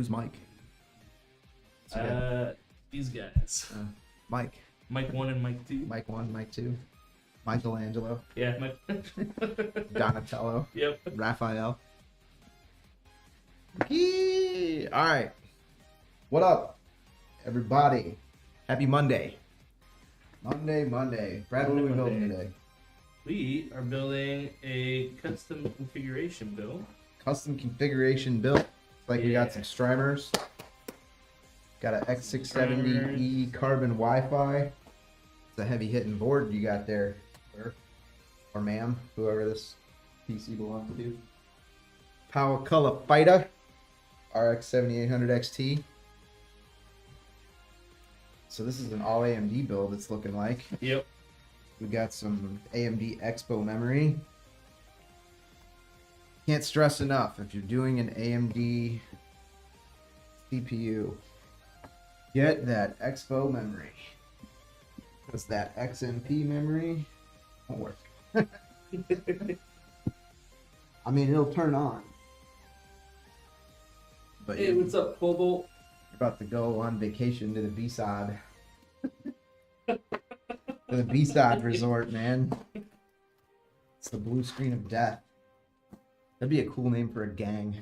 Who's Mike? These guys. Mike. Mike 1 and Mike 2. Mike 1, Mike 2. Michelangelo. Yeah, Mike. Donatello. Yep. Raphael. Yee! All right. What up, everybody? Happy Monday. Monday. Brad, what are we building today? We are building a custom configuration build. Custom configuration build. Like we got some streamers. Got an X670E carbon Wi-Fi. It's a heavy hitting board you got there, sir. Or ma'am, whoever this PC belongs to. Power Color Fighter RX 7800 XT. So this is an all AMD build, it's looking like. Yep. We got some AMD Expo memory. Can't stress enough, if you're doing an AMD CPU, get that Expo memory. Because that XMP memory won't work. I mean, it'll turn on. But Hey, what's up, Cobalt? You're about to go on vacation to the B-side. To the B-side resort, man. It's the blue screen of death. That'd be a cool name for a gang.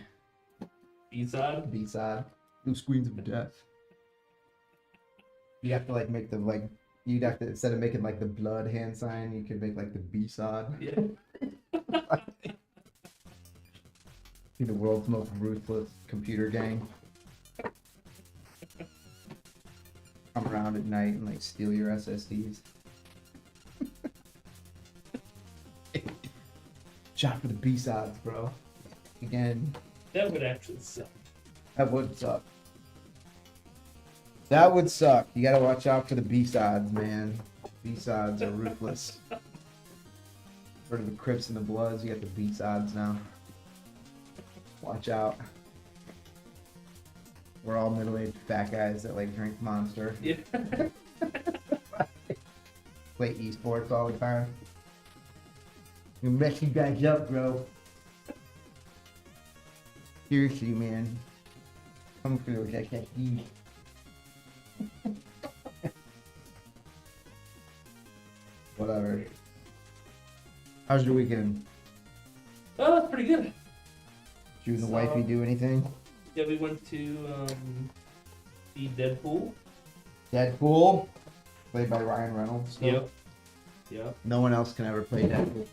B-side? B-side. Blue screens of death. You have to like make the like. You'd have to, instead of making like the blood hand sign, you could make like the B-side. Yeah. Be the world's most ruthless computer gang. Come around at night and like steal your SSDs. Shot for the B-sides, bro. Again. That would actually suck. That would suck. That would suck. You gotta watch out for the B-sides, man. B-sides are ruthless. For the Crips and the Bloods, you got the B-sides now. Watch out. We're all middle-aged fat guys that like drink Monster. Yeah. Play esports all the time. You mess you guys up, bro. Seriously, man. Come for those SSDs. Whatever. How's your weekend? Oh, that's pretty good. Did you and the wifey do anything? Yeah, we went to see Deadpool. Deadpool, played by Ryan Reynolds. Still. Yep. No one else can ever play Deadpool.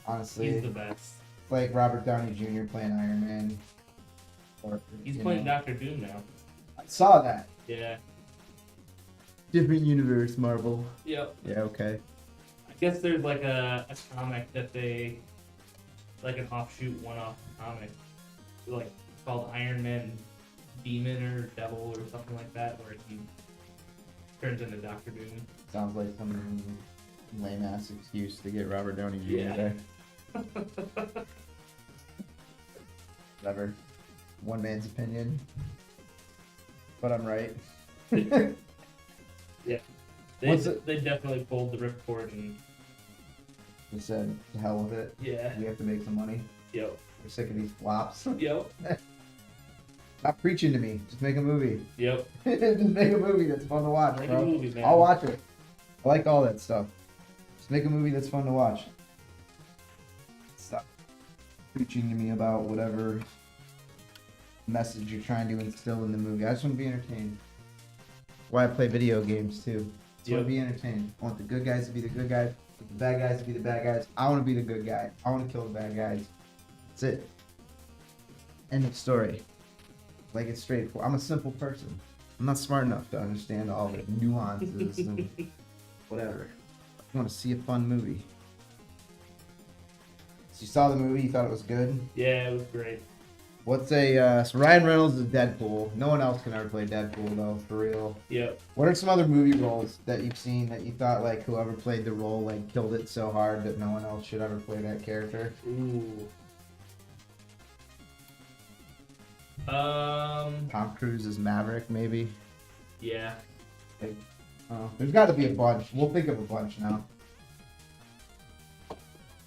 Honestly, He's the best. like Robert Downey Jr. playing Iron Man. Or, He's playing Doctor Doom now. I saw that. Yeah. Different universe, Marvel. Yep. Yeah, okay. I guess there's like a comic that they, like an offshoot one-off comic, like called Iron Man Demon or Devil or something like that, where he turns into Doctor Doom. Sounds like some lame ass excuse to get Robert Downey Jr. Yeah. there. Whatever. One man's opinion. But I'm right. Yeah. They definitely pulled the ripcord and Just said, to hell with it. yeah. We have to make some money. Yep. We're sick of these flops. Yep. Stop preaching to me. Just make a movie. Yep. Just make a movie that's fun to watch, Make bro. a movie, man. I'll watch it. I like all that stuff. Just make a movie that's fun to watch. Stop preaching to me about whatever message you're trying to instill in the movie. I just want to be entertained. Why I play video games too. Just want to be entertained. I want the good guys to be the good guys, the bad guys to be the bad guys. I want to be the good guy. I want to kill the bad guys. That's it. End of story. Like it's straightforward. I'm a simple person. I'm not smart enough to understand all the nuances and whatever. I want to see a fun movie. So you saw the movie, you thought it was good? Yeah, it was great. What's a, so Ryan Reynolds is Deadpool. No one else can ever play Deadpool though, for real. Yep. What are some other movie roles that you've seen that you thought like whoever played the role like killed it so hard that no one else should ever play that character? Ooh. Tom Cruise is Maverick, maybe? Yeah. There's got to be a bunch. We'll think of a bunch now.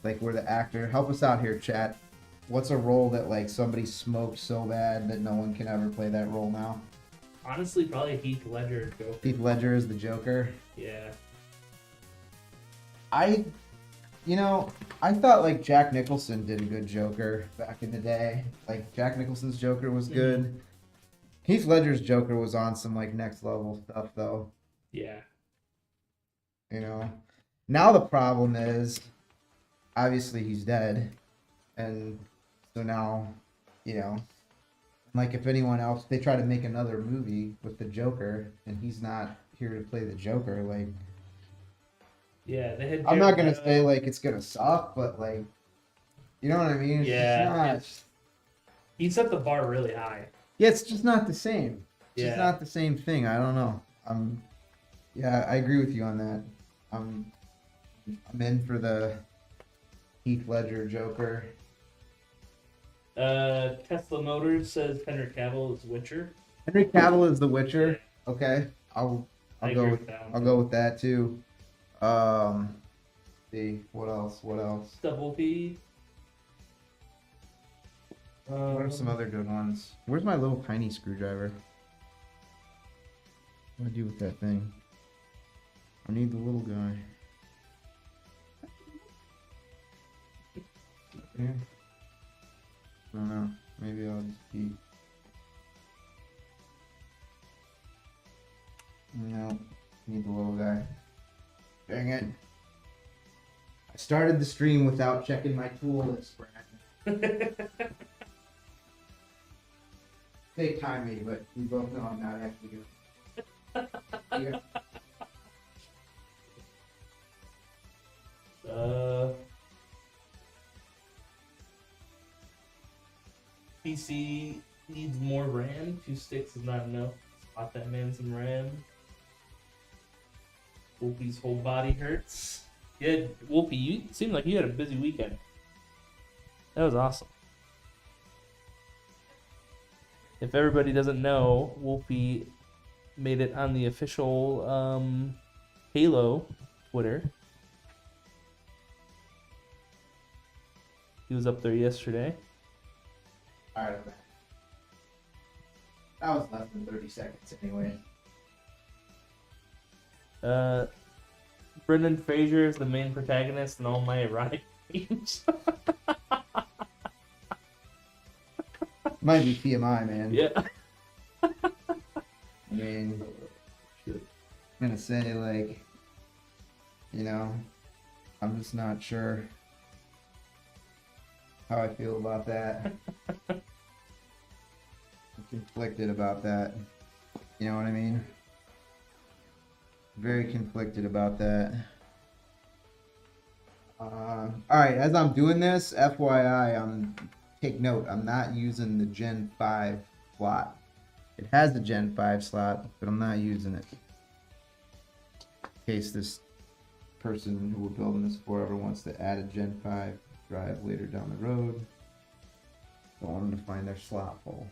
Like, we're the actor. Help us out here, chat. what's a role that like somebody smoked so bad that no one can ever play that role now? Honestly, probably Heath Ledger Joker. Heath Ledger is the Joker. Yeah. I thought like Jack Nicholson did a good Joker back in the day. Like Jack Nicholson's Joker was good. Heath Ledger's Joker was on some like next level stuff though. Yeah. You know. Now the problem is obviously he's dead. And so now, like if anyone else they try to make another movie with the Joker and he's not here to play the Joker, like Yeah, they had I'm not Jared gonna Leto. say like it's gonna suck, but like you know what I mean? It's Yeah, just not, it's- he set the bar really high. yeah, it's just not the same. It's just Yeah. not the same thing. I don't know. Yeah, I agree with you on that. I'm in for the Heath Ledger Joker. Tesla Motors says Henry Cavill is Witcher. Henry Cavill is the Witcher. Okay, I'll I go agree with with that I'll one. go with that too. See what else? What else? Double P. What are some other good ones? Where's my little tiny screwdriver? What do I do with that thing? I need the little guy. Yeah. I don't know. Maybe I'll just keep. No, need the little guy. Dang it. I started the stream without checking my tool list, Brad. They time me, but we both know I'm not actually good. Yeah. PC needs more RAM. 2 sticks is not enough. Spot that man some RAM. Wolfie's whole body hurts. Yeah, Wolfie, you seemed like you had a busy weekend. That was awesome. If everybody doesn't know, Wolfie made it on the official Halo Twitter. He was up there yesterday. Alright, okay. That was less than 30 seconds anyway. Brendan Fraser is the main protagonist in all my erotic games. Might be TMI, man. Yeah. I mean, I'm gonna say, like, I'm just not sure how I feel about that. I'm conflicted about that. You know what I mean? Very conflicted about that. Alright, as I'm doing this, FYI, take note, I'm not using the Gen 5 slot. It has the Gen 5 slot, but I'm not using it. In case this person who we're building this for ever wants to add a Gen 5 drive later down the road. Don't want them to find their slot full.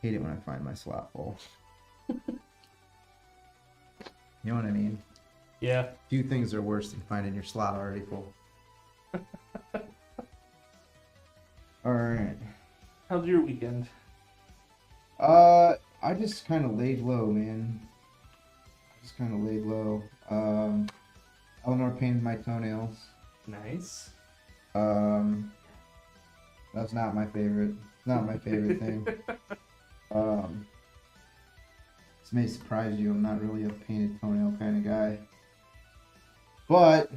Hate it when I find my slot full. You know what I mean? Yeah. Few things are worse than finding your slot already full. Alright. How's your weekend? I just kind of laid low, man. Eleanor painted my toenails. Nice. That's not my favorite. Not my favorite thing. This may surprise you. I'm not really a painted toenail kind of guy. But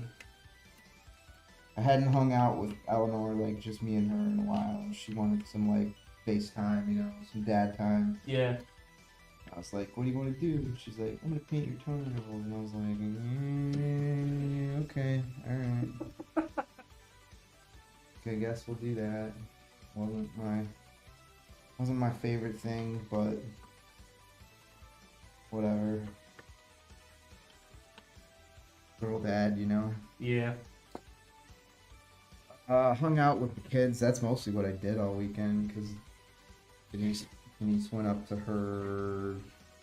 I hadn't hung out with Eleanor, like just me and her, in a while. She wanted some like FaceTime, some dad time. Yeah. I was like, "What do you want to do?" She's like, "I'm gonna paint your toenails," and I was like, "Okay, all right." Okay, I guess we'll do that. Wasn't my favorite thing, but whatever. Girl dad, Yeah. Hung out with the kids. That's mostly what I did all weekend because Denise went up to her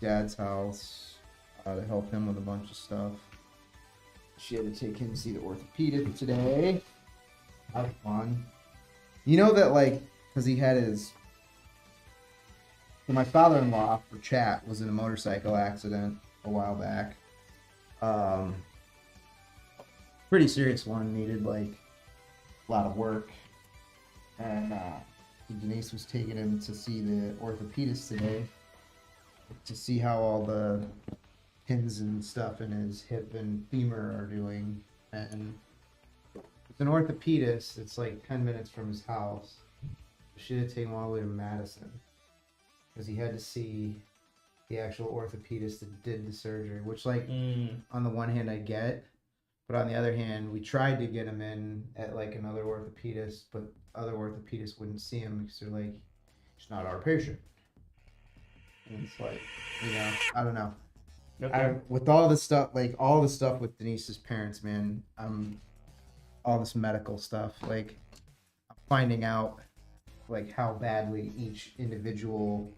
dad's house to help him with a bunch of stuff. She had to take him to see the orthopedic today. That was fun. You know that, like, because he had his. So my father-in-law, for chat, was in a motorcycle accident a while back. Pretty serious one, needed like a lot of work. And Denise was taking him to see the orthopedist today to see how all the pins and stuff in his hip and femur are doing. And with an orthopedist, it's like 10 minutes from his house. Should have taken him all the way to Madison because he had to see the actual orthopedist that did the surgery, which, like, on the one hand I get, but on the other hand, we tried to get him in at like another orthopedist, but other orthopedists wouldn't see him because they're like, it's not our patient. And it's like, you know, I don't know. Okay. With all this stuff, like all the stuff with Denise's parents, man, all this medical stuff, like I'm finding out like how badly each individual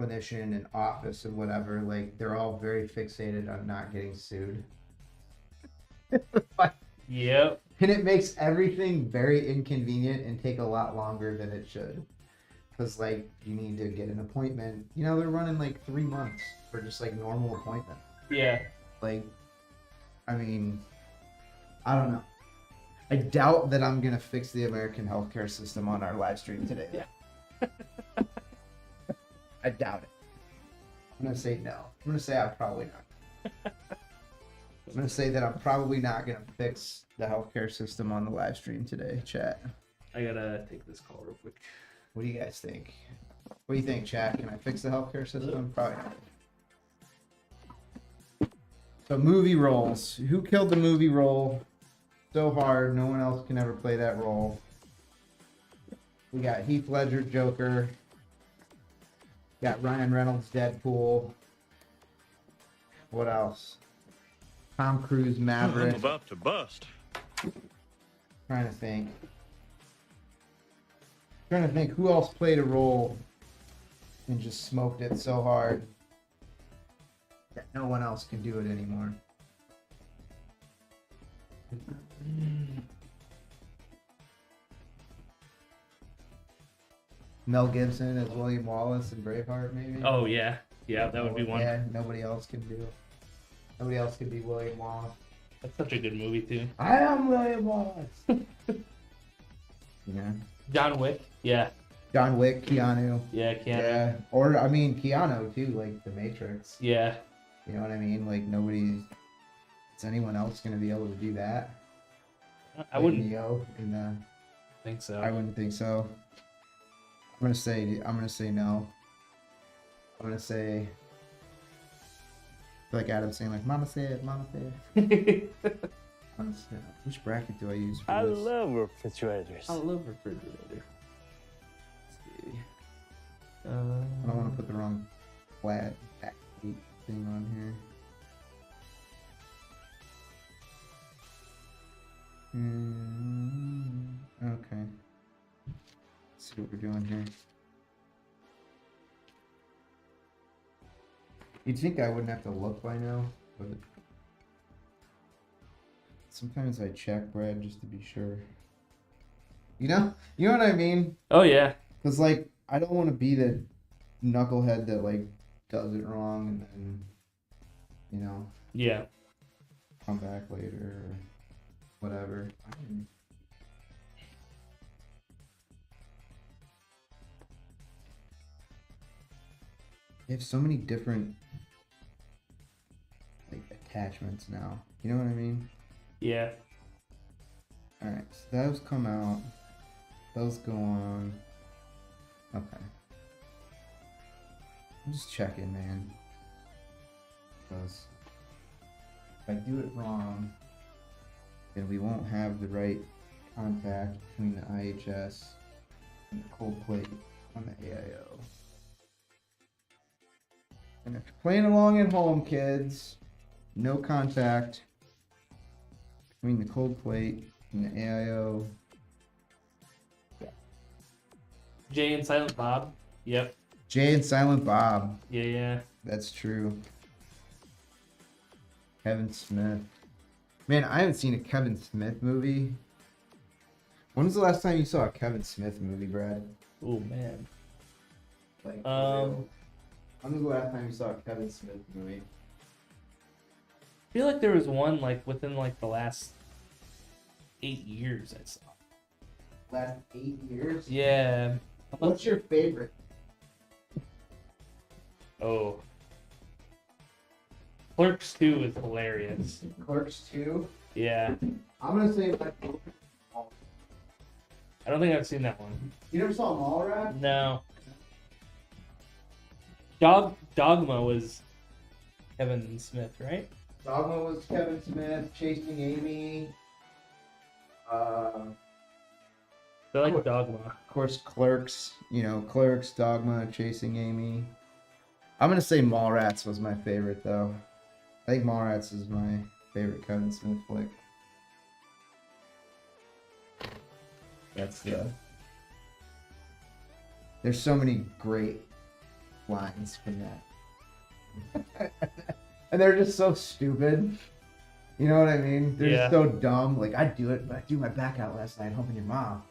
clinician and office and whatever, like they're all very fixated on not getting sued. Yep. And it makes everything very inconvenient and take a lot longer than it should. Because, like, you need to get an appointment. You know, they're running like 3 months for just like normal appointment. Yeah. Like, I mean, I don't know. I doubt that I'm going to fix the American healthcare system on our live stream today. Yeah. I doubt it. I'm going to say no. I'm going to say I'm probably not. I'm going to say that I'm probably not going to fix the healthcare system on the live stream today, chat. I gotta take this call real quick. What do you guys think? What do you think, chat? Can I fix the healthcare system? Probably not. So movie roles. Who killed the movie role so hard no one else can ever play that role? We got Heath Ledger, Joker. Got Ryan Reynolds, Deadpool. What else? Tom Cruise, Maverick. I'm about to bust. Trying to think who else played a role and just smoked it so hard that no one else can do it anymore. Mel Gibson as William Wallace in Braveheart, maybe. Oh yeah, yeah, that would be one. Yeah, nobody else can do it. Nobody else can be William Wallace. That's such a good movie too. I am William Wallace. Yeah. John Wick. Yeah. John Wick, Keanu. Yeah, Keanu. Yeah. Or I mean Keanu too, like The Matrix. Yeah. You know what I mean? Like is anyone else gonna be able to do that? I wouldn't Neo in the think so. I wouldn't think so. I'm gonna say no. I'm gonna say like Adam saying like Mama said. Honestly, which bracket do I use for I this? love refrigerators. I love refrigerator. Let's see. I don't want to put the wrong flat backbeat thing on here. Okay. Let's see what we're doing here. You'd think I wouldn't have to look by now, but sometimes I check, Brad, just to be sure. You know what I mean? Oh yeah. Cause like I don't want to be the knucklehead that like does it wrong and then, you know, Yeah. come back later or whatever. They have so many different like attachments now. You know what I mean? Yeah. Alright, so those come out. Those go on. Okay. I'm just checking, man. Because if I do it wrong, then we won't have the right contact between the IHS and the cold plate on the AIO. And if you're playing along at home, kids, no contact between the cold plate and the AIO. Jay and Silent Bob. Yep. Jay and Silent Bob. Yeah. That's true. Kevin Smith. Man, I haven't seen a Kevin Smith movie. When was the last time you saw a Kevin Smith movie, Brad? Oh man. Like, for real. When was the last time you saw a Kevin Smith movie? I feel like there was one like within like the last 8 years I saw. Last 8 years? Yeah. What's your favorite? Oh. Clerks 2 is hilarious. Clerks 2? Yeah. I'm gonna say my favorite. I don't think I've seen that one. You never saw Mallrats? No. Dogma was Kevin Smith, right? Dogma was Kevin Smith, Chasing Amy. I like Dogma. Of course, Clerks. You know, Clerks, Dogma, Chasing Amy. I'm gonna say Mallrats was my favorite, though. I think Mallrats is my favorite Kevin Smith flick. That's the. There's so many great lines from that. And they're just so stupid. You know what I mean? They're just so dumb. Like, I'd do it, but I threw my back out last night helping your mom.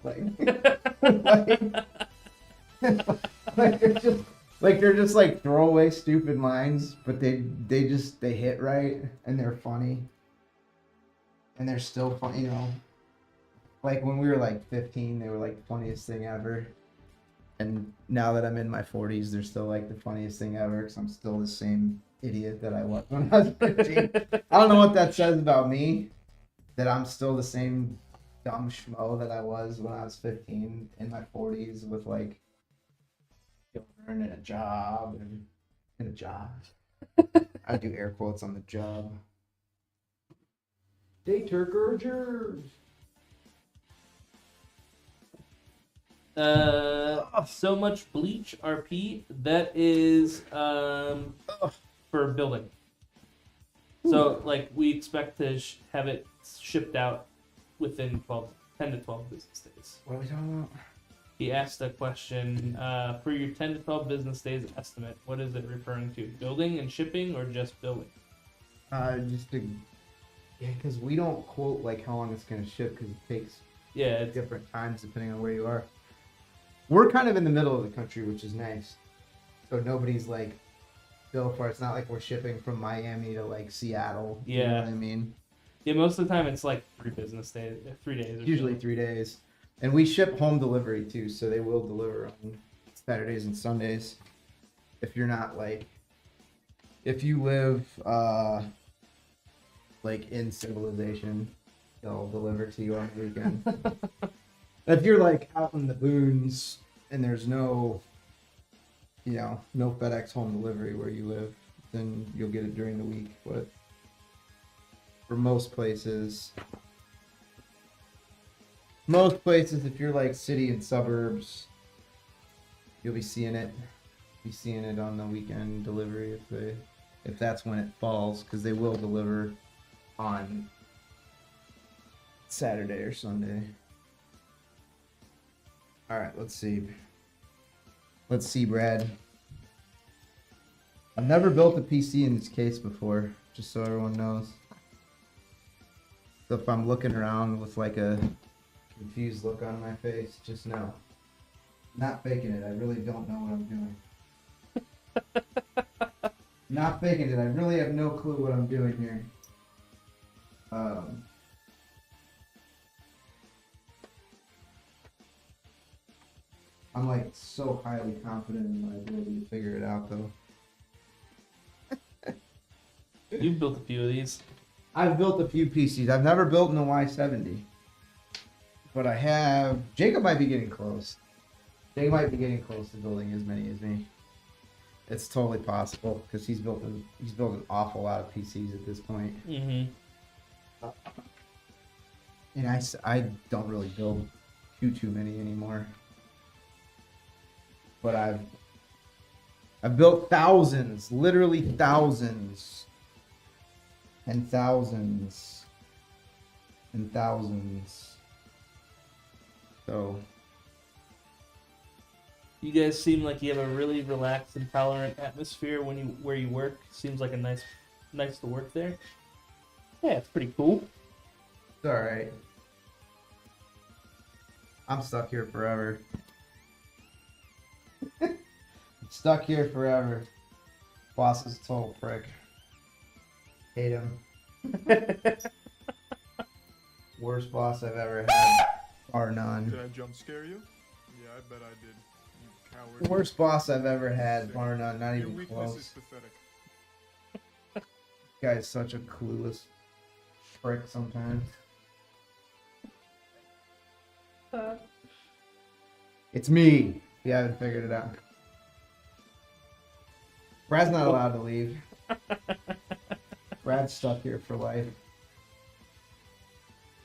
They're just like throwaway stupid lines, but they hit right and they're funny. And they're still funny, you know. Like when we were like 15, they were like the funniest thing ever. And now that I'm in my 40s, they're still like the funniest thing ever because I'm still the same idiot that I was when I was 15. I don't know what that says about me, that I'm still the same dumb schmo that I was when I was 15 in my 40s with like children and a job and a job. I do air quotes on the job. Day Turkers. So much bleach RP. That is for building. So like we expect to have it shipped out within 10 to 12 business days. What are we talking about? He asked a question for your 10 to 12 business days estimate. What is it referring to? Building and shipping, or just building? Because we don't quote like how long it's gonna ship because it takes different times depending on where you are. We're kind of in the middle of the country, which is nice. So nobody's like bill for it. It's not like we're shipping from Miami to like Seattle. Yeah. You know what I mean? Yeah, most of the time it's like 3 days. Usually 3 days. And we ship home delivery too, so they will deliver on Saturdays and Sundays. If you're not like, if you live like in civilization, they'll deliver to you on the weekend. If you're like out in the boons and there's no, no FedEx home delivery where you live, then you'll get it during the week. But for most places, if you're like city and suburbs, you'll be seeing it. Be seeing it on the weekend delivery if that's when it falls, because they will deliver on Saturday or Sunday. All right, let's see. Let's see, Brad. I've never built a PC in this case before, just so everyone knows. So if I'm looking around with like a confused look on my face, just know. Not faking it. I really don't know what I'm doing. Not faking it. I really have no clue what I'm doing here. I'm like so highly confident in my ability to figure it out, though. You've built a few of these. I've built a few PCs. I've never built in a Y70. But I have... Jacob might be getting close. Jacob might be getting close to building as many as me. It's totally possible, because he's built an awful lot of PCs at this point. Mm-hmm. And I don't really build too many anymore. But I've built thousands, literally thousands, and thousands, and thousands. So you guys seem like you have a really relaxed and tolerant atmosphere where you work. Seems like a nice to work there. Yeah, it's pretty cool. it's all right. I'm stuck here forever. Stuck here forever. Boss is a total prick. Hate him. Worst boss I've ever had. Bar none. Did I jump scare you? Yeah, I bet I did. You coward. Worst boss I've ever had. Bar none. Not Your even weakness is close. pathetic. Guy's such a clueless prick sometimes. It's me. If you haven't figured it out. Brad's not allowed to leave. Brad's stuck here for life.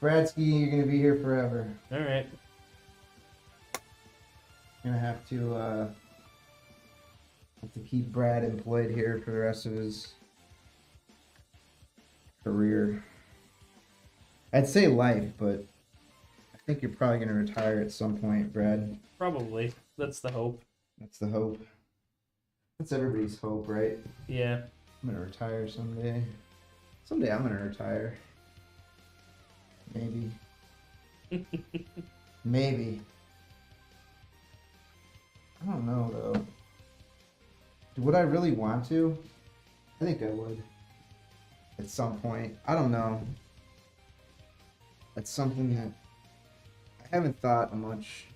Bradsky, you're gonna be here forever. All right. You're gonna have to keep Brad employed here for the rest of his career. I'd say life, but I think you're probably gonna retire at some point, Brad. Probably. That's the hope. That's the hope. That's everybody's hope, right? Yeah. I'm gonna retire someday. Someday I'm gonna retire. Maybe. Maybe. I don't know though. Would I really want to? I think I would. At some point. I don't know. That's something that I haven't thought much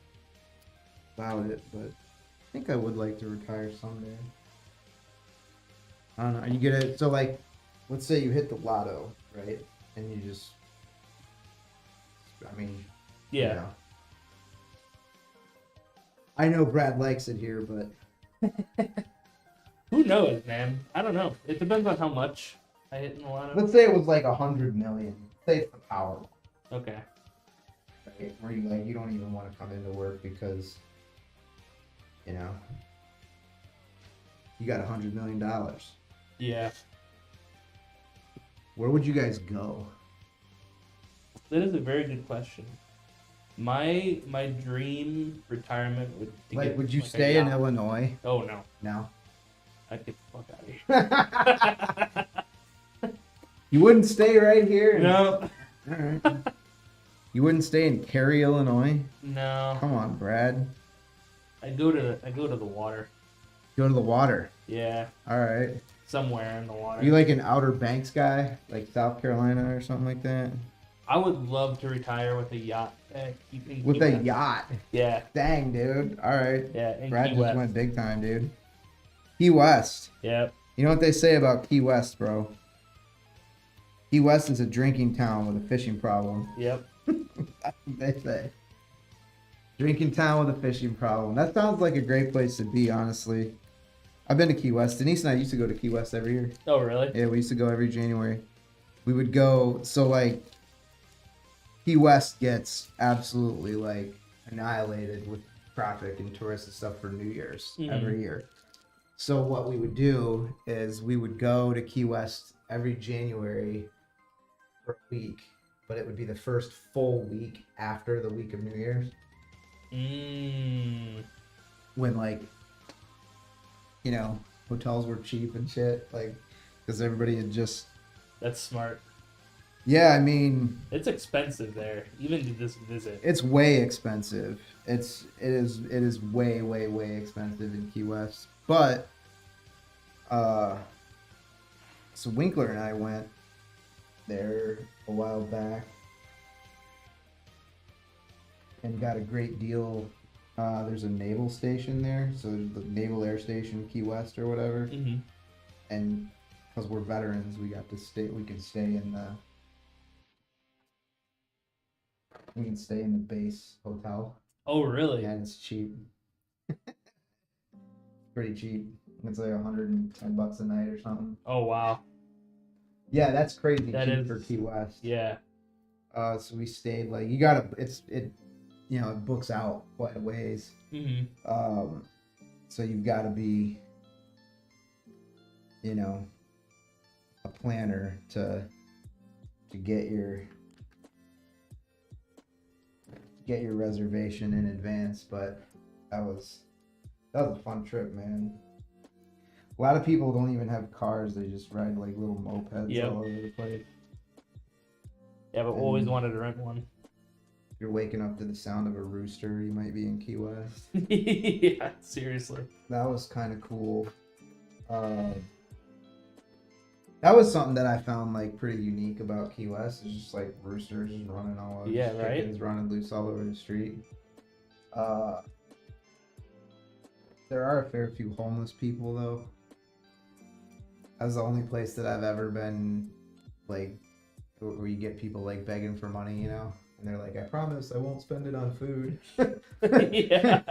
about it, but I think I would like to retire someday. I don't know. Are you gonna, so like, let's say you hit the lotto, right? And you just, I mean, Yeah. you know. I know Brad likes it here, but Who knows, man? I don't know. It depends on how much I hit in the lotto. let's say it was like 100 million. Say it's the power, Okay. right? Where you like, you don't even want to come into work because, you know, you got $100 million. Yeah. Where would you guys go? That is a very good question. My dream retirement would be Like, get, would you like, a stay in yacht. Illinois? Oh no. No. I'd get the fuck out of here. You wouldn't stay right here? No. All right. You wouldn't stay in Cary, Illinois? No. Come on, Brad. I go to the water. Go to the water. Yeah. All right. Somewhere in the water. Are you like an Outer Banks guy? Like South Carolina or something like that? I would love to retire with a yacht. With Key a West. yacht? Yeah. Dang, dude. All right. Yeah. In Brad Key just West. went big time, dude. Key West. Yep. You know what they say about Key West, bro? Key West is a drinking town with a fishing problem. Yep. That's what they say. Drinking town with a fishing problem. That sounds like a great place to be, honestly. I've been to Key West. Denise and I used to go to Key West every year. Oh really? Yeah, we used to go every January. We would go, so like, Key West gets absolutely like annihilated with traffic and tourists and stuff for New Year's every year. So what we would do is we would go to Key West every January for a week, but it would be the first full week after the week of New Year's. When like, you know, hotels were cheap and shit, like, because everybody had just, That's smart. yeah, I mean, It's expensive there, even to just visit. it's way expensive. It is way expensive in Key West. But so Winkler and I went there a while back and got a great deal. There's a naval station there, so there's the Naval Air Station, Key West or whatever. Mm-hmm. And because we're veterans, we got to stay. We can stay in the. We can stay in the base hotel. Oh really? And it's cheap. Pretty cheap. It's like $110 a night or something. Oh wow. Yeah, that's crazy That cheap is- for Key West. Yeah. So we stayed like you gotta. It you know, it books out quite a ways. Mm-hmm. So you've got to be, you know, a planner to get your reservation in advance. But that was a fun trip, man. A lot of people don't even have cars; they just ride like little mopeds Yep. all over the place. Yeah, but always wanted to rent one. If you're waking up to the sound of a rooster, you might be in Key West. Yeah, seriously. That was kind of cool. That was something that I found like pretty unique about Key West. It's just like roosters just running all over, Yeah, right? chickens running loose all over the street. There are a fair few homeless people though. That's the only place that I've ever been, like, where you get people like begging for money, you know, and they're like, "I promise I won't spend it on food." Yeah.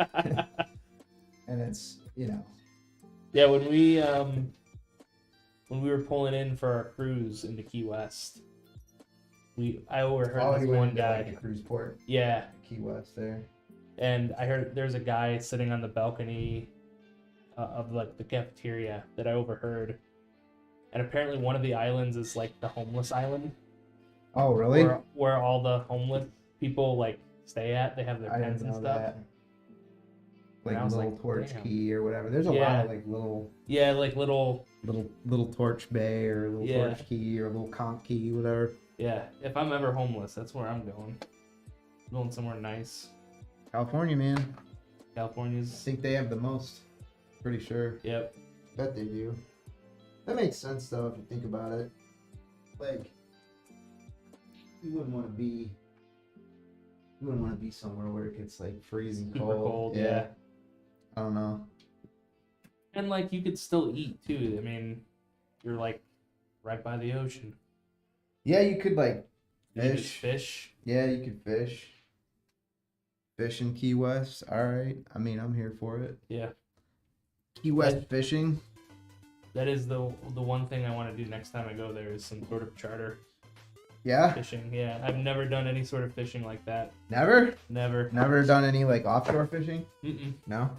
And it's, you know. Yeah, when we were pulling in for our cruise into Key West, I overheard this one guy. Like a cruise port. Yeah, Key West there. and I heard there's a guy sitting on the balcony of like the cafeteria that I overheard, and apparently one of the islands is like the homeless island. Oh, really? Where all the homeless people like stay at. They have their I tents didn't and know stuff. that. And Like I was Little like, Torch damn. Key or whatever. There's a lot Yeah. of like little Yeah, like little. Torch Bay or Little Yeah. Torch Key or Little Conch Key, whatever. Yeah, if I'm ever homeless, that's where I'm going. Going somewhere nice. California, man. I California's. think they have the most. Pretty sure. Yep. Bet they do. That makes sense though if you think about it. Like, you wouldn't want to be somewhere where it gets like freezing Super cold, yeah. I don't know. And like you could still eat too. I mean, you're like right by the ocean. Yeah, you could like You could fish. just fish. Yeah, you could fish. Fish in Key West. All right. I mean, I'm here for it. Yeah. Key West fishing. That is the one thing I want to do next time I go there is some sort of charter Yeah. fishing. Yeah, I've never done any sort of fishing like that. Never? Never. Never done any like offshore fishing? Mm-mm. No.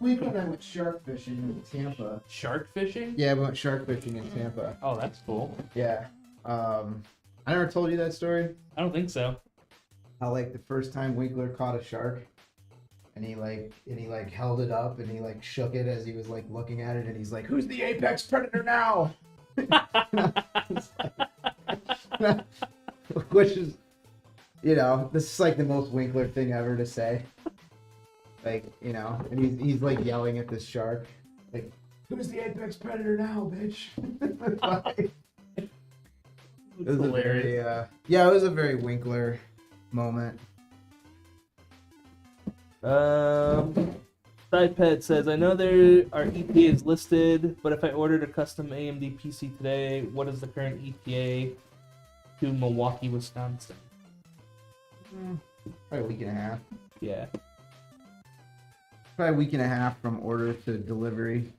We went shark fishing in Tampa. Shark fishing? Yeah, we went shark fishing in Tampa. Oh, that's cool. Yeah. I never told you that story. I don't think so. How like the first time Winkler caught a shark, and he held it up and he like shook it as he was like looking at it, and he's like, "Who's the apex predator now?" Which is, you know, this is like the most Winkler thing ever to say. Like, you know, and he's like yelling at this shark, like, "Who's the apex predator now, bitch?" Like, it was hilarious. a very, it was a very Winkler moment. SidePet says, I know there are ETAs listed, but if I ordered a custom AMD PC today, what is the current ETA to Milwaukee, Wisconsin? Probably a week and a half. Yeah. Probably a week and a half from order to delivery.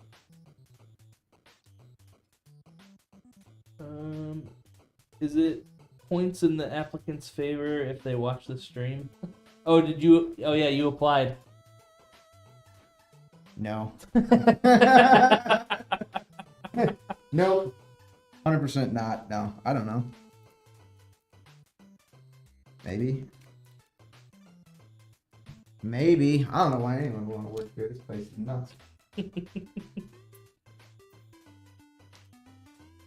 Is it points in the applicant's favor if they watch the stream? Oh, did you? Oh, yeah, you applied. No. Nope. 100% not. No, I don't know. Maybe. Maybe. I don't know why anyone would want to work here. This place is nuts.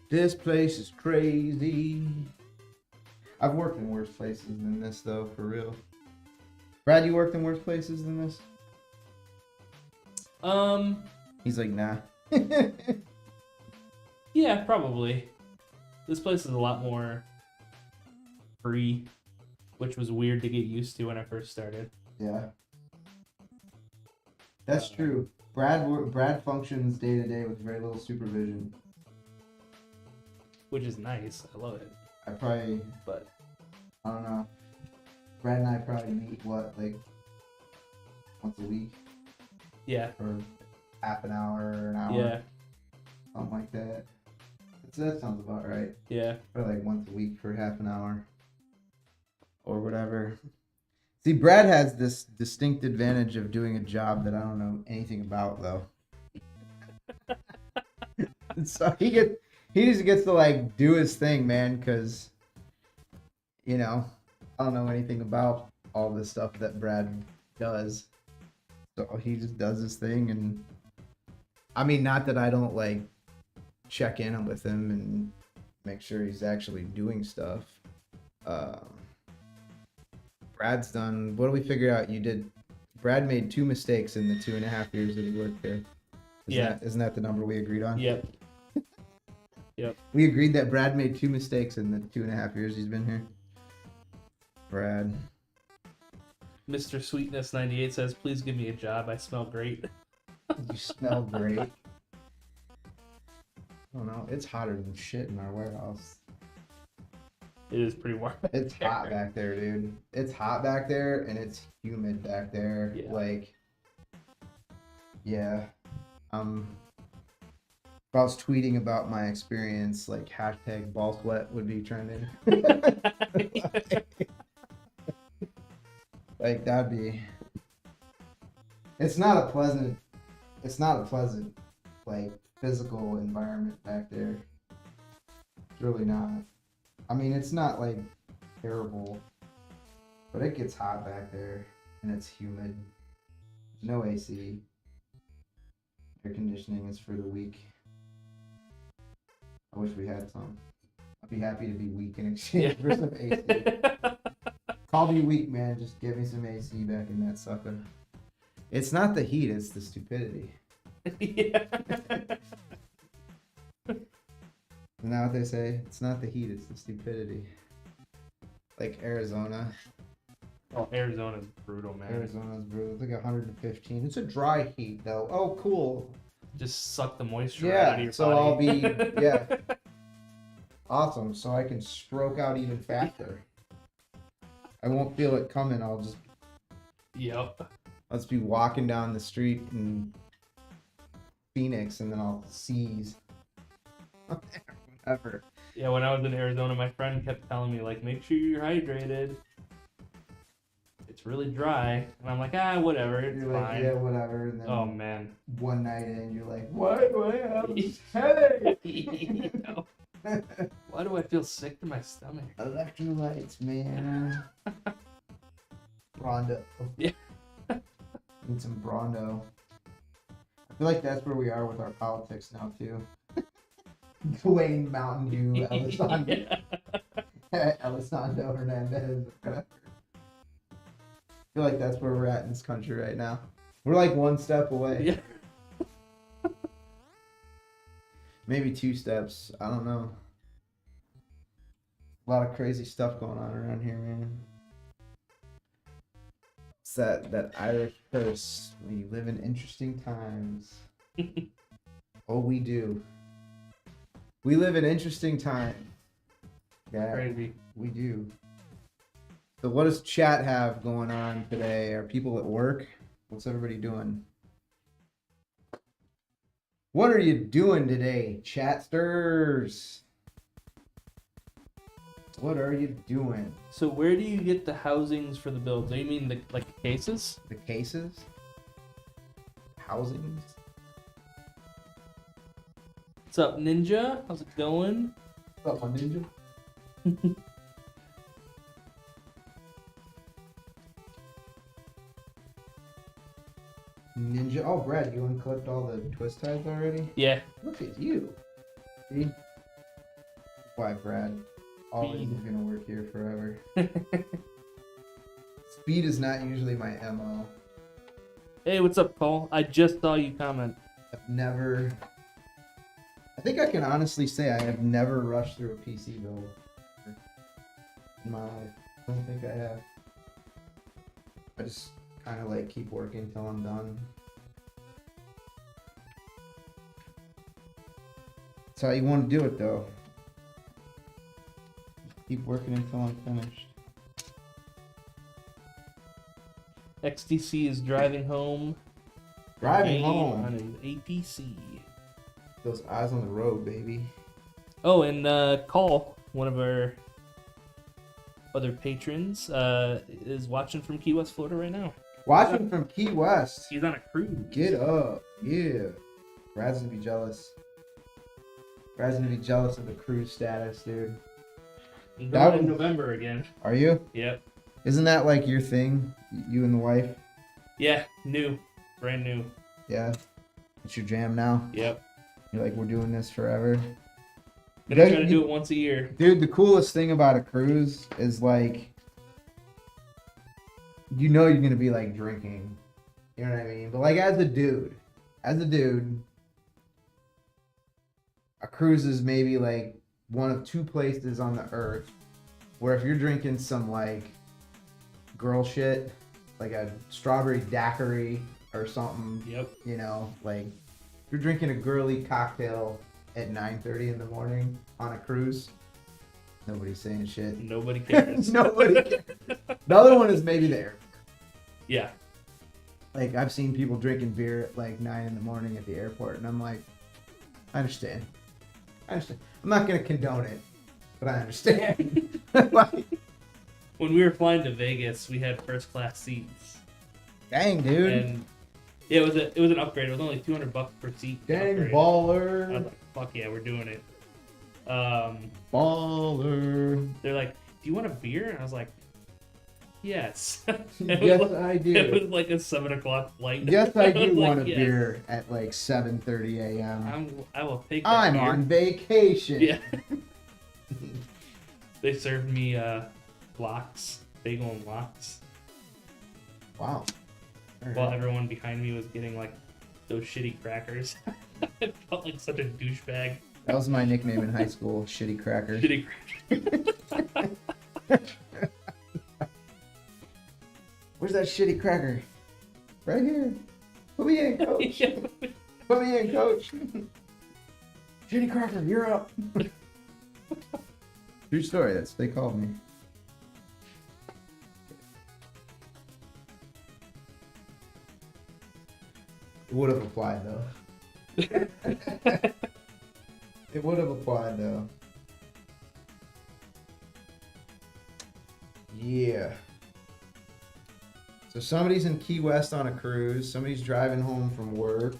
This place is crazy. I've worked in worse places than this, though, for real. Brad, you worked in worse places than this? He's like, nah. Yeah, probably. This place is a lot more free, which was weird to get used to when I first started. Yeah. That's true. Brad functions day to day with very little supervision. Which is nice. I love it. I probably, But I don't know. Brad and I probably meet, what, like, once a week yeah, for half an hour or an hour? yeah, Something like that. That sounds about right. yeah. Probably like once a week for half an hour. Or whatever. See, Brad has this distinct advantage of doing a job that I don't know anything about, though. So he just gets to like do his thing, man, because, you know, I don't know anything about all this stuff that Brad does. So he just does his thing, and I mean, not that I don't like check in with him and make sure he's actually doing stuff. Brad's done. What do we figure out? You did. Brad made 2 mistakes in the 2.5 years that he worked here. Isn't that the number we agreed on? Yep. Yep. We agreed that Brad made 2 mistakes in the 2.5 years he's been here. Brad. Mr. Sweetness 98 says, "Please give me a job. I smell great." You smell great. I don't know. It's hotter than shit in our warehouse. It is pretty warm. It's hot back there, dude. It's hot back there, and it's humid back there. Yeah. Like, yeah. If I was tweeting about my experience, like hashtag ball sweat would be trending. Like that'd be. It's not a pleasant like physical environment back there. It's really not. I mean, it's not like terrible, but it gets hot back there and it's humid. There's no AC. Air conditioning is for the weak. I wish we had some. I'd be happy to be weak in exchange for some AC. Call me weak, man. Just give me some AC back in that sucker. It's not the heat, it's the stupidity. Yeah. Isn't that what they say? It's not the heat, it's the stupidity. Like Arizona. Oh, Arizona's brutal, man. Arizona's brutal. It's like 115. It's a dry heat, though. Oh, cool. Just suck the moisture out of your so body. I'll be, yeah. Awesome. So I can stroke out even faster. I won't feel it coming. I'll just be walking down the street in Phoenix and then I'll seize. Whatever. Yeah, when I was in Arizona, my friend kept telling me, like, make sure you're hydrated. It's really dry. And I'm like, whatever, it's You're fine. like, yeah, whatever. And then Oh, man. one night in, you're like, why do I have headache? Why do I feel sick to my stomach? Electrolytes, man. Brondo. Yeah. Need some Brondo. I feel like that's where we are with our politics now, too. Dwayne Mountain Dew, Elizondo, Elizondo Hernandez, whatever. I feel like that's where we're at in this country right now. We're like one step away. Yeah. Maybe 2 steps. I don't know. A lot of crazy stuff going on around here, man. It's that Irish curse. We live in interesting times. Oh, we do. We live in interesting times. Yeah, Crazy. we do. So what does chat have going on today? Are people at work? What's everybody doing? What are you doing today, chatsters? What are you doing? So where do you get the housings for the builds? Do you mean the cases? The cases? Housings? What's up, Ninja? How's it going? What's up, my ninja? Ninja. Oh, Brad, you unclipped all the twist ties already? Yeah. Look at you. See? Why, Brad? Always is gonna work here forever. Speed is not usually my MO. Hey, what's up, Paul? I just saw you comment. I've never... I think I can honestly say I have never rushed through a PC build in my life. I don't think I have. I just kind of like keep working till I'm done. That's how you want to do it, though. Keep working until I'm finished. XTC is driving home. Driving Game home. on his APC. Those eyes on the road, baby. Oh, and Call, one of our other patrons, is watching from Key West, Florida right now. Watching from Key West. He's on a cruise. Get up. Yeah. Brad's gonna be jealous. Brad's gonna be jealous of the cruise status, dude. I'm That going in was- November again. Are you? Yep. Isn't that like your thing? You and the wife? Yeah, new. Brand new. Yeah. It's your jam now? Yep. You're like, we're doing this forever. Gonna try to do it once a year. Dude, the coolest thing about a cruise is like you know you're gonna be like drinking. You know what I mean? But like as a dude, a cruise is maybe like one of two places on the earth where if you're drinking some like girl shit, like a strawberry daiquiri or something, Yep. you know, like if you're drinking a girly cocktail at 9:30 in the morning on a cruise, nobody's saying shit. Nobody cares. Nobody cares. The other one is maybe there. Yeah. Like I've seen people drinking beer at like 9 in the morning at the airport, and I'm like, I understand. I'm not gonna condone it, but I understand. Like, When we were flying to Vegas, we had first class seats. dang, dude. And yeah, it was an upgrade. It was only $200 per seat. Dang, upgrade. I baller. was like, fuck yeah, we're doing it. Baller. They're like, do you want a beer? And I was like, yes. Yes, I It do. was like a 7 o'clock flight. Yes, I do was like, want a yes. beer at like 7:30 a.m. I will take that I'm beer. on vacation. Yeah. They served me lox, bagel and lox, Wow. All while right. everyone behind me was getting like those shitty crackers. I felt like such a douchebag. That was my nickname in high school, Shitty Cracker. Shitty crackers. Where's that shitty cracker? Right here. Put me in, coach. Yeah. Put me in, coach. Shitty cracker, you're up. True story. That's what they called me. It would have applied though. It would have applied though. Yeah. So somebody's in Key West on a cruise. Somebody's driving home from work.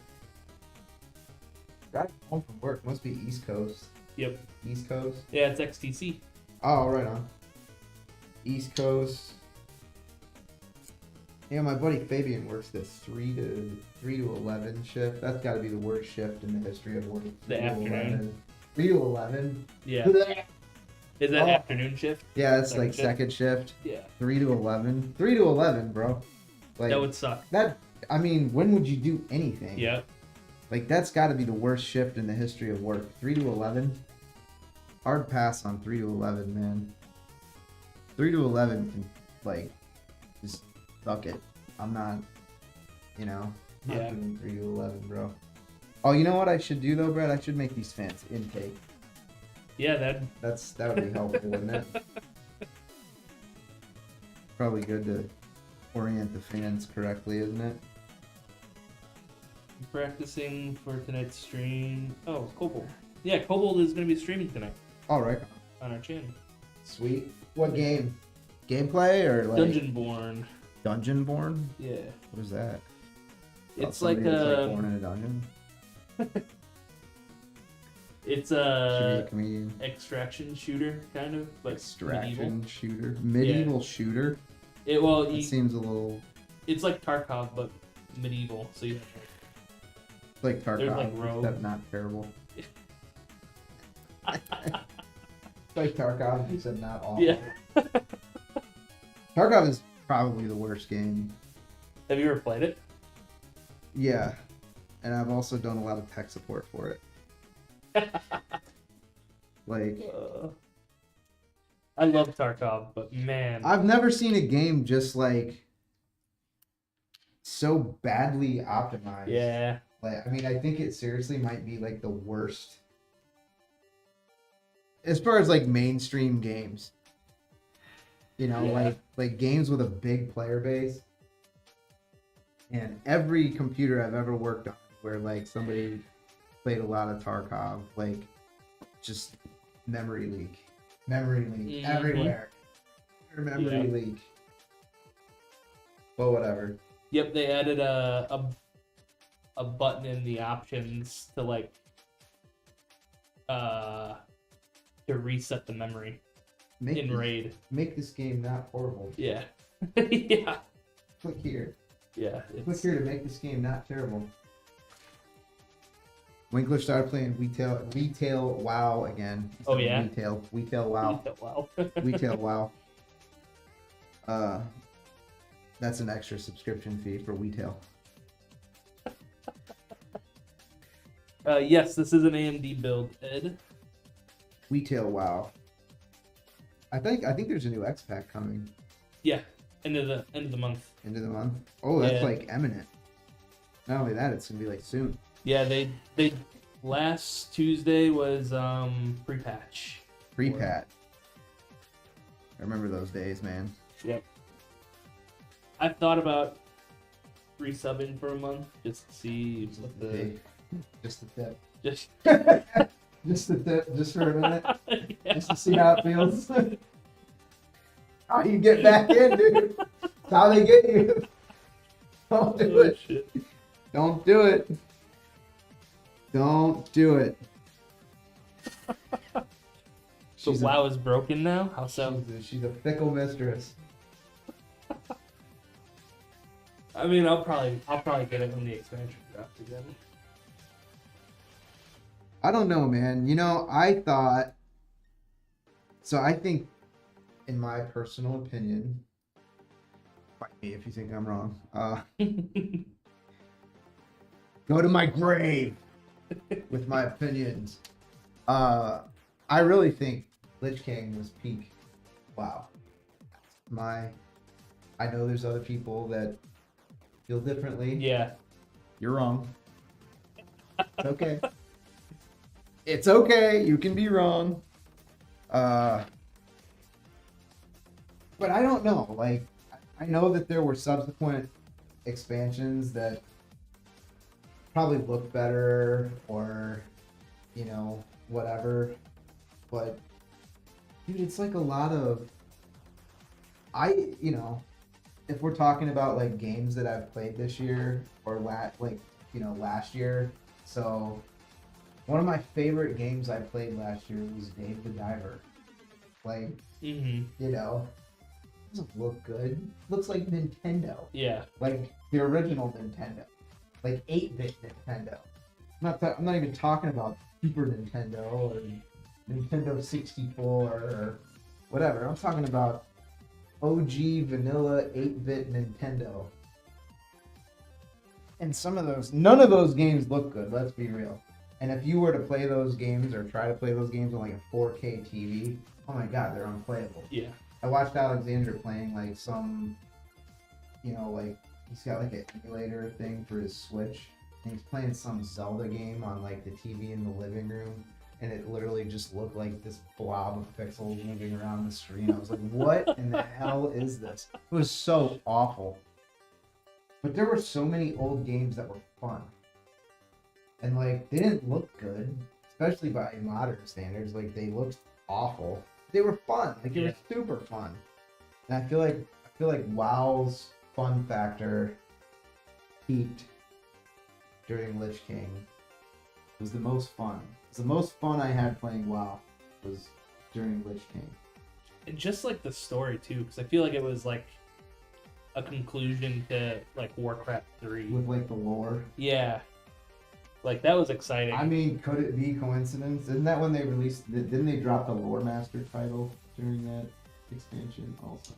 Driving home from work must be East Coast. Yep. East Coast. Yeah, it's XTC. Oh, right on. East Coast. Yeah, my buddy Fabian works this 3 to 11 shift. That's got to be the worst shift in the history of work. 3 The to afternoon. 11. 3 to 11. Yeah. Is that Oh. afternoon shift? Yeah, that's Second like second shift. Yeah. 3 to 11. 3 to 11, bro. Like That would suck. that. I mean, when would you do anything? Yeah. Like that's got to be the worst shift in the history of work. 3 to 11. Hard pass on 3 to 11, man. 3 to 11 can like just suck it. I'm not, you know, not Yeah. doing 3 to 11, bro. Oh, you know what I should do though, Brad? I should make these fans intake. Yeah, that. That would be helpful, wouldn't it? Probably good to orient the fans correctly, isn't it? Practicing for tonight's stream. Oh, Kobold. Yeah, Kobold is going to be streaming tonight All right, on our channel. sweet. What game? Gameplay or like Dungeonborn. Dungeonborn? Yeah. What is that? It's Somebody like that's, a. born in a dungeon. It's Should be a a comedian. extraction shooter, kind of, but Extraction medieval. shooter. Medieval shooter. Well, It seems a little it's like Tarkov, but medieval. So you like Tarkov, like rogue. except not terrible. It's like Tarkov, except not awful. Yeah. Tarkov is probably the worst game. Have you ever played it? Yeah, and I've also done a lot of tech support for it. Like, I love Tarkov, but man, I've never seen a game just like so badly optimized. yeah, Like, I mean, I think it seriously might be like the worst as far as like mainstream games. You know, Yeah. like games with a big player base. And every computer I've ever worked on where like somebody played a lot of Tarkov, like just memory leak Mhm. everywhere. Memory Yeah. leak. But whatever. yep. They added a button in the options to like to reset the memory in Raid. Make this game not horrible. Yeah, yeah, Click here. yeah. Click It's, here to make this game not terrible. Winkler started playing retail WoW again. Oh, yeah? Retail WoW. wow. Retail WoW. That's an extra subscription fee for Weetail. Yes, this is an AMD build, Ed. Weetail, wow. I think there's a new X pack coming Yeah, end of the month. into the month. Oh, that's Yeah. like imminent. Not only that, it's gonna be like soon. Yeah, they last Tuesday was pre-patch. Pre-pat. I remember those days, man. Yep. I've thought about resubbing for a month just to see what the Hey, just the tip. just Just the tip, just for a minute. yeah. Just to see how it feels. How you get back in, dude. That's how they get you. Don't do Oh, it. shit. Don't do it. Don't do it. So She's WoW is broken now? How so? she's a fickle mistress. I mean, I'll probably get it when the expansion drops again. I don't know, man. You know, I thought. So I think, in my personal opinion, fight me if you think I'm wrong. Go to my grave with my opinions. I really think Lich King was peak. Wow. I know there's other people that feel differently. Yeah. You're wrong. It's okay. It's okay. You can be wrong. But I don't know. Like, I know that there were subsequent expansions that probably looked better or, you know, whatever. But, dude, it's like a lot of. You know, if we're talking about like games that I've played this year or last year. So, one of my favorite games I played last year was Dave the Diver. Like, Mm-hmm. you know, doesn't look good. Looks like Nintendo. Yeah. Like the original Nintendo. Like 8-bit Nintendo. I'm not even talking about Super Nintendo or Nintendo 64 or whatever. I'm talking about OG vanilla 8-bit Nintendo. And none of those games look good, let's be real. And if you were to play those games or try to play those games on like a 4K TV, oh my god, they're unplayable. Yeah. I watched Alexander playing like some, you know, like he's got like an emulator thing for his Switch, and he's playing some Zelda game on like the TV in the living room, and it literally just looked like this blob of pixels moving around the screen. I was like, what in the hell is this? It was so awful. But there were so many old games that were fun. And like, they didn't look good, especially by modern standards. Like, they looked awful. They were fun. Like, they were super fun. And I feel like WoW's fun factor peaked during Lich King. It was the most fun. It was the most fun I had playing WoW was during Lich King. And just like the story too, because I feel like it was like a conclusion to like Warcraft 3. With like the lore. Yeah. Like that was exciting. I mean, could it be coincidence? Isn't that when they released? Didn't they drop the Lore Master title during that expansion also?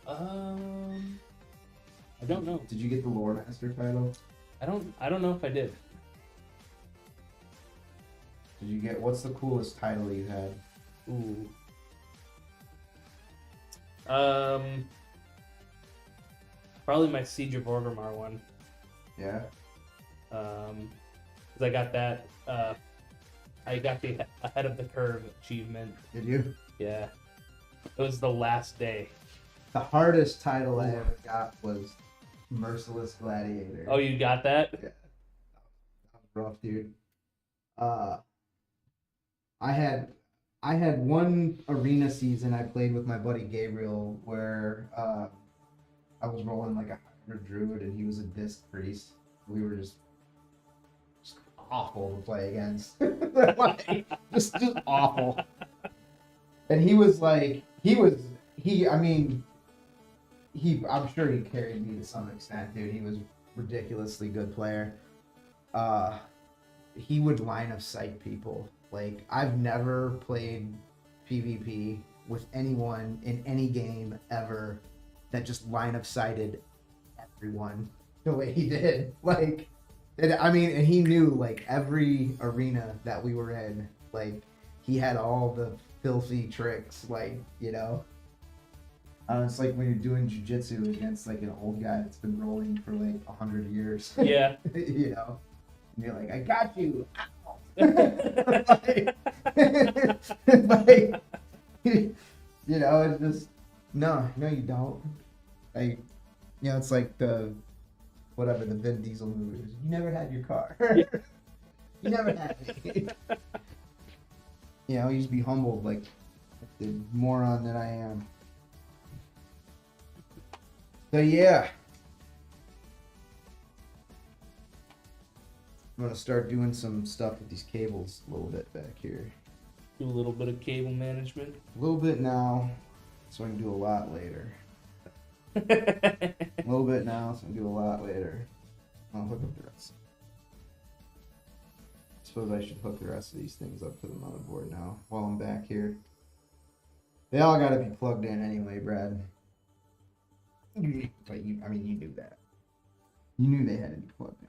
I don't know. Did you get the Lore Master title? I don't know if I did. Did you get? What's the coolest title you had? Ooh. Probably my Siege of Orgrimmar one. Yeah. Because I got that. I got the ahead of the curve achievement. Did you? Yeah. It was the last day. The hardest title I ever got was Merciless Gladiator. Oh, you got that? Yeah. That was rough, dude. I had one arena season I played with my buddy Gabriel where I was rolling like a hybrid druid and he was a disc priest. We were just awful to play against. Like, just awful. And I'm sure he carried me to some extent, dude. He was a ridiculously good player. He would line of sight people. Like, I've never played PvP with anyone in any game ever that just line of sighted everyone the way he did. Like, and he knew like every arena that we were in. Like, he had all the filthy tricks. Like, you know. It's like when you're doing jiu-jitsu against like an old guy that's been rolling for like 100 years. Yeah. You know, and you're like, I got you. Ow. like, you know, it's just no, you don't. Like, you know, it's like the Vin Diesel movie. You never had your car. You never had it. You know, you just be humbled like the moron that I am. So yeah, I'm gonna start doing some stuff with these cables a little bit back here. Do a little bit of cable management. A little bit now, so I can do a lot later. A little bit now, so I can do a lot later. I'll hook up the rest. I suppose I should hook the rest of these things up to the motherboard now while I'm back here. They all gotta be plugged in anyway, Brad. But you knew that. You knew they had to be plugged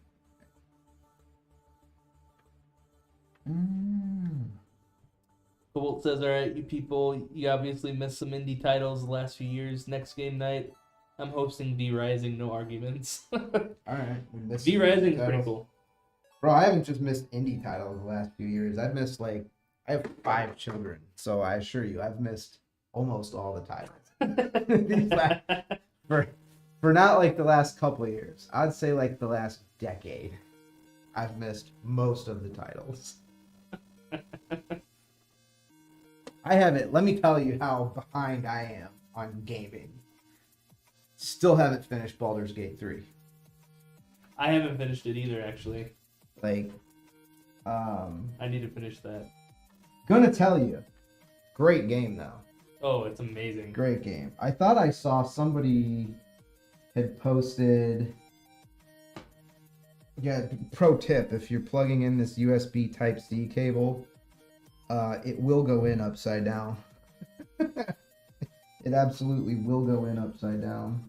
in. Colt says, alright, you people, you obviously missed some indie titles the last few years. Next game night, I'm hosting V-Rising, no arguments. Alright. V-Rising is pretty cool. Bro, I haven't just missed indie titles the last few years. I've missed I have 5 children, so I assure you, I've missed almost all the titles. For not like the last couple of years. I'd say like the last decade. I've missed most of the titles. I haven't. Let me tell you how behind I am on gaming. Still haven't finished Baldur's Gate 3. I haven't finished it either, actually. Like, I need to finish that. Gonna tell you. Great game, though. Oh, it's amazing. Great game. I thought I saw somebody had posted... Yeah, pro tip, if you're plugging in this USB Type-C cable, it will go in upside down. It absolutely will go in upside down.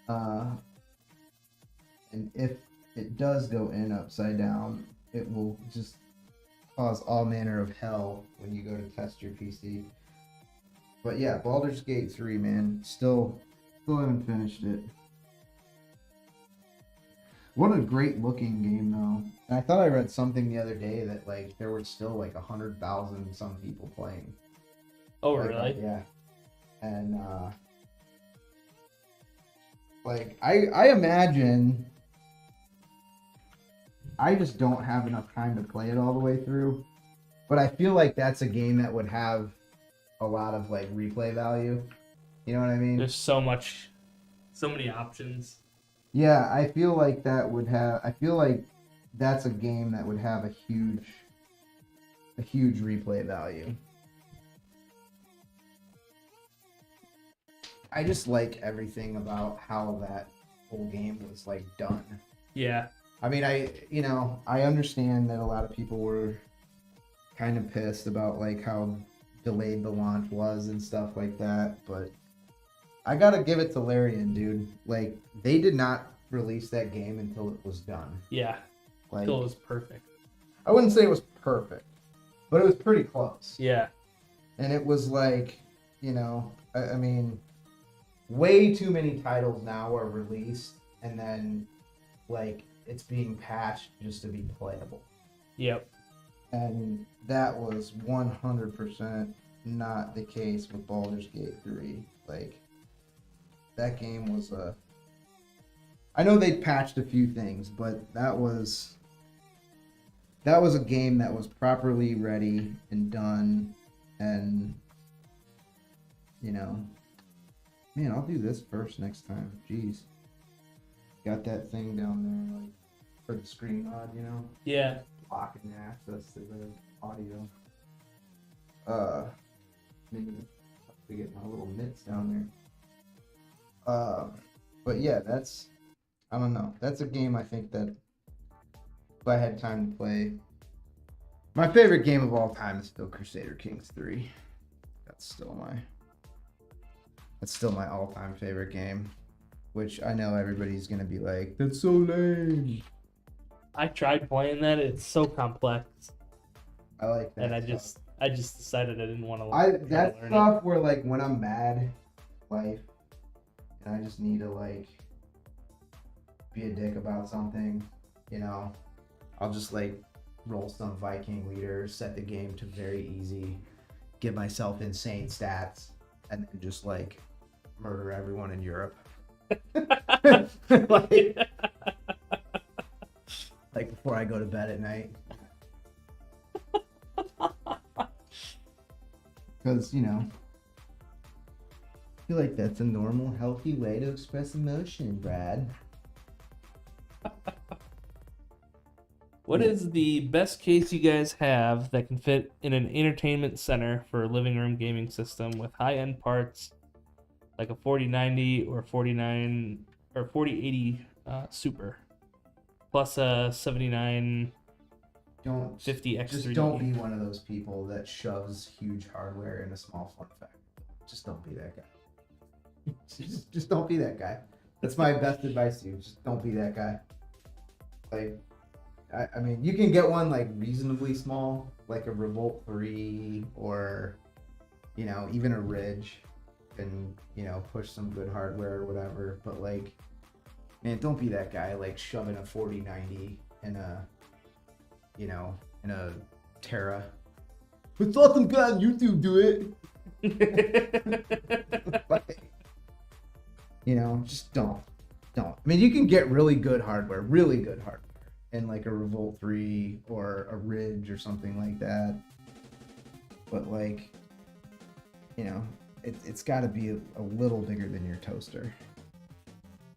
And if it does go in upside down, it will just cause all manner of hell when you go to test your PC. But yeah, Baldur's Gate 3, man. Still haven't finished it. What a great looking game, though. And I thought I read something the other day that like there were still like 100,000 some people playing. Oh, like, really? Yeah. And like I imagine I just don't have enough time to play it all the way through. But I feel like that's a game that would have a lot of like replay value. You know what I mean? There's so many options. Yeah, I feel like that's a game that would have a huge replay value. I just like everything about how that whole game was like done. Yeah. I mean, I understand that a lot of people were kind of pissed about like how delayed the launch was and stuff like that, but I gotta give it to Larian, dude. Like, they did not release that game until it was done. Yeah. Like, Until it was perfect. I wouldn't say it was perfect, but it was pretty close. Yeah. And it was like, I mean, way too many titles now are released, and then, like, it's being patched just to be playable. Yep. And that was 100% not the case with Baldur's Gate 3. Like, that game was I know they patched a few things, but that was a game that was properly ready and done, and man, I'll do this first next time. Jeez, got that thing down there like for the screen mod, Yeah. blocking access to the audio. Maybe to get my little mitts down there. But yeah, I don't know. That's a game I think that if I had time to play. My favorite game of all time is still Crusader Kings 3. That's still That's still my all-time favorite game. Which I know everybody's gonna be like, that's so lame. I tried playing that. It's so complex, I like that. and I stuff. just decided I didn't want to. That learn stuff where like when I'm mad, in life, and I just need to like be a dick about something, you know, I'll just like roll some Viking leader, set the game to very easy, give myself insane stats, and then just like murder everyone in Europe. like before I go to bed at night. Because, you know, I feel like that's a normal, healthy way to express emotion, Brad. What is the best case you guys have that can fit in an entertainment center for a living room gaming system with high-end parts like a 4090 or 4080 Super plus a 7950 X3D? Just don't be one of those people that shoves huge hardware in a small form factor. Just don't be that guy. just don't be that guy. That's my best advice to you. Just don't be that guy. Like, I mean, you can get one like reasonably small, like a Revolt 3 or, you know, even a Ridge, and, you know, push some good hardware or whatever. But like, man, don't be that guy like shoving a 4090 in a, you know, in a Terra. I saw some guy on YouTube do it. Like, you know, just don't. I mean, you can get really good hardware, in like a Revolt 3 or a Ridge or something like that. But like, you know, it's got to be a little bigger than your toaster.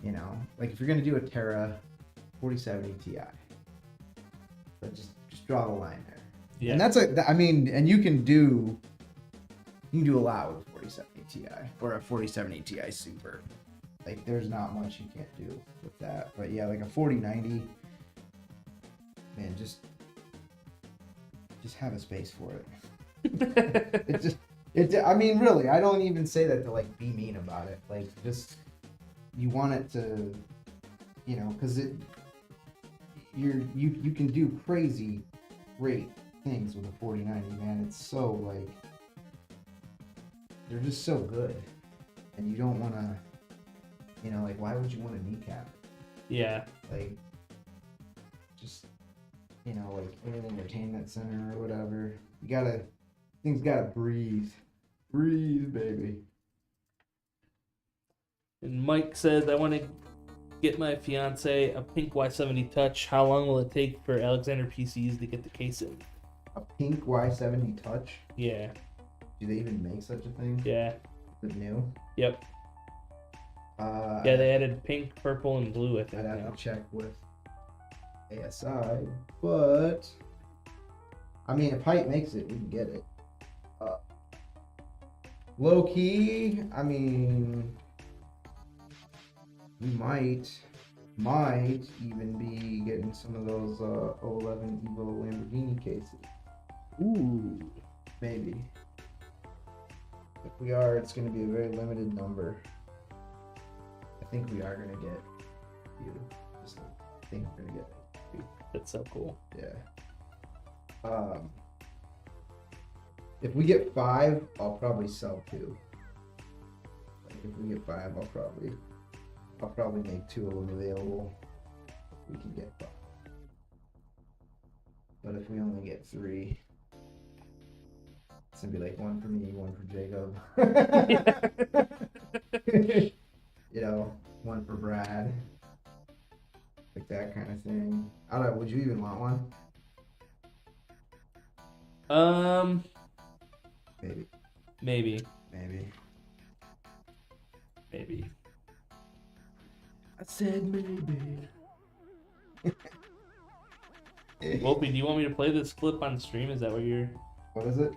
You know, like if you're gonna do a Terra 4070 Ti, but just draw the line there. Yeah. And that's I mean, and you can do a lot with a 4070 Ti or a 4070 Ti Super. Like there's not much you can't do with that. But yeah, like a 4090, man, just have a space for it. I mean, really, I don't even say that to like be mean about it. Like, just you want it to, you know, because you can do crazy, great things with a 4090, man. It's so like they're just so good, and you don't want to, you know, like why would you want to kneecap it? Yeah. Like, just, you know, like in an entertainment center or whatever, things gotta breathe, baby. And Mike says, I want to get my fiance a pink Y70 Touch. How long will it take for Alexander PCs to get the case in? A pink Y70 Touch? Yeah. Do they even make such a thing? Yeah. Is it new? Yep. Yeah, they added pink, purple, and blue, I think. I'd have to check with ASI, but I mean, if Hype makes it, we can get it. Low key, I mean, we might even be getting some of those 011 Evo Lamborghini cases. Ooh. Maybe. If we are, it's going to be a very limited number. I think we are going to get you. Just I think we're going to get you. That's so cool. Yeah. If we get 5, I'll probably sell 2. Like if we get 5, I'll probably make 2 of them available. We can get 5. But if we only get 3, it's gonna be like 1 for me, 1 for Jacob. You know, 1 for Brad. Like that kind of thing. I don't know, would you even want one? Maybe. I said maybe. Wolfie, do you want me to play this clip on stream? Is that what you're... What is it?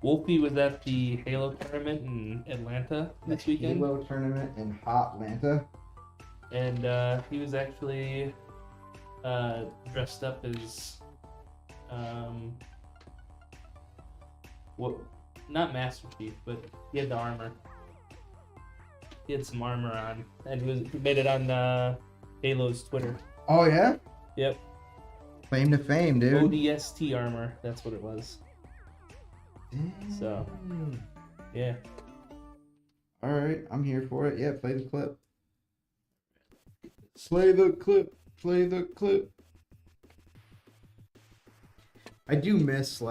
Wolfie was at the Halo tournament in Atlanta this weekend. Halo tournament in Hotlanta. And he was actually dressed up as... not Master Chief, but he had the armor. He had some armor on, and he made it on Halo's Twitter. Oh yeah. Yep. Claim to fame, dude. ODST armor. That's what it was. So, yeah. All right, I'm here for it. Yeah, play the clip. Play the clip. Play the clip. I do miss just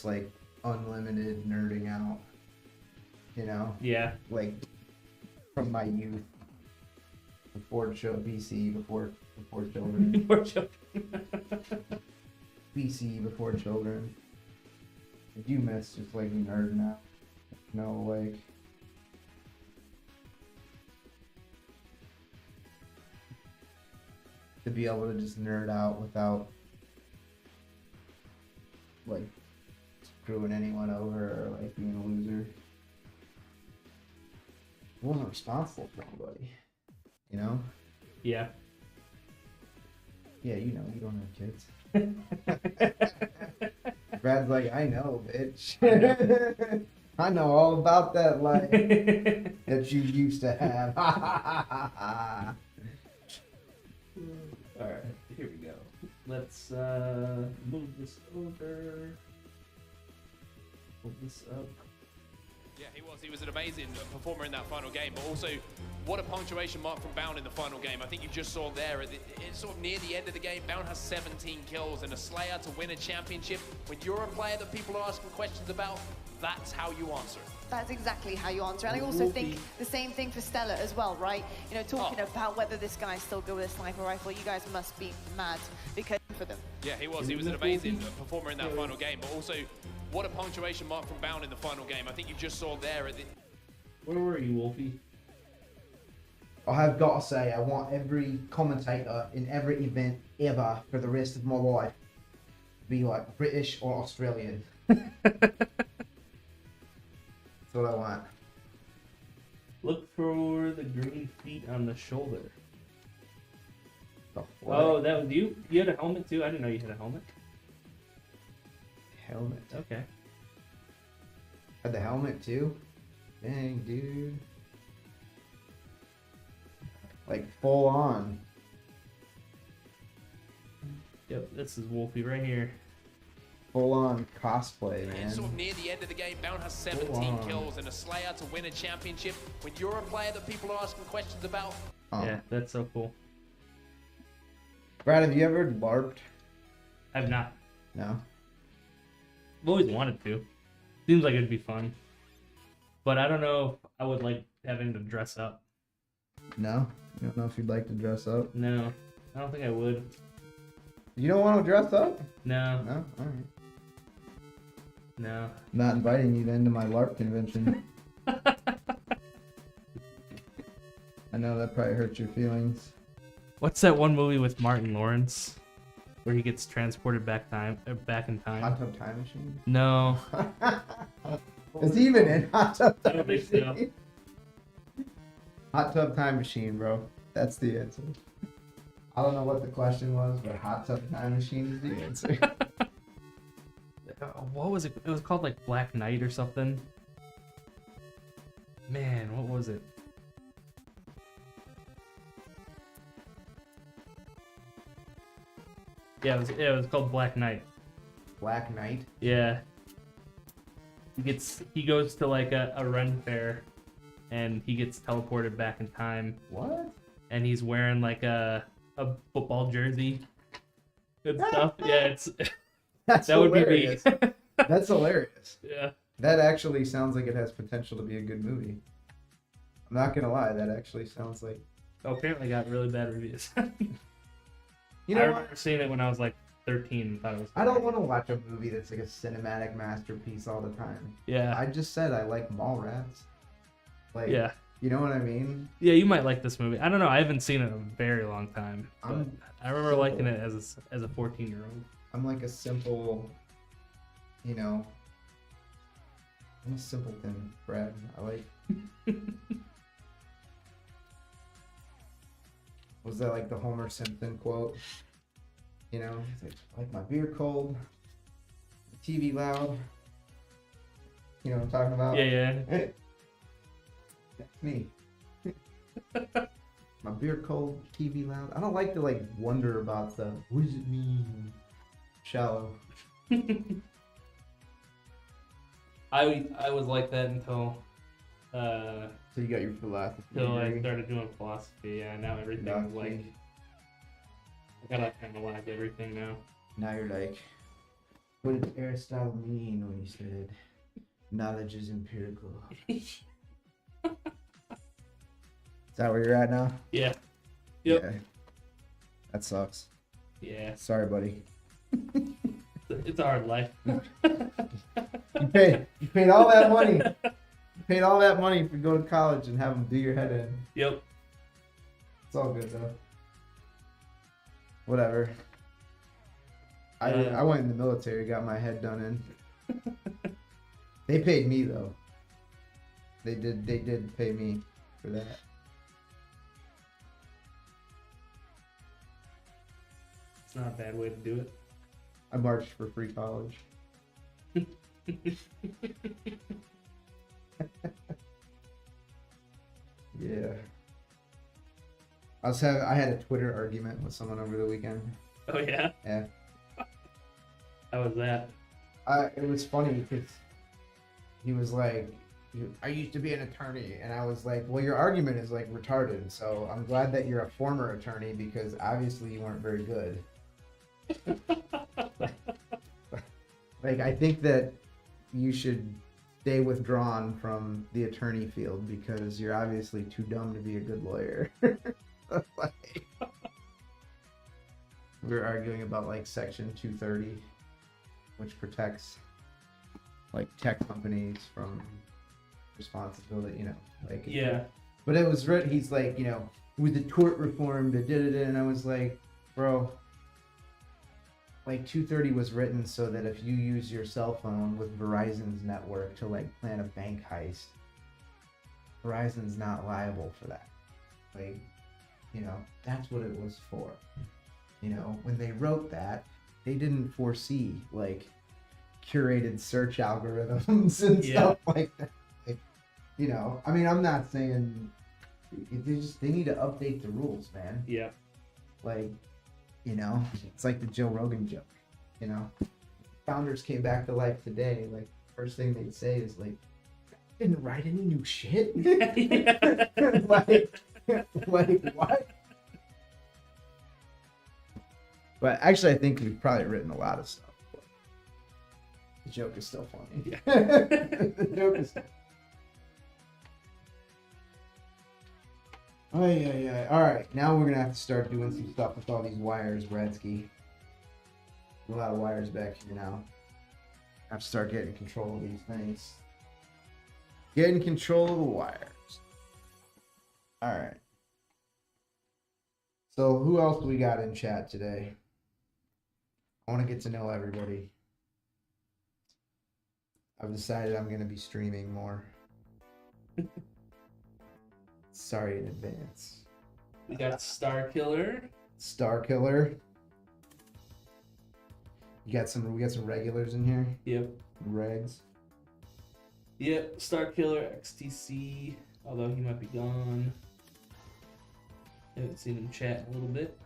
like unlimited nerding out. You know, Yeah. like from my youth. Before PC, before children. Poor children. PC before children. I do miss just like nerding out. You know, like to be able to just nerd out without like screwing anyone over or like being a loser. I wasn't responsible for anybody. You know? Yeah. Yeah, you know, you don't have kids. Brad's like, I know, bitch. I know all about that life that you used to have. Alright, here we go. Let's move this over. Move this up. Yeah, he was an amazing performer in that final game, but also what a punctuation mark from Bound in the final game. I think you just saw there, it's sort of near the end of the game, Bound has 17 kills and a Slayer to win a championship. When you're a player that people are asking questions about, that's how you answer it. That's exactly how you answer. And I also think the same thing for Stella as well, right? You know, talking about whether this guy's still good with a sniper rifle, you guys must be mad because for them. Yeah, he was an amazing performer in that final game, but also what a punctuation mark from Bound in the final game. I think you just saw there. Where were you, Wolfie? I have got to say, I want every commentator in every event ever for the rest of my life to be like British or Australian. That's what I want. Look for the green feet on the shoulder. The Oh, that was you? You had a helmet too? I didn't know you had a helmet. helmet. Okay. Had the helmet too? Dang, dude. Like full on. Yep, this is Wolfie right here. Full on cosplay, man. And sort of near the end of the game, Bound has 17 kills and a Slayer to win a championship. When you're a player that people are asking questions about, Oh. Yeah, that's so cool. Brad, have you ever LARPed? I've not. No? I've always wanted to. Seems like it'd be fun. But I don't know if I would like having to dress up. No? You don't know if you'd like to dress up? No, I don't think I would. You don't want to dress up? No, No? Alright. no. Not inviting you then to my LARP convention. I know that probably hurts your feelings. What's that one movie with Martin Lawrence where he gets transported back in time? Hot Tub Time Machine? No. Is he even in Hot Tub I Time don't think so. Machine? Hot Tub Time Machine, bro. That's the answer. I don't know what the question was, but Hot Tub Time Machine is the answer. What was it? It was called like Black Knight or something. Man, what was it? Yeah, it was called Black Knight. Black Knight? Yeah. He goes to like a Ren fair and he gets teleported back in time What? and he's wearing like a football jersey and stuff. Yeah, it's That's that would hilarious. be me. That's hilarious. Yeah. That actually sounds like it has potential to be a good movie. I'm not gonna lie, that actually sounds like. Oh, apparently got really bad reviews. You I know remember what? seeing it when I was like 13 and thought it was I don't want to watch a movie that's like a cinematic masterpiece all the time. Yeah. I just said I like Mallrats. Like, Yeah. you know what I mean? Yeah, you might like this movie. I don't know. I haven't seen it in a very long time. But I'm I remember liking it as a 14-year-old. I'm like a simple, you know, I'm a simpleton, Brad. I like. Was that like the Homer Simpson quote? You know, it's like my beer cold, TV loud. You know what I'm talking about? Yeah. That's me. My beer cold, TV loud. I don't like to like wonder about the what does it mean? Shallow. I was like that until So you got your philosophy. I degree. started doing philosophy. Yeah, now everything's like I gotta analyze everything now. Now you're like, what did Aristotle mean when he said knowledge is empirical? Is that where you're at now? Yeah. Yep. Yeah. That sucks. Yeah. Sorry, buddy. It's a hard life. You paid all that money. You paid all that money to go to college and have them do your head in. Yep. It's all good though. Whatever. I went in the military, got my head done in. They paid me though. They did pay me for that. It's not a bad way to do it. I marched for free college. Yeah. I had a Twitter argument with someone over the weekend. Oh yeah. Yeah. How was that? It was funny because he was like, I used to be an attorney, and I was like, well, your argument is like retarded, so I'm glad that you're a former attorney because obviously you weren't very good. Like, I think that you should stay withdrawn from the attorney field because you're obviously too dumb to be a good lawyer. Like, we were arguing about like Section 230, which protects like tech companies from responsibility, you know, like Yeah. But it was written. He's like, you know, with the tort reform, and I was like, bro, like 230 was written so that if you use your cell phone with Verizon's network to like plan a bank heist, Verizon's not liable for that. Like, you know, that's what it was for. You know, when they wrote that, they didn't foresee like curated search algorithms and stuff like that. Like, you know, I mean, I'm not saying they need to update the rules, man. Yeah. Like, you know, it's like the Joe Rogan joke, you know. Founders came back to life today, like first thing they'd say is like, didn't write any new shit. like what? But actually, I think we've probably written a lot of stuff. The joke is still funny. Yeah. The joke is. Oh yeah. All right, now we're gonna have to start doing some stuff with all these wires, Radsky. A lot of wires back here now. I have to start getting control of these things. Getting control of the wires. All right. So who else do we got in chat today? I want to get to know everybody. I've decided I'm going to be streaming more. Sorry in advance. We got Star Killer. Star Killer. We got some regulars in here. Yep. Regs. Yep. Star Killer XTC. Although he might be gone. Haven't seen him chat in a little bit.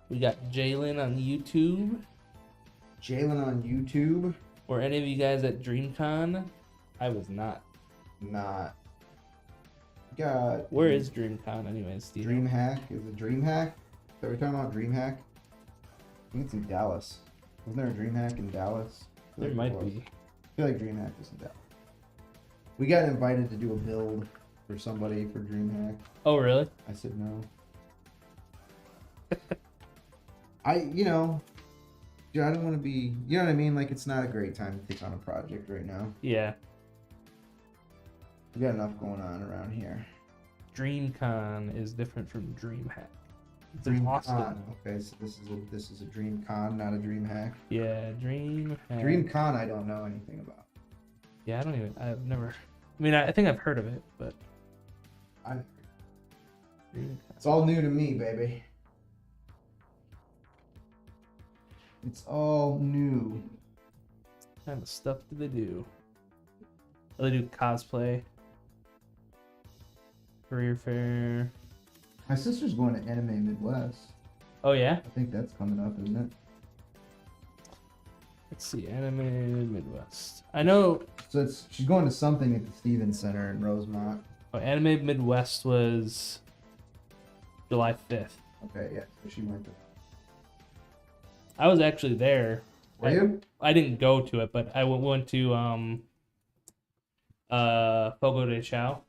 We got Jalen on YouTube. Jalen on YouTube. Were any of you guys at DreamCon? I was not. Not. Got. Where is DreamCon anyways, Steve? DreamHack? Is it DreamHack? Are we talking about DreamHack? I think it's in Dallas. Wasn't there a DreamHack in Dallas? I There feel like might it was. be. I feel like DreamHack was in Dallas. We got invited to do a build for somebody for DreamHack. Oh, really? I said no. I don't want to be, you know what I mean? Like, it's not a great time to take on a project right now. Yeah. We got enough going on around here. DreamCon is different from DreamHack. It's in Austin. Okay, so this is a DreamCon, not a DreamHack. Yeah, DreamHack. DreamCon, I don't know anything about. Yeah, I've never. I mean, I think I've heard of it, but. It's all new to me, baby. It's all new. What kind of stuff do they do? Oh, they do cosplay. Career fair. My sister's going to Anime Midwest. Oh yeah? I think that's coming up, isn't it? Let's see, Anime Midwest. I know. So she's going to something at the Stevens Center in Rosemont. Oh, Anime Midwest was July 5th. Okay, yeah. So she went to. I was actually there. Were you? I didn't go to it, but I went to Fogo de Chao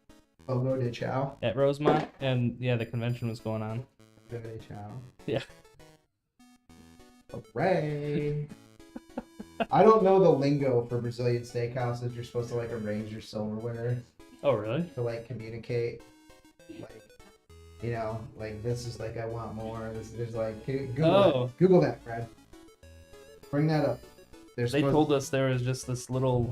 Fogo de Chao. at Rosemont, and yeah, the convention was going on. Fogo de Chao. Yeah. Hooray! I don't know the lingo for Brazilian steakhouses. You're supposed to like arrange your silverware Oh really? to like communicate, like, you know, like this is like I want more. There's like Google that, Brad. Bring that up. They told us there was just this little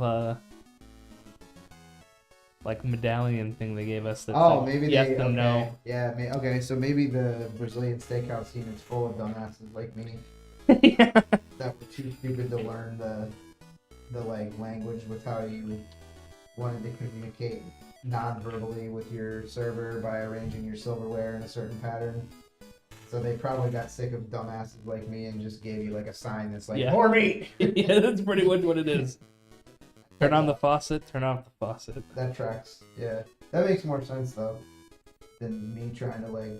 like medallion thing they gave us. That Oh, maybe yes they. and Okay. no. Yeah. Okay. So maybe the Brazilian steakhouse scene is full of dumbasses like me Yeah. that were too stupid to learn the like language with how you wanted to communicate non-verbally with your server by arranging your silverware in a certain pattern. So they probably got sick of dumbasses like me and just gave you like a sign that's like, Yeah. more meat! Yeah, that's pretty much what it is. Turn on the faucet, turn off the faucet. That tracks. Yeah. That makes more sense though than me trying to like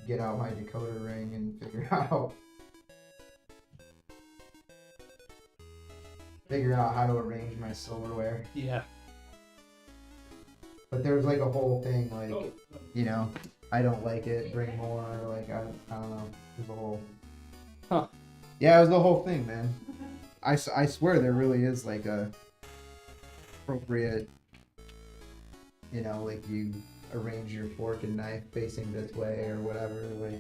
get out my decoder ring and figure out how to arrange my silverware. Yeah. But there was like a whole thing like, you know, I don't like it, bring more, like I don't know. There's a whole Huh. Yeah, it was the whole thing, man. I swear there really is like a appropriate, you know, like you arrange your fork and knife facing this way or whatever. Like,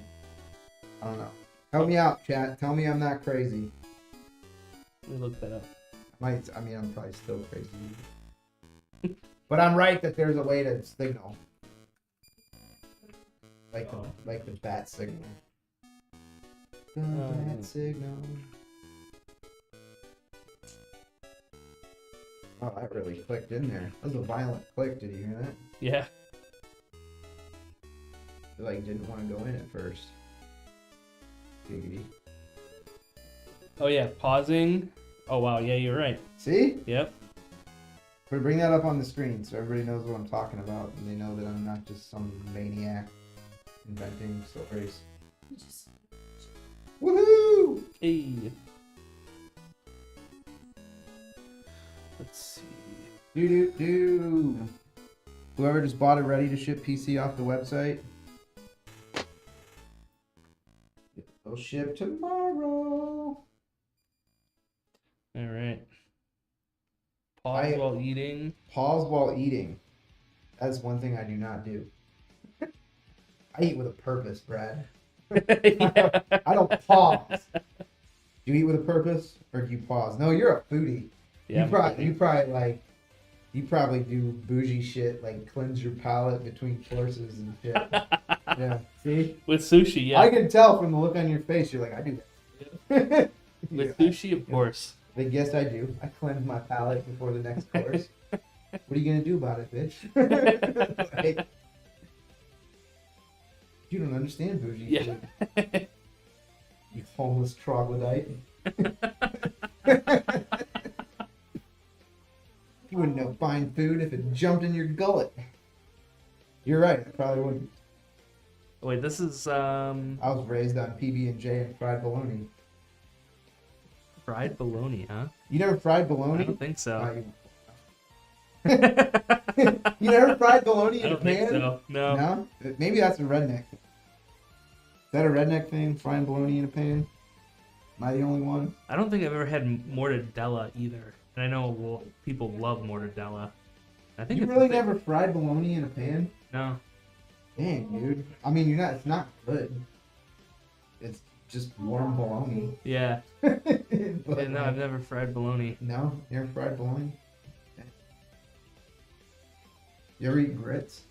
I don't know. Help me out, chat. Tell me I'm not crazy. Let me look that up. I'm probably still crazy. But I'm right that there's a way to signal. Like the bat signal. The bat signal. Oh, that really clicked in there. That was a violent click. Did you hear that? Yeah. It like didn't want to go in at first. Giggity. Oh yeah, pausing. Oh wow, yeah, you're right. See? Yep. But bring that up on the screen so everybody knows what I'm talking about and they know that I'm not just some maniac inventing stories. Woohoo! Hey. Let's see. Do. Whoever just bought a ready to ship PC off the website, it'll ship tomorrow. All right. Pause while eating. Pause while eating. That's one thing I do not do. I eat with a purpose, Brad. Yeah. I don't pause. Do you eat with a purpose or do you pause? No, you're a foodie. Yeah, You probably do bougie shit like cleanse your palate between courses and shit. Yeah, see? With sushi, yeah. I can tell from the look on your face. You're like, I do that. With sushi, of course. Like, yes, I do. I cleanse my palate before the next course. What are you gonna do about it, bitch? Like, you don't understand bougie Yeah. food. You homeless troglodyte. You wouldn't know fine food if it jumped in your gullet. You're right. I probably wouldn't. Wait, this is I was raised on PB&J and fried bologna. fried bologna, huh? You never fried I bologna? don't think so. You never fried bologna I in a don't think pan? so. No. No? Maybe that's a redneck thing. Is that a redneck thing? Frying bologna in a pan? Am I the only one? I don't think I've ever had mortadella either. And I know people love mortadella. I think You it's really a thing. never fried bologna in a pan? No. Dang, dude. I mean, it's not good. It's just warm bologna. Yeah. But, Yeah, no, I've never fried bologna. No? You ever fried bologna? You ever eat grits?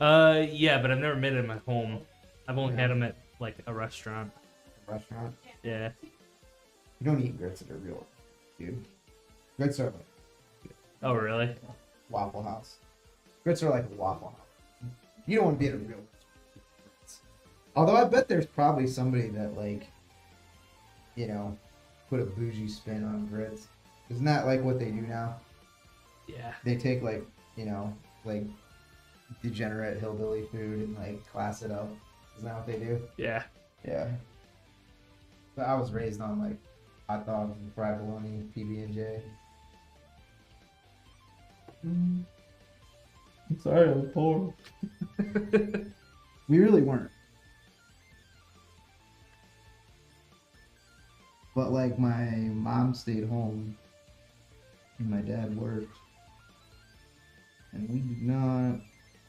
Yeah, but I've never made it in my home. I've only Yeah. had them at like a restaurant. Restaurant? Yeah. You don't eat grits that are real, dude. Grits are like Oh, really? Waffle House. Grits are like a Waffle House. You don't want to be at a real grits. Although I bet there's probably somebody that, like, you know, put a bougie spin on grits. Isn't that like what they do now? Yeah. They take, like, you know, like degenerate hillbilly food and like class it up. Isn't that what they do? Yeah. Yeah. But I was raised on like hot dogs and fried bologna, PB&J. I'm sorry, I'm poor. We really weren't. But like my mom stayed home and my dad worked. And we did not.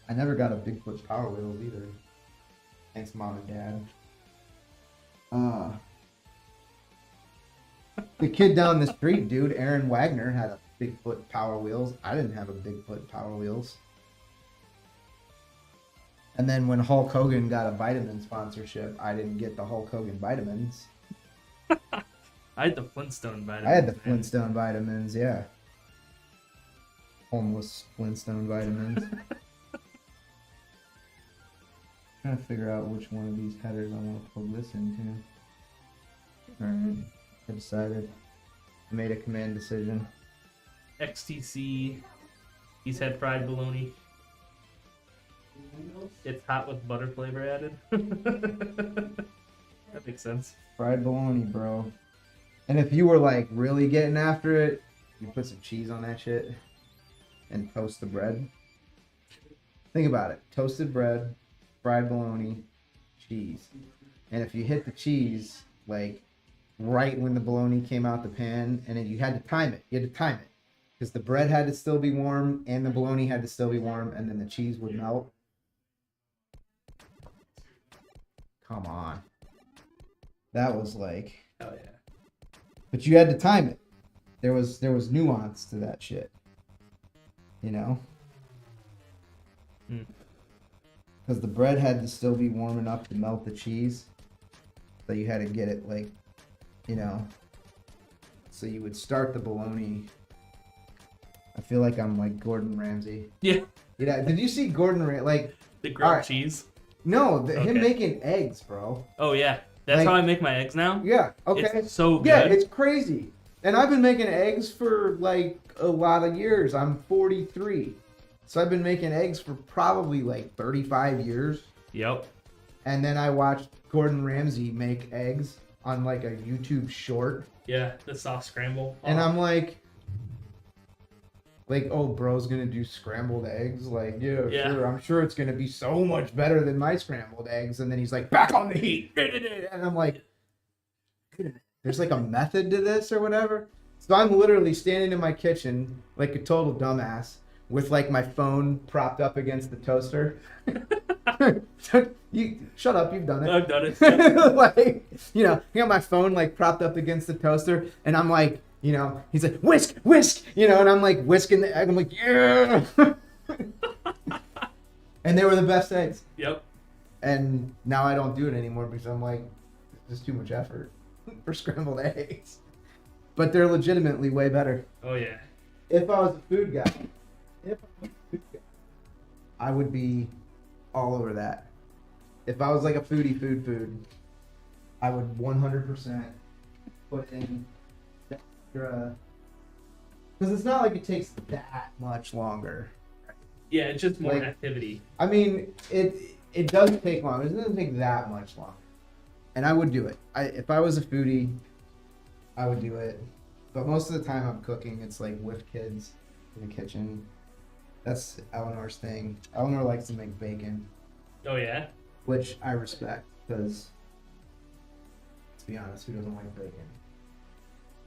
I never got a Bigfoot Power Wheels either. Thanks, Mom and Dad. The kid down the street, dude, Aaron Wagner, had a Bigfoot Power Wheels. I didn't have a Bigfoot Power Wheels. And then when Hulk Hogan got a vitamin sponsorship, I didn't get the Hulk Hogan vitamins. I had the Flintstone vitamins. I had the man. Flintstone vitamins, yeah. Homeless Flintstone vitamins. Trying to figure out which one of these headers I want to plug this into. Alright, I decided. I made a command decision. XTC. He's had fried bologna. It's hot with butter flavor added. That makes sense. Fried bologna, bro. And if you were like really getting after it, you put some cheese on that shit and toast the bread. Think about it. Toasted bread, fried bologna, cheese. And if you hit the cheese, like right when the bologna came out the pan, and then you had to time it. You had to time it. Because the bread had to still be warm and the bologna had to still be warm, and then the cheese would melt. Come on. That was like... Oh yeah. But you had to time it. There was nuance to that shit. You know? Because the bread had to still be warm enough to melt the cheese. So you had to get it like, you know. So you would start the bologna. I feel like I'm like Gordon Ramsay. Yeah. Yeah. Did you see Gordon Ramsay? Like, The grilled Alright. cheese. no, him Okay. making eggs, bro. Oh yeah. That's Like- how I make my eggs now. Yeah. Okay. It's so good. Yeah, it's crazy. And I've been making eggs for like a lot of years. I'm 43. So I've been making eggs for probably like 35 years. Yep. And then I watched Gordon Ramsay make eggs on like a YouTube short. Yeah. The soft scramble. And I'm like, oh, bro's gonna do scrambled eggs? Like, yeah, Yeah. sure. I'm sure it's gonna be so much better than my scrambled eggs. And then he's like, back on the heat. And I'm like, there's like a method to this or whatever. So I'm literally standing in my kitchen like a total dumbass with like my phone propped up against the toaster. You shut up, you've done it. I've done it. Like, you know, I got my phone like propped up against the toaster, and I'm like, you know, he's like, whisk, whisk, you know, and I'm like whisking the egg. I'm like, yeah. And they were the best eggs. Yep. And now I don't do it anymore because I'm like, it's just too much effort for scrambled eggs. But they're legitimately way better. Oh yeah. If I was a food guy, I would be all over that. If I was like a food, I would 100% put in extra. Because it's not like it takes that much longer. Yeah, it's just more Like- activity. I mean, it doesn't take long. It doesn't take that much longer. And I would do it. If I was a foodie, I would do it. But most of the time I'm cooking, it's like with kids in the kitchen. That's Eleanor's thing. Eleanor likes to make bacon, Oh yeah. which I respect because, let's be honest, who doesn't like bacon?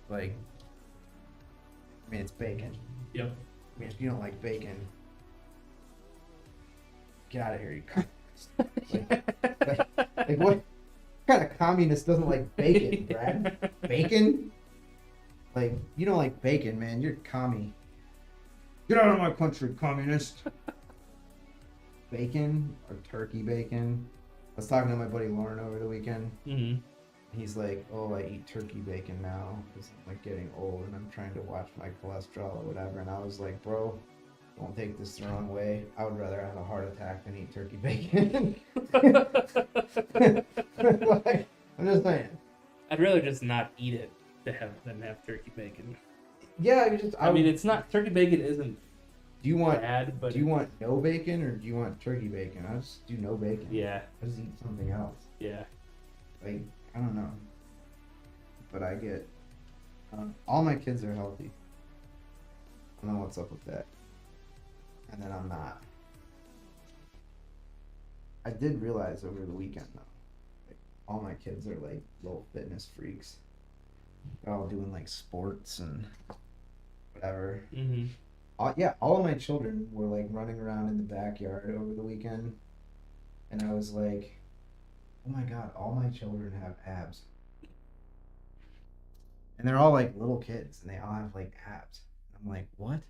Like, I mean, it's bacon. Yep. I mean, if you don't like bacon, get out of here, you communist. Like what kind of communist doesn't like bacon, Brad? Bacon? Like, you don't like bacon, man. You're a commie. Get out of my country, communist. Bacon or turkey bacon. I was talking to my buddy Lauren over the weekend. Mm-hmm. He's like, oh, I eat turkey bacon now because I'm like getting old and I'm trying to watch my cholesterol or whatever. And I was like, bro, don't take this the wrong way. I would rather have a heart attack than eat turkey bacon. Like, I'm just saying. I'd rather just not eat it than have turkey bacon. Yeah, I mean, it's not turkey bacon isn't do you want bad, but do you want no bacon or do you want turkey bacon? I just do no bacon. yeah, I just eat something else. yeah. Like, I don't know. But I get all my kids are healthy. I don't know what's up with that. And then I'm not. I did realize over the weekend though, like, all my kids are like little fitness freaks. They're all doing like sports and whatever. Mm-hmm. Yeah, all of my children were like running around in the backyard over the weekend, and I was like, oh my god, all my children have abs. And they're all like little kids and they all have like abs. I'm like, what?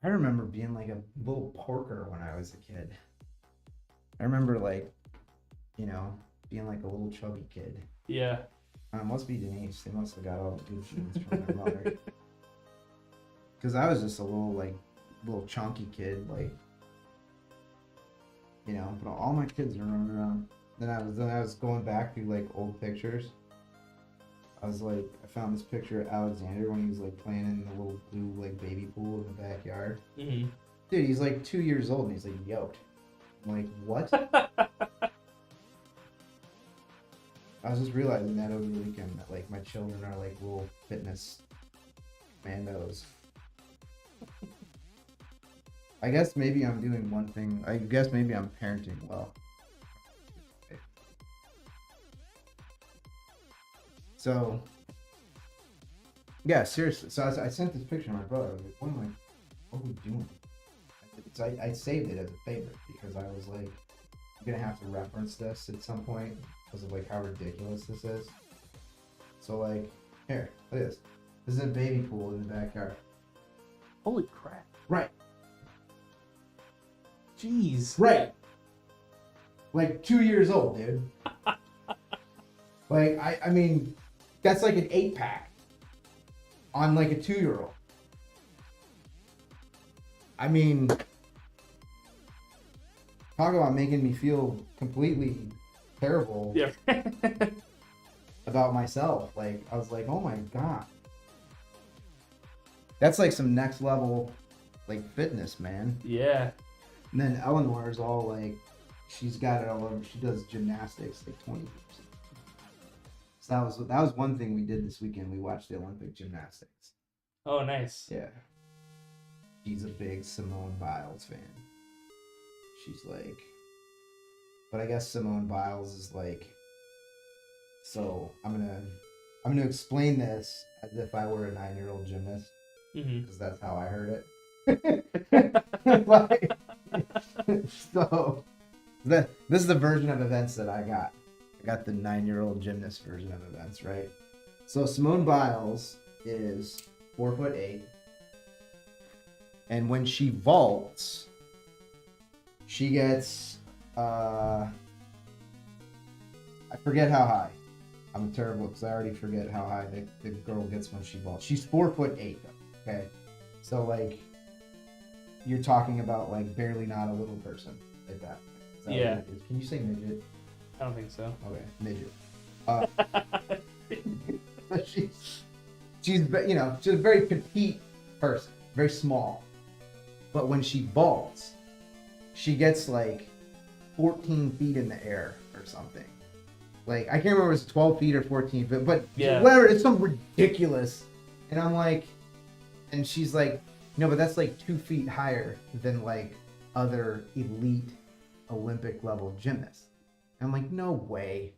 I remember being like a little porker when I was a kid. I remember like, you know, being like a little chubby kid. Yeah. Must be Denise. They must have got all the good genes from their mother. Because I was just a little chunky kid, like, you know. But all my kids are running around. Then I was going back through like old pictures. I was like, I found this picture of Alexander when he was like playing in the little blue like baby pool in the backyard. Mm-hmm. Dude, he's like 2 years old and he's like yoked. I'm like, what? I was just realizing that over the weekend that like my children are like little fitness commandos. I guess maybe I'm doing one thing. I guess maybe I'm parenting well. So, yeah, seriously. So I sent this picture to my brother. I was like, what are we doing? So I saved it as a favorite because I was like, I'm gonna have to reference this at some point because of like how ridiculous this is. So like, here, look at this. This is a baby pool in the backyard. Holy crap. Right. Jeez. Right. Like 2 years old, dude. Like, I mean, that's like an 8-pack on like a 2-year-old. I mean, talk about making me feel completely terrible Yeah. about myself. Like, I was like, oh my god. That's like some next level, like, fitness, man. Yeah. And then Eleanor's all like, she's got it all over. She does gymnastics like 20 years. So that was one thing we did this weekend. We watched the Olympic gymnastics. Oh, nice. Yeah. She's a big Simone Biles fan. She's like, but I guess Simone Biles is like, so I'm gonna explain this as if I were a 9-year-old gymnast, because that's how I heard it. Like, so this is the version of events that I got. I got the 9-year-old gymnast version of events, right? So Simone Biles is 4'8", and when she vaults, she gets I forget how high. I'm terrible because I already forget how high the girl gets when she vaults. She's 4'8", okay? So like, you're talking about like barely not a little person at that. Is that Yeah. what it is? Can you say midget? I don't think so. Okay, midget. She's you know, she's a very petite person, very small. But when she vaults, she gets like 14 feet in the air or something. Like, I can't remember if it's 12 feet or 14 feet, but Yeah. whatever, it's something ridiculous. And I'm like, and she's like, no, but that's like 2 feet higher than like other elite Olympic level gymnasts. And I'm like, no way.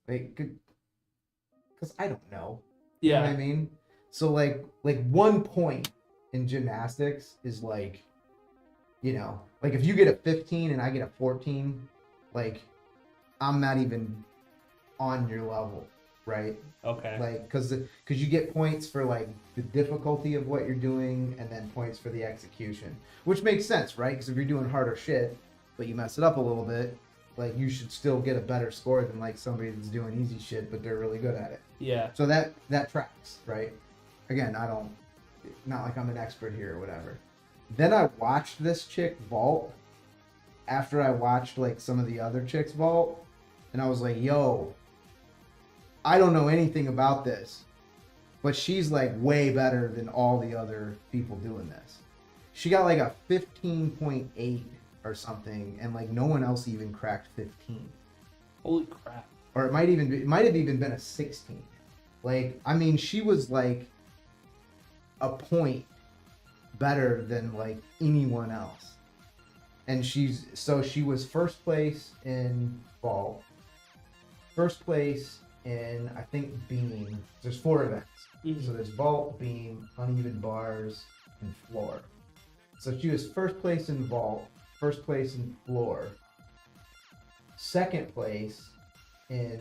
Like, because I don't know. You know what I mean? So like 1 point in gymnastics is like, you know, like if you get a 15 and I get a 14, like, I'm not even on your level, right? Okay. Like, because you get points for like the difficulty of what you're doing and then points for the execution, which makes sense, right? Because if you're doing harder shit but you mess it up a little bit, like you should still get a better score than like somebody that's doing easy shit, but they're really good at it. Yeah. So that tracks, right? Again, not like I'm an expert here or whatever. Then I watched this chick vault after I watched like some of the other chicks vault, and I was like, yo, I don't know anything about this, but she's like way better than all the other people doing this. She got like a 15.8 or something, and like no one else even cracked 15. Holy crap. Or it might have even been a 16. Like, I mean, she was like a point better than like anyone else. And she was first place in vault, first place in, I think, beam. There's 4 events. Mhm. So there's vault, beam, uneven bars, and floor. So she was first place in vault, first place in floor, second place in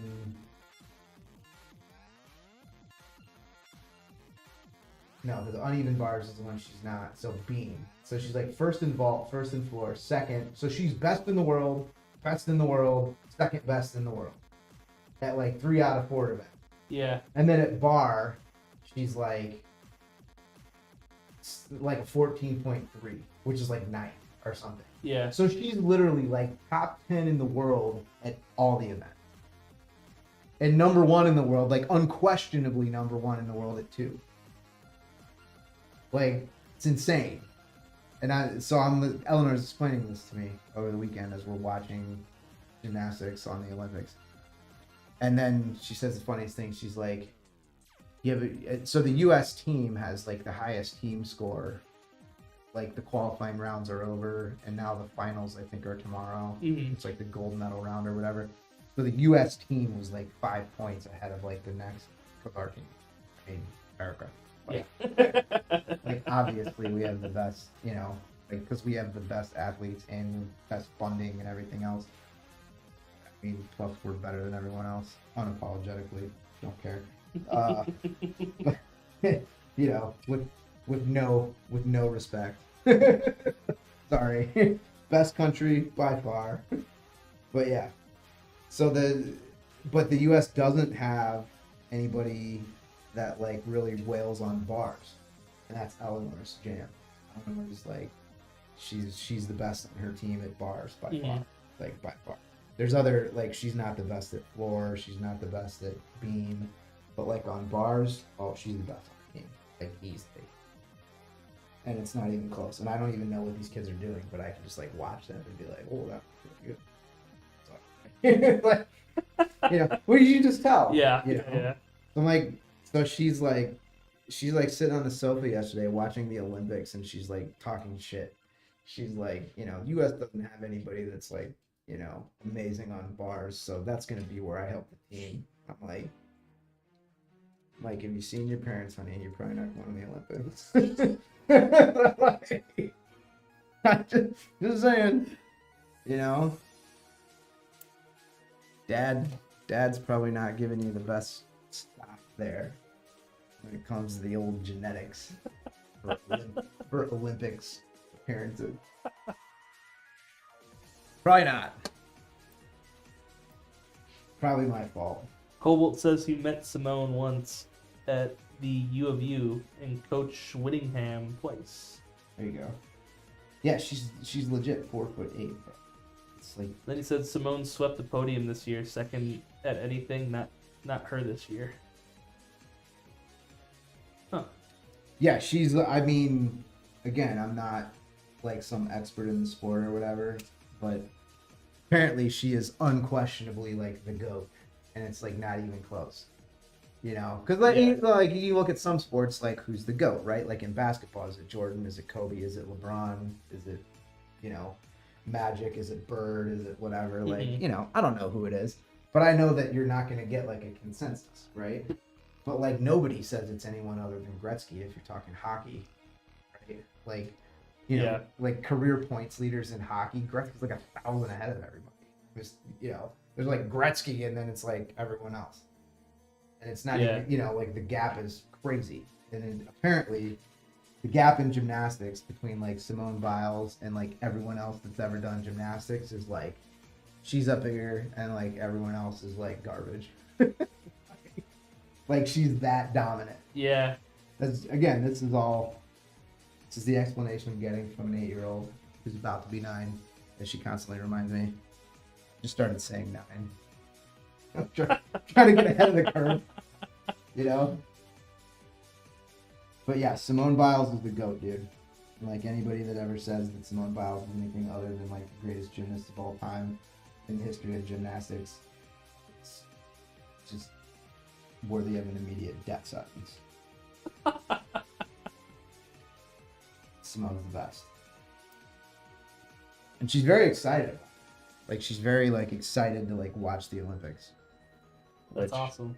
no, the uneven bars is the one she's not. So beam. So she's like first in vault, first in floor, second. So she's best in the world, second best in the world. At like 3 out of 4 events. Yeah. And then at bar, she's like a 14.3, which is like 9 or something. Yeah. So she's literally like top 10 in the world at all the events. And number 1 in the world, like unquestionably number 1 in the world at 2. Like, it's insane. And Eleanor's explaining this to me over the weekend as we're watching gymnastics on the Olympics. And then she says the funniest thing. She's like, so the U.S. team has like the highest team score. Like the qualifying rounds are over, and now the finals I think are tomorrow. Mhm. It's like the gold medal round or whatever. So the U.S. team was like 5 points ahead of like the next of our team. I mean, America. Like, like obviously we have the best, you know, like because we have the best athletes and best funding and everything else. I mean, plus we're better than everyone else, unapologetically. Don't care. But, you know, with no respect. Sorry, best country by far. But yeah, so the U.S. doesn't have anybody that like really wails on bars, and that's Eleanor's jam. Eleanor's like, she's the best on her team at bars by far, like by far. There's other, like, she's not the best at floor, she's not the best at beam, but like on bars, oh, she's the best on the team, like easily. And it's not even close. And I don't even know what these kids are doing, but I can just like watch them and be like, oh, that's really good. So, like, you know, what did you just tell? Yeah. You know? Yeah. I'm like, so she's like sitting on the sofa yesterday watching the Olympics, and she's like talking shit. She's like, you know, U.S. doesn't have anybody that's like, you know, amazing on bars, so that's gonna be where I help the team. I'm like, Mike, have you seen your parents, honey? You're probably not going to the Olympics. Like, just saying, you know, Dad's probably not giving you the best stuff there when it comes to the old genetics for Olympics appearances. Probably not. Probably my fault. Cobalt says he met Simone once at the U of U and Coach Whittingham twice. There you go. Yeah, she's legit 4'8". It's like, Then he said Simone swept the podium this year, second at anything, not her this year. Huh. yeah, I mean, again, I'm not like some expert in the sport or whatever, but apparently she is unquestionably like the GOAT, and it's like not even close. You know, because like, you look at some sports, like who's the GOAT, right? Like in basketball, is it Jordan? Is it Kobe? Is it LeBron? Is it, you know, Magic? Is it Bird? Is it whatever? Like, you know, I don't know who it is, but I know that you're not going to get like a consensus, right? But like nobody says it's anyone other than Gretzky if you're talking hockey, right? Like, you know, like career points leaders in hockey, Gretzky's like 1,000 ahead of everybody. Just, you know, there's like Gretzky and then it's like everyone else. And it's not even, you know, like the gap is crazy. And then apparently the gap in gymnastics between like Simone Biles and like everyone else that's ever done gymnastics is like she's up here and like everyone else is like garbage. Like she's that dominant. Yeah. That's, again, this is the explanation I'm getting from an 8-year-old who's about to be 9, as she constantly reminds me. Just started saying 9. I'm trying to get ahead of the curve, you know? But yeah, Simone Biles is the GOAT, dude. And like anybody that ever says that Simone Biles is anything other than like the greatest gymnast of all time in the history of gymnastics, it's just worthy of an immediate death sentence. Simone's the best. And she's very excited about it. Like she's very like excited to like watch the Olympics. That's awesome.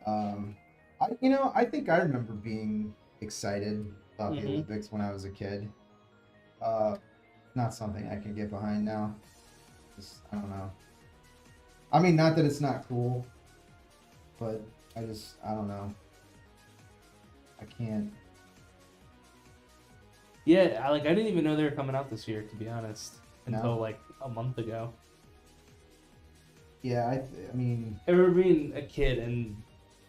I think I remember being excited about the Olympics when I was a kid. Not something I can get behind now. Just, I don't know. I mean, not that it's not cool, but I don't know. I can't. Yeah, I didn't even know they were coming out this year, to be honest, No? until like a month ago. Yeah, I mean. I remember being a kid and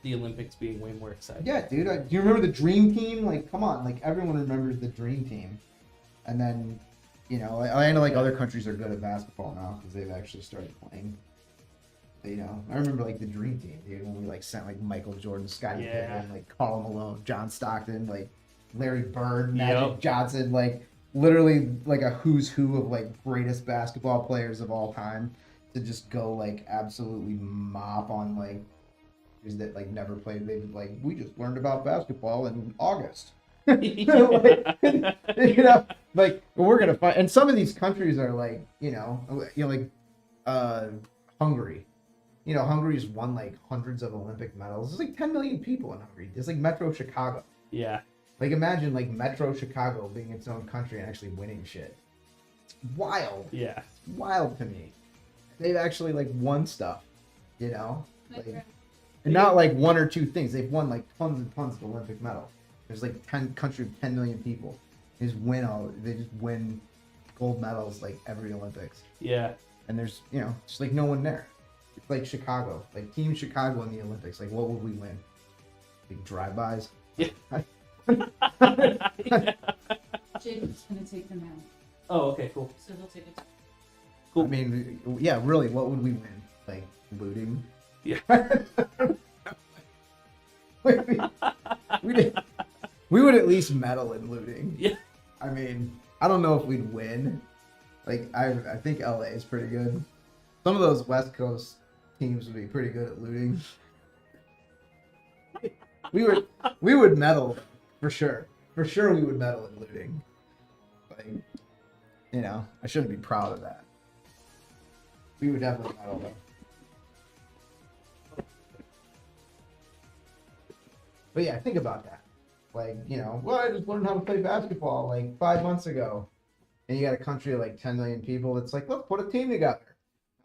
the Olympics being way more exciting. Yeah, dude. Do you remember the Dream Team? Like, come on. Like, everyone remembers the Dream Team. And then, you know, I know like other countries are good at basketball now because they've actually started playing. But, you know, I remember like the Dream Team, dude, when we like sent like Michael Jordan, Scottie Pippen, like Karl Malone, John Stockton, like Larry Bird, Magic Johnson, like literally like a who's who of like greatest basketball players of all time to just go like absolutely mop on like that like never played. They like, we just learned about basketball in August. Like, you know, like we're gonna find, and some of these countries are like, like Hungary. You know, Hungary's won like hundreds of Olympic medals. There's like 10 million people in Hungary. It's like Metro Chicago. Yeah. Like imagine like Metro Chicago being its own country and actually winning shit. It's wild. Yeah. It's wild to me. They've actually like won stuff, you know? Like, and not like one or two things. They've won like tons and tons of Olympic medals. There's like 10 countries, 10 million people. They just win gold medals like every Olympics. Yeah. And there's, you know, just like no one there. It's like Chicago, like Team Chicago in the Olympics. Like, what would we win? Big drive-bys? Yeah. Jacob's gonna take them out, Oh, okay, cool. so he'll take it. Cool. I mean, yeah, really, what would we win? Like, looting? Yeah. we would at least medal in looting. Yeah. I mean, I don't know if we'd win. Like, I think LA is pretty good. Some of those West Coast teams would be pretty good at looting. We would medal for sure. For sure, we would medal in looting. Like, you know, I shouldn't be proud of that. We would definitely medal though. But yeah, think about that. Like, you know, well, I just learned how to play basketball like 5 months ago. And you got a country of like 10 million people that's like, let's put a team together.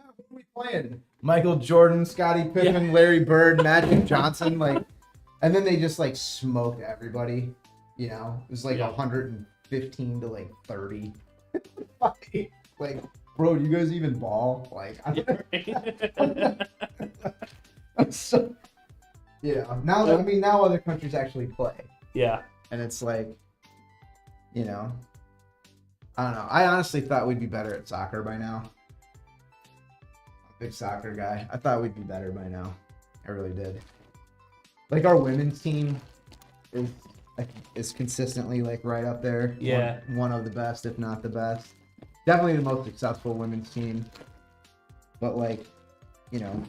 Oh, who are we playing? Michael Jordan, Scottie Pippen, Larry Bird, Magic Johnson, like, and then they just like smoked everybody. You know, it was like 115 to like 30. Like, bro, do you guys even ball? Like, so, yeah. Now, I mean, now other countries actually play. Yeah. And it's like, you know, I don't know. I honestly thought we'd be better at soccer by now. I'm a big soccer guy. I thought we'd be better by now. I really did. Like our women's team is consistently like right up there. Yeah. One of the best, if not the best. Definitely the most successful women's team. But like, you know,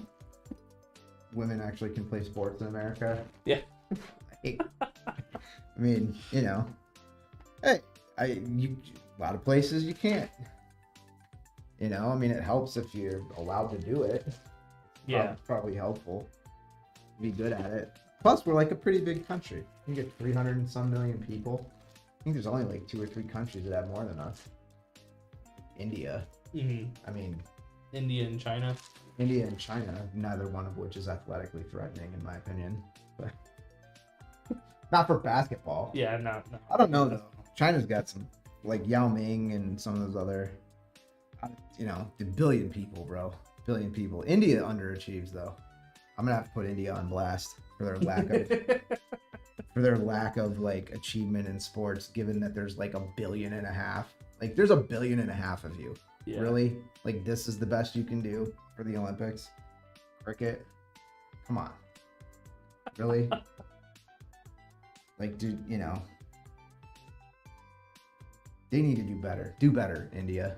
women actually can play sports in America. Yeah. I mean, you know, hey, a lot of places you can't. You know, I mean, it helps if you're allowed to do it. Yeah. Probably helpful. Be good at it. Plus, we're like a pretty big country. You get 300 and some million people. I think there's only like 2 or 3 countries that have more than us. India. Mm-hmm. I mean, India and China. India and China, neither one of which is athletically threatening, in my opinion. But not for basketball. Yeah, no. I don't know though. China's got some, like Yao Ming and some of those other. You know, a billion people, bro. Billion people. India underachieves though. I'm gonna have to put India on blast for their lack of like achievement in sports, given that there's like 1.5 billion. Like there's 1.5 billion of you. Yeah. Really? Like this is the best you can do for the Olympics? Cricket? Come on. Really? Like, dude, you know. They need to do better. Do better, India.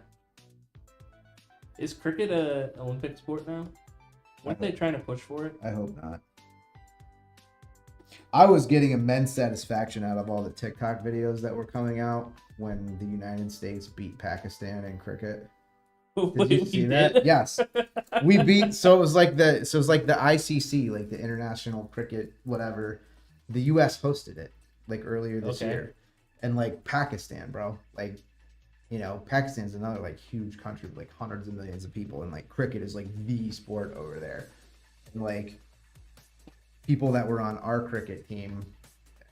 Is cricket a Olympic sport now? Weren't they trying to push for it? I hope not. I was getting immense satisfaction out of all the TikTok videos that were coming out when the United States beat Pakistan in cricket. Did you see that? Yes. We beat so it was like the ICC, like the International Cricket whatever. The US hosted it like earlier this year. And like Pakistan, bro. Like, you know, Pakistan's another like huge country with like hundreds of millions of people, and like cricket is like the sport over there. And like people that were on our cricket team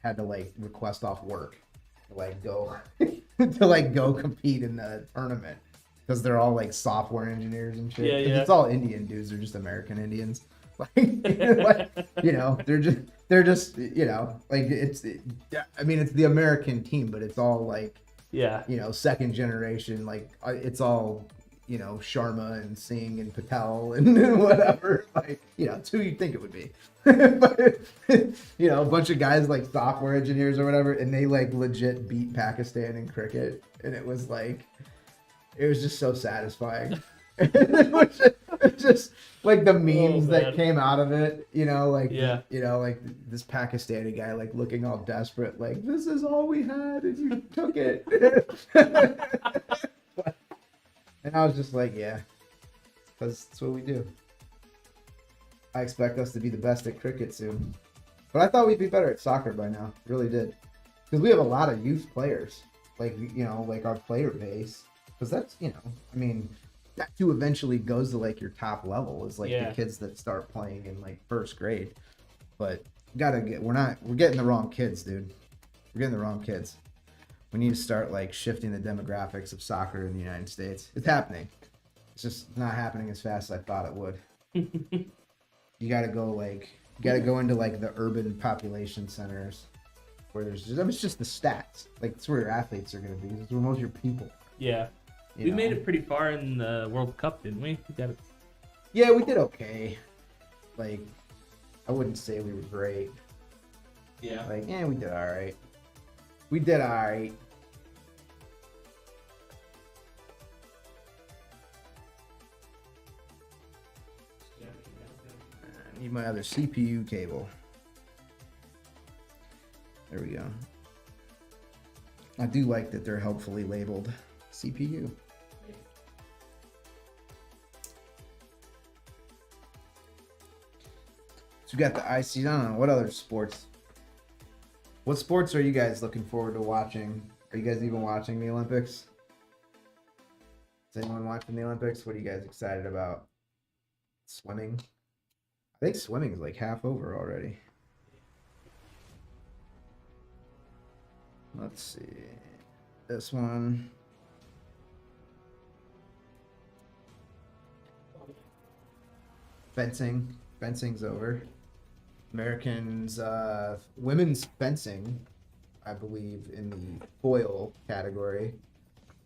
had to like request off work to like go to like go compete in the tournament because they're all like software engineers and shit. Yeah, yeah. It's all Indian dudes. They're just American Indians. Like, you know, they're just you know, like I mean, it's the American team, but it's all like, Yeah. you know, second generation, like it's all, you know, Sharma and Singh and Patel and whatever, like, you know, it's who you'd think it would be. But, you know, a bunch of guys like software engineers or whatever, and they like legit beat Pakistan in cricket, and it was just so satisfying. It was just like the memes that came out of it, you know, like, you know, like this Pakistani guy like looking all desperate, like this is all we had and you took it. And I was just like, yeah, because that's what we do. I expect us to be the best at cricket soon, but I thought we'd be better at soccer by now. Really did, because we have a lot of youth players, like, you know, like our player base, because that's, you know, I mean, that too eventually goes to like your top level is like the kids that start playing in like first grade. But we're getting the wrong kids, dude. We're getting the wrong kids. We need to start like shifting the demographics of soccer in the United States. It's happening. It's just not happening as fast as I thought it would. You gotta go into like the urban population centers where there's just, I mean, it's just the stats. Like it's where your athletes are gonna be. It's where most of your people. Yeah. We made it pretty far in the World Cup, didn't we? We got it. Yeah, we did okay. Like, I wouldn't say we were great. Yeah. Like, we did all right. We did all right. I need my other CPU cable. There we go. I do like that they're helpfully labeled CPU. So we got the IC. I don't know what other sports. What sports are you guys looking forward to watching? Are you guys even watching the Olympics? Is anyone watching the Olympics? What are you guys excited about? Swimming. I think swimming is like half over already. Let's see. This one. Fencing. Fencing's over. Americans, women's fencing, I believe, in the foil category.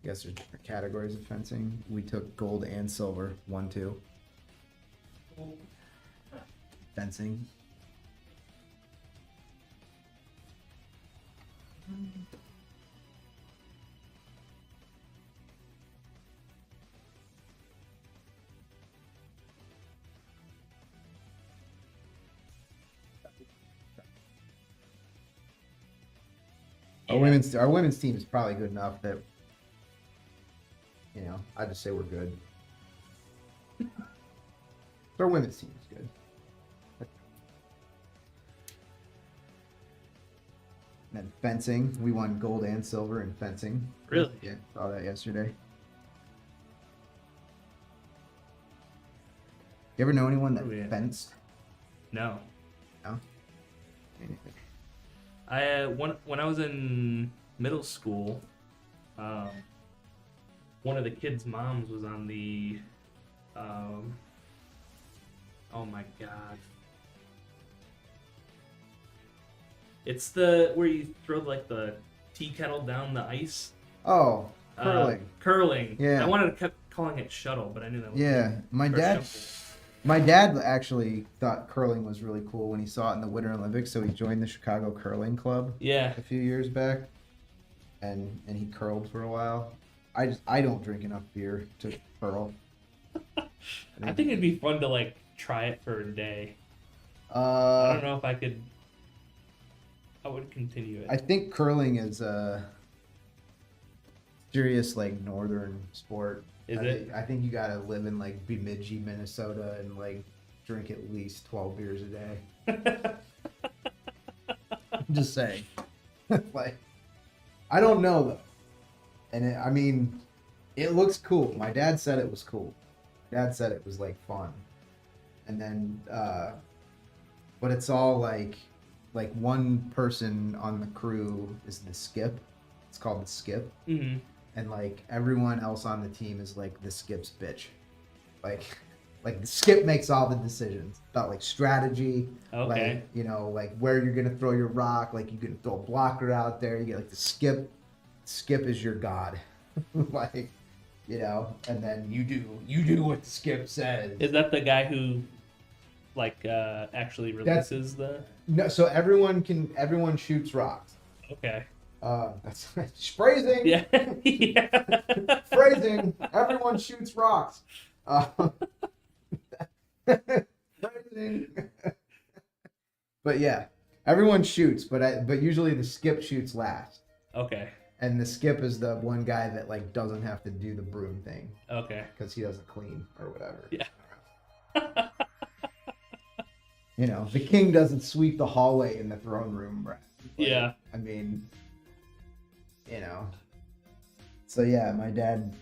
I guess there's different categories of fencing. We took gold and silver, 1-2. Fencing. Our women's team is probably good enough that, you know, I just say we're good. Our women's team is good. And then fencing, we won gold and silver in fencing. Really? Yeah, saw that yesterday. You ever know anyone that fenced? No. No? When I was in middle school, one one of the kids' moms was on the, oh my god. It's the where you throw like the tea kettle down the ice. Oh, curling. Curling. Yeah. I wanted to keep calling it shuttle, but I knew that was Yeah, my or dad. shuffle. My dad actually thought curling was really cool when he saw it in the Winter Olympics, so he joined the Chicago Curling Club Yeah. a few years back, and he curled for a while. I don't drink enough beer to curl. I think it'd be fun to like try it for a day. I don't know if I could. I would continue it. I think curling is a serious like northern sport. Is it? I think you gotta live in like Bemidji, Minnesota, and like drink at least 12 beers a day. I'm just saying. Like, I don't know though, and I mean, it looks cool. My dad said it was cool. Dad said it was like fun, and then, but it's all like one person on the crew is the skip. It's called the skip. Mm-hmm. And like everyone else on the team is like the skip's bitch. Like the skip makes all the decisions about like strategy. Okay. Like, you know, like where you're gonna throw your rock, like you're gonna throw a blocker out there, you get like the skip. Skip is your god. Like, you know, and then you do what the skip says. Is that the guy who like actually releases the No, so everyone shoots rocks. Okay. That's phrasing. Yeah. Yeah. Phrasing. Everyone shoots rocks. Phrasing. But yeah, everyone shoots, but usually the skip shoots last. Okay. And the skip is the one guy that like doesn't have to do the broom thing Okay. because he doesn't clean or whatever. Yeah. You know, the king doesn't sweep the hallway in the throne room, right? Like, Yeah. I mean, you know. So yeah, my dad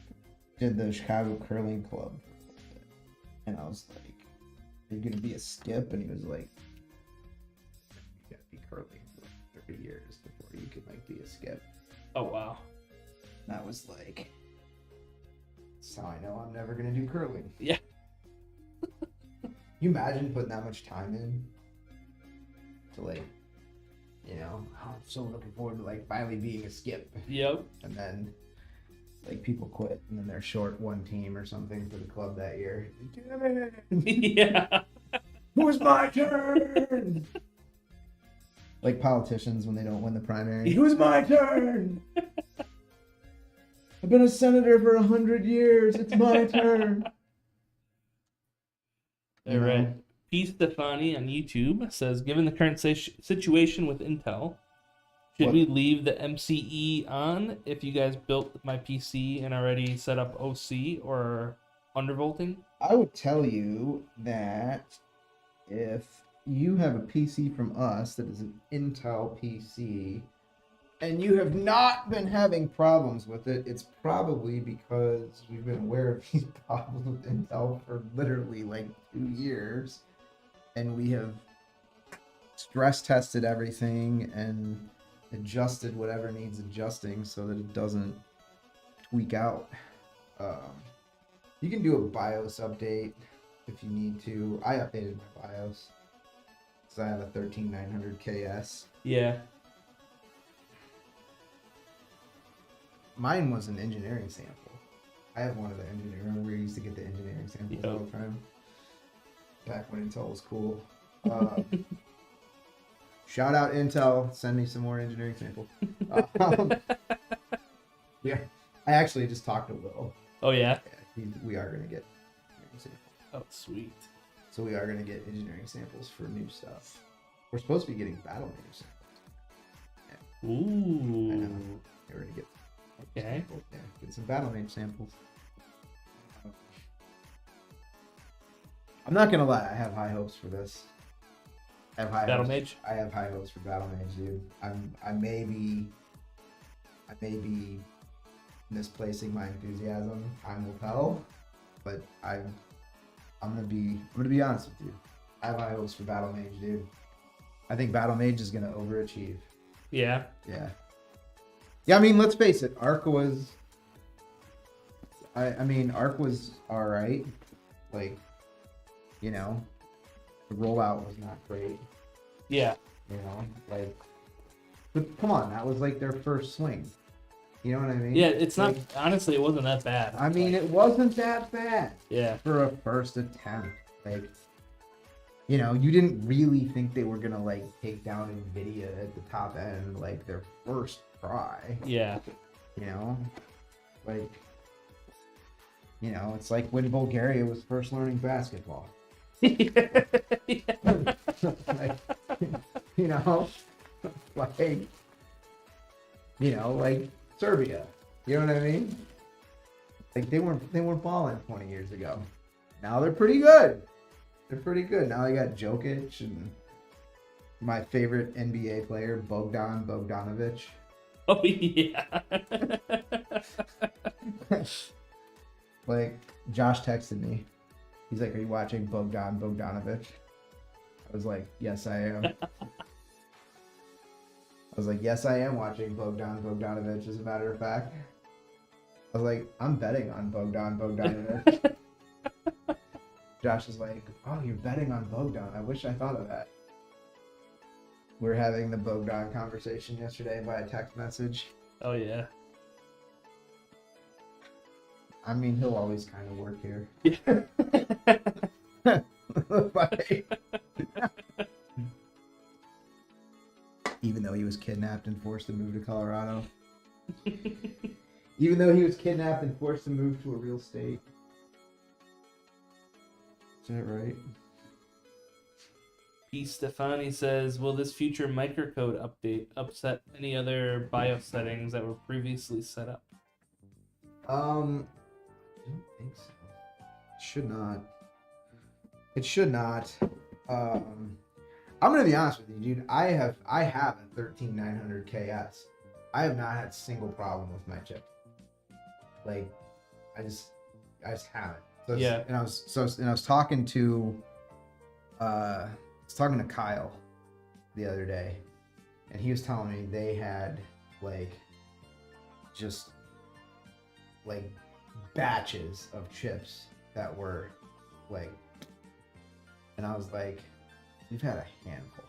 did the Chicago Curling Club, and I was like, "Are you gonna be a skip?" And he was like, "You gotta be curling for like 30 years before you could like be a skip." Oh wow. And I was like, "That's how I know I'm never gonna do curling." Yeah. You imagine putting that much time in to like, you know, oh, I'm so looking forward to like finally being a skip. Yep. And then like people quit and then they're short one team or something for the club that year. Damn it. Yeah. Who's my turn? Like politicians when they don't win the primary. Who's my turn? I've been a senator for 100 years. It's my turn. All right. P. Stefani on YouTube says, given the current situation with Intel, should we leave the MCE on if you guys built my PC and already set up OC or undervolting? I would tell you that if you have a PC from us that is an Intel PC and you have not been having problems with it, it's probably because we've been aware of these problems with Intel for literally like 2 years, and we have stress tested everything and adjusted whatever needs adjusting so that it doesn't tweak out. You can do a BIOS update if you need to. I updated my BIOS because I have a 13900 KS. Yeah. Mine was an engineering sample. I have one of the engineering. Remember we used to get the engineering samples all the time? Back when Intel was cool. Shout out Intel. Send me some more engineering samples. Yeah, I actually just talked to Will. Oh, yeah? We are going to get engineering samples. Oh, sweet. So we are going to get engineering samples for new stuff. We're supposed to be getting battle names. Ooh. I know. We're going to get Okay. samples. Yeah, get some battle name samples. I'm not gonna lie, I have high hopes for this. I have high Battle hopes. Mage? I have high hopes for Battle Mage, dude. I may be misplacing my enthusiasm. Time will tell, but I'm gonna be honest with you. I have high hopes for Battle Mage, dude. I think Battle Mage is gonna overachieve. Yeah. Yeah. Yeah, I mean, let's face it. Arc was I mean, Arc was alright. Like, you know, the rollout was not great. Yeah. You know, like, but come on, that was like their first swing. You know what I mean? Yeah, it's not, Like, honestly, it wasn't that bad. I mean, Like, it wasn't that bad yeah. for a first attempt. Like, you know, you didn't really think they were gonna like take down Nvidia at the top end, like their first try. Yeah. You know, like, you know, it's like when Bulgaria was first learning basketball. Like, you know, like, you know, like Serbia. You know what I mean? Like they weren't balling 20 years ago. Now they're pretty good. They're pretty good. Now they got Jokic and my favorite NBA player, Bogdan Bogdanovic. Oh yeah. Like Josh texted me. He's like, "Are you watching Bogdan Bogdanovic?" I was like, "Yes, I am." I was like, "Yes, I am watching Bogdan Bogdanovic." As a matter of fact, I was like, "I'm betting on Bogdan Bogdanovic." Josh is like, "Oh, you're betting on Bogdan. I wish I thought of that." We were having the Bogdan conversation yesterday via text message. Oh yeah. I mean, he'll always kind of work here. Yeah. Like, even though he was kidnapped and forced to move to Colorado. Even though he was kidnapped and forced to move to a real state. Is that right? P. Stefani says, will this future microcode update upset any other BIOS settings that were previously set up? I don't think so. It should not. It should not. I'm gonna be honest with you, dude. I have a 13900 KS. I have not had a single problem with my chip. Like, I just haven't. So Yeah. And I was talking to Kyle the other day, and he was telling me they had like just like batches of chips that were like, and I was like, we've had a handful.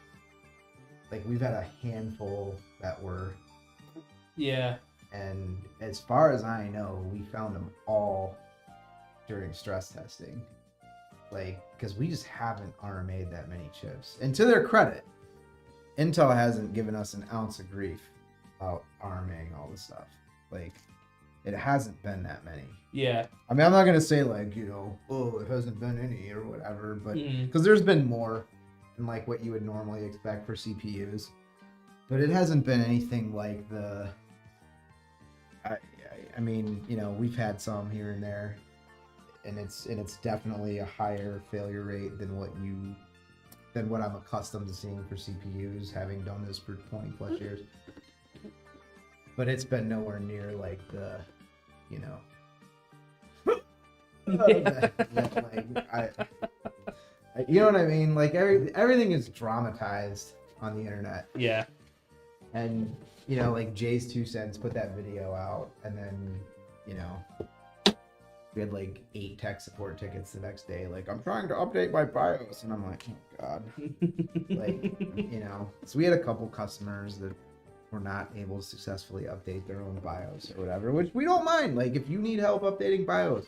Like, we've had a handful that were, Yeah. and as far as I know, we found them all during stress testing. Like, because we just haven't RMA'd that many chips. And to their credit, Intel hasn't given us an ounce of grief about RMAing all this stuff. Like, it hasn't been that many. Yeah. I mean, I'm not gonna say like, you know, oh, it hasn't been any or whatever, but Mm. because there's been more than like what you would normally expect for CPUs, but it hasn't been anything like the. I mean, you know, we've had some here and there, and it's definitely a higher failure rate than what I'm accustomed to seeing for CPUs, having done this for 20 plus years. But it's been nowhere near like the, you know. Yeah. You know what I mean? Like everything is dramatized on the internet, Yeah. and you know, like Jay's 2 cents put that video out, and then you know, we had like 8 tech support tickets the next day. Like, I'm trying to update my BIOS, and I'm like, oh god, like, you know. So we had a couple customers that were not able to successfully update their own BIOS or whatever, which we don't mind. Like, if you need help updating BIOS,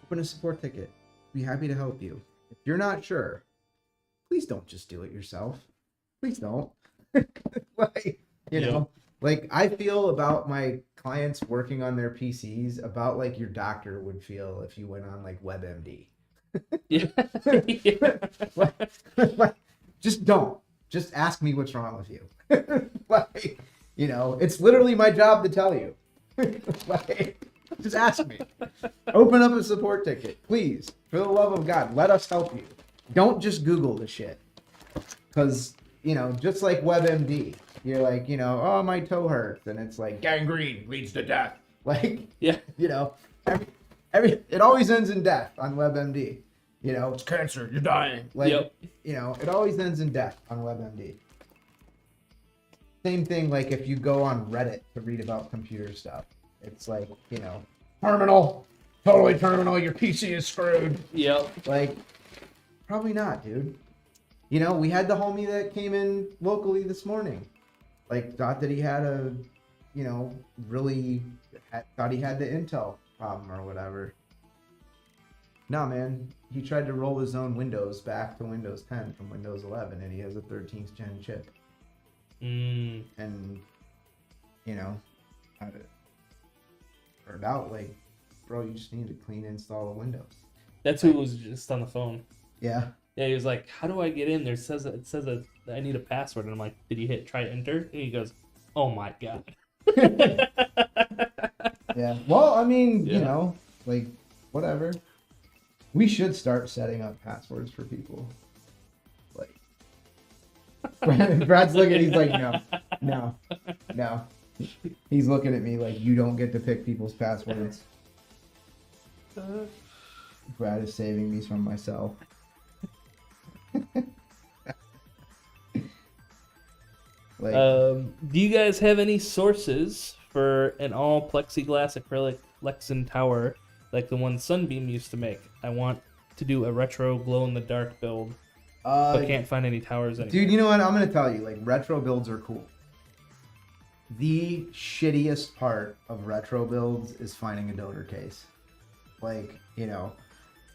open a support ticket. Be happy to help you. If you're not sure, please don't just do it yourself. Please don't. Like, you know, like I feel about my clients working on their PCs about like your doctor would feel if you went on like WebMD. Yeah. Like, just don't. Just ask me what's wrong with you. Like, you know, it's literally my job to tell you. Like, just ask me. Open up a support ticket, please. For the love of God, let us help you. Don't just Google the shit. Because, you know, just like WebMD, you're like, you know, oh, my toe hurts, and it's like gangrene leads to death. Like, Yeah. you know, every it always ends in death on WebMD. You know, it's cancer, you're dying. Like, Yep. you know, it always ends in death on WebMD. Same thing, like if you go on Reddit to read about computer stuff, it's like, you know, terminal, totally terminal. Your PC is screwed. Yep. Like, probably not, dude. You know, we had the homie that came in locally this morning. Like, thought that he had a, you know, really thought he had the Intel problem or whatever. No, man. He tried to roll his own Windows back to Windows 10 from Windows 11, and he has a 13th gen chip. And, you know, had it turned out like, bro, you just need to clean install the Windows. That's who was just on the phone. Yeah. Yeah, he was like, "How do I get in there? It says that I need a password." And I'm like, "Did you hit try enter?" And he goes, "Oh my god." Yeah. Well, I mean, Yeah. you know, like, whatever. We should start setting up passwords for people. Like, Brad's looking. He's like, no. He's looking at me like, you don't get to pick people's passwords. Brad is saving me from myself. Like, Do you guys have any sources for an all plexiglass acrylic Lexan tower like the one Sunbeam used to make? I want to do a retro glow in the dark build, but can't find any towers anymore. dude, you know what? I'm gonna tell you, like, retro builds are cool. The shittiest part of retro builds is finding a donor case. Like, you know,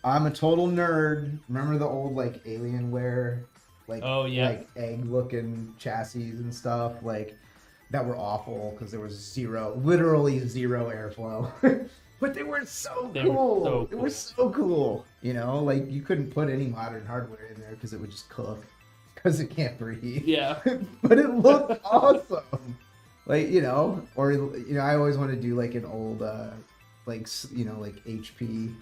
I'm a total nerd. Remember the old, like, Alienware, like, Oh, yeah. like egg-looking chassis and stuff, like, that were awful because there was literally zero airflow. But they were so They were cool. so They were cool. so cool. You know, like, you couldn't put any modern hardware in there because it would just cook because it can't breathe. Yeah. But it looked awesome. Like, you know, or, you know, I always want to do like an old, like, you know, like HP,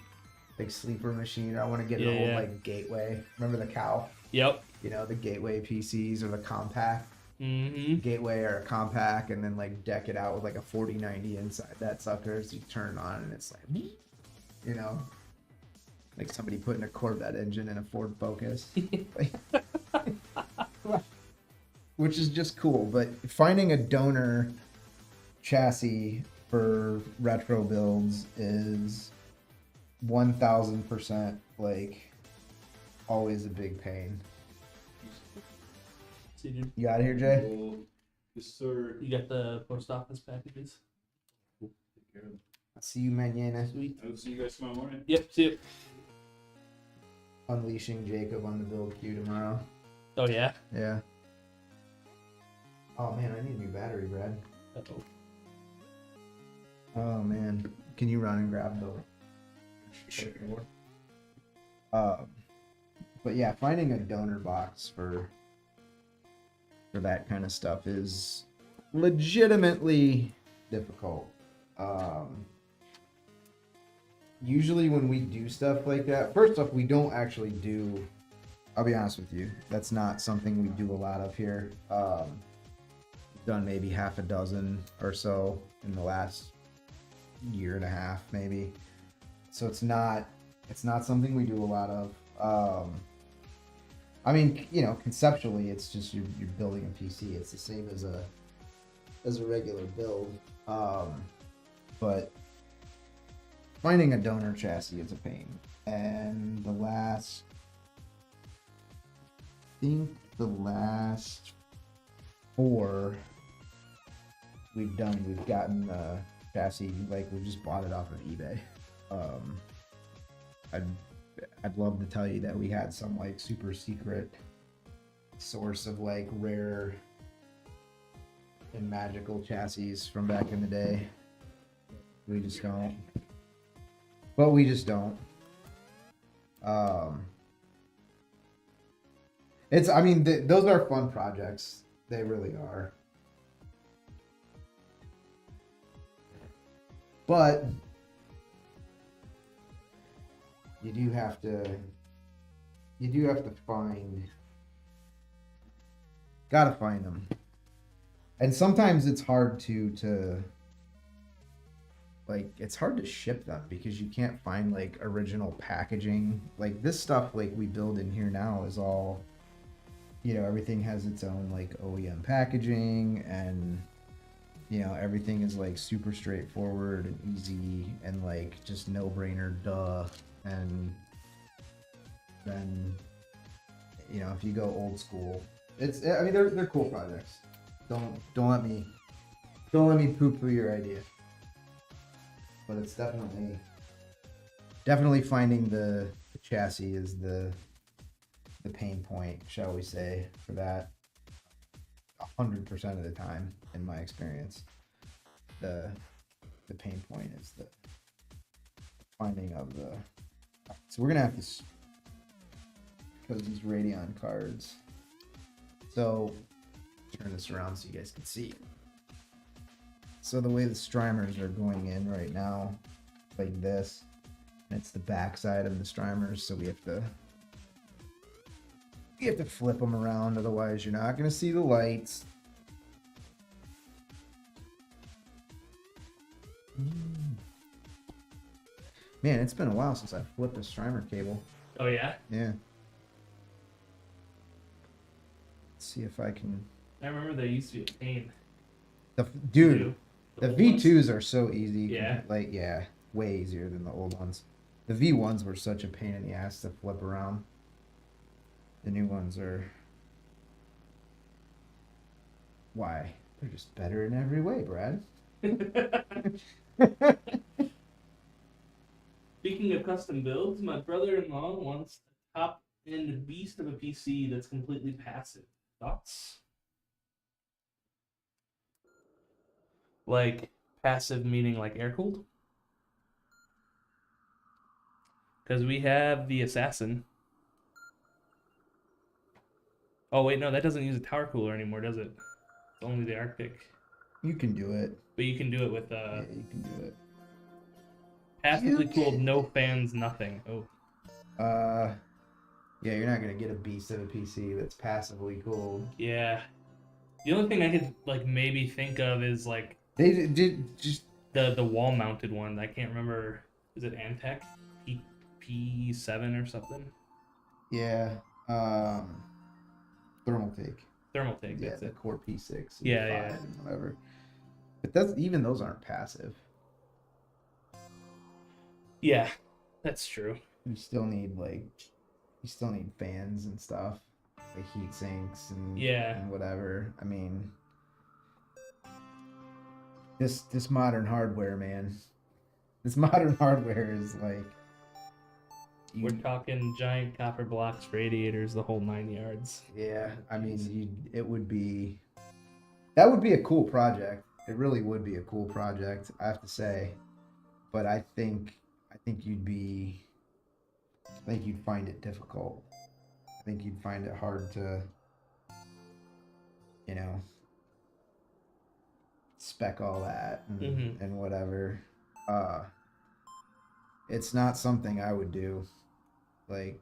like sleeper machine. Or I want to get an old, Yeah. like, Gateway. Remember the cow? Yep. You know, the Gateway PCs or the compact Mm-hmm. Gateway or a compact, and then like deck it out with like a 4090 inside that sucker. So you turn it on and it's like, you know, like somebody putting a Corvette engine in a Ford Focus. Which is just cool. But finding a donor chassis for retro builds is 1000% like always a big pain. See, dude, You out of here, Jay? Yes, sir. you got the post office packages. Take care of it. I'll see you mañana. Sweet. I will see you guys tomorrow morning. Yep. See you. Unleashing Jacob on the build queue tomorrow. Oh yeah. Yeah. Oh man, I need a new battery, Brad. Uh-oh. Oh man, can you run and grab the? Sure. But yeah, finding a donor box for that kind of stuff is legitimately difficult. Usually when we do stuff like that, first off, we don't actually do, I'll be honest with you, that's not something we do a lot of here. Done maybe half a dozen or so in the last year and a half, maybe. So it's not something we do a lot of. I mean, you know, conceptually, it's just you're building a PC. It's the same as a regular build. But finding a donor chassis is a pain. And the last 4 we've gotten the chassis, like, we just bought it off of eBay. I'd love to tell you that we had some like super secret source of like rare and magical chassis from back in the day. We just don't. But we just don't. It's, I mean, those are fun projects. They really are. But you do have to gotta find them. And sometimes it's hard to like, it's hard to ship them because you can't find like original packaging. Like this stuff like we build in here now is all, you know, everything has its own like OEM packaging, and you know, everything is like super straightforward and easy and like just no brainer, duh. And then, you know, if you go old school, I mean, they're cool projects. Don't let me poo-poo your idea. But it's definitely finding the chassis is the pain point, shall we say, for that. 100% of the time, in my experience, the pain point is the finding of the. So we're gonna have to, because these Radeon cards. So turn this around so you guys can see. So the way the streamers are going in right now, like this, and it's the back side of the streamers, so we have to flip them around, otherwise you're not going to see the lights. Man, it's been a while since I flipped a streamer cable. Oh yeah. Yeah. Let's see if I can. I remember they used to be a pain. Dude, the old V2s ones. are so easy. Yeah. Like, yeah, way easier than the old ones. The V1s were such a pain in the ass to flip around. The new ones are. Why? They're just better in every way, Brad. Speaking of custom builds, my brother-in-law wants a top-end beast of a PC that's completely passive. Thoughts? Like, passive meaning like air-cooled? Because we have the Assassin. Oh, wait, no, that doesn't use a tower cooler anymore, does it? It's only the Arctic. You can do it. But you can do it with Yeah, you can do it. passively cooled, no fans, nothing. Oh. Yeah, you're not gonna get a beast of a PC that's passively cooled. Yeah. The only thing I could like maybe think of is like They did just the wall-mounted one. I can't remember. Is it Antec P7 or something? yeah. Thermal take. Thermal take. Yeah, That's the it. Core P6. And Yeah, the yeah. 5 and whatever. But that's even those aren't passive. Yeah, that's true. You still need fans and stuff, like heat sinks and Yeah. and whatever. I mean, this modern hardware, man. This modern hardware is like. We're talking giant copper blocks, radiators, the whole 9 yards. Yeah, I mean, that would be a cool project. It really would be a cool project, I have to say. But I think you'd find it difficult. I think you'd find it hard to, you know, spec all that and whatever. It's not something I would do. Like,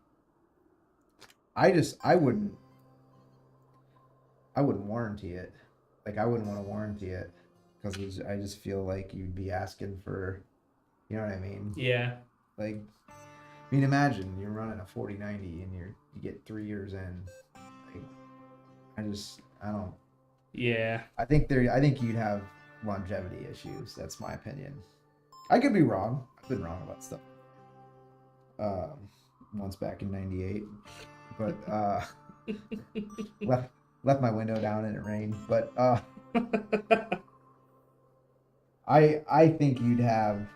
I wouldn't warranty it. Like, I wouldn't want to warranty it because I just feel like you'd be asking for, you know what I mean? Yeah. Like, I mean, imagine you're running a 4090 and you get 3 years in. Like, I don't. Yeah. I think you'd have longevity issues. That's my opinion. I could be wrong. I've been wrong about stuff. Once back in '98, but left my window down and it rained. But I think you'd have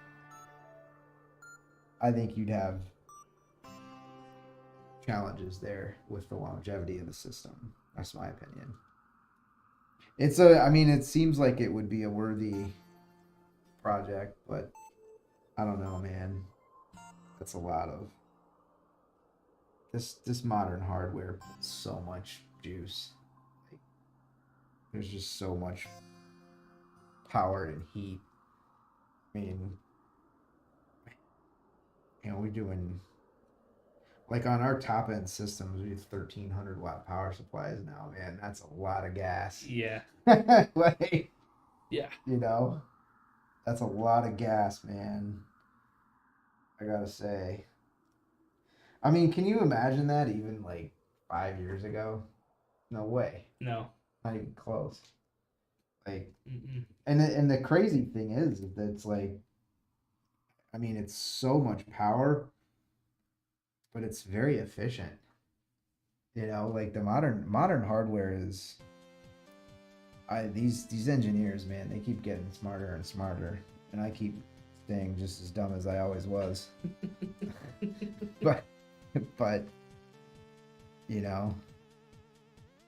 challenges there with the longevity of the system. That's my opinion. I mean, it seems like it would be a worthy project, but I don't know, man. That's a lot of this modern hardware puts so much juice. Like, there's just so much power and heat. I mean, you know, we're doing like on our top end systems, we do 1300 watt power supplies now, man. That's a lot of gas. Yeah. Like, Yeah. you know, that's a lot of gas, man. I gotta say. I mean, can you imagine that even like 5 years ago? No way. No. Not even close. Like, Mm-mm. and the crazy thing is that it's like, I mean, it's so much power, but it's very efficient. You know, like the modern hardware is. These engineers, man, they keep getting smarter and smarter, and I keep staying just as dumb as I always was. but you know,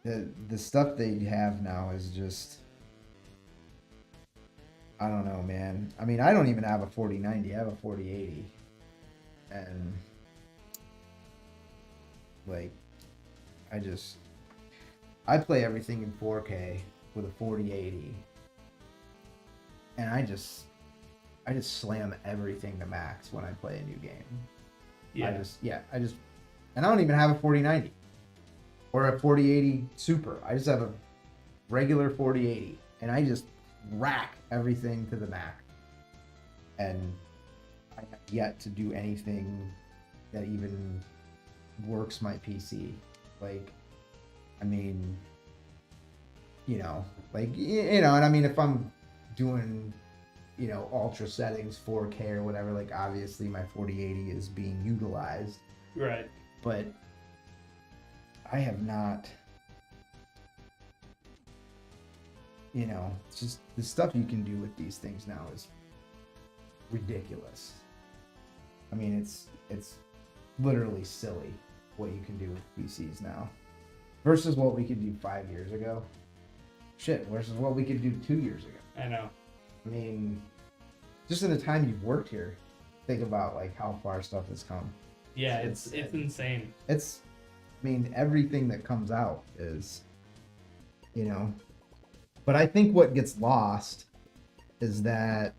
the stuff they have now is just, I don't know, man. I mean, I don't even have a 4090. I have a 4080, and like, I play everything in 4K with a 4080, and I just slam everything to max when I play a new game. Yeah. And I don't even have a 4090 or a 4080 Super. I just have a regular 4080, and I just rack everything to the max. And I have yet to do anything that even works my PC. Like, I mean, you know, and I mean, if I'm doing, you know, ultra settings, 4K or whatever, like, obviously my 4080 is being utilized. Right. But I have not, you know, it's just the stuff you can do with these things now is ridiculous. I mean, it's literally silly what you can do with PCs now versus what we could do 5 years ago. Shit, versus what we could do 2 years ago. I know. I mean, just in the time you've worked here, think about like how far stuff has come. Yeah, it's insane. I mean, everything that comes out is, you know, but I think what gets lost is that,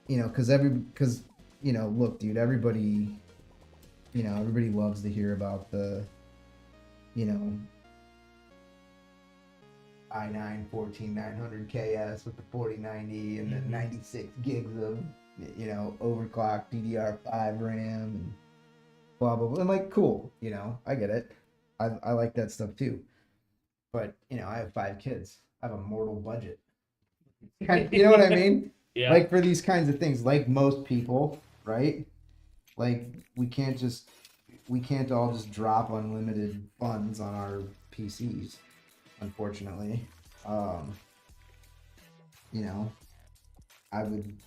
you know, because you know, look, dude, everybody loves to hear about the, you know, i9 14900 KS with the 4090 and the 96 gigs of, you know, overclocked DDR5 RAM and blah blah blah. And like, cool, you know, I get it. I like that stuff too. But, you know, I have 5 kids. I have a mortal budget. You know what I mean? Yeah. Like, for these kinds of things, like most people, right? Like, we can't all just drop unlimited funds on our PCs, unfortunately. You know, I would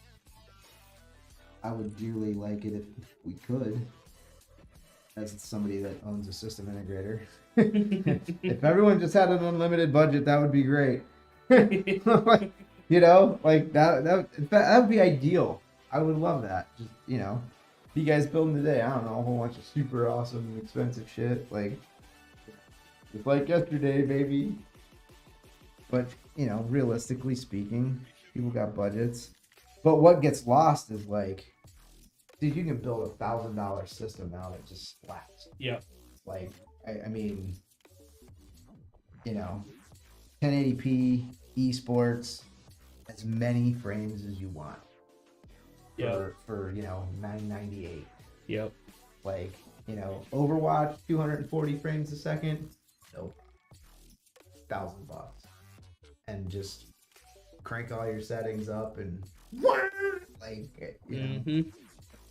dearly like it if we could, as somebody that owns a system integrator. If everyone just had an unlimited budget, that would be great. You know, like that would be ideal. I would love that. Just, you know, you guys building today, I don't know, a whole bunch of super awesome expensive shit, like just like yesterday, baby. But, you know, realistically speaking, people got budgets. But what gets lost is like, dude, you can build a $1,000 system now that just slaps. Yep. Like, I mean, you know, 1080p esports, as many frames as you want. For you know, $998. Yep. Like, you know, Overwatch 240 frames a second. Nope. $1,000. And just crank all your settings up and like, you know.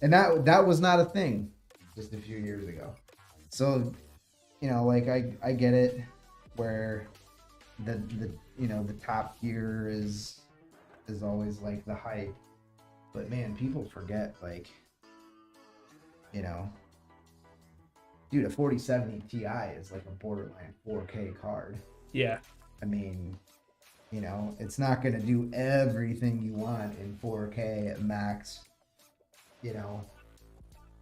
And that was not a thing just a few years ago. So, you know, like, I get it where the you know, the top tier is always like the hype. But man, people forget, like, you know, dude, a 4070 Ti is like a borderline 4K card. Yeah. I mean, you know, it's not going to do everything you want in 4K at max, you know,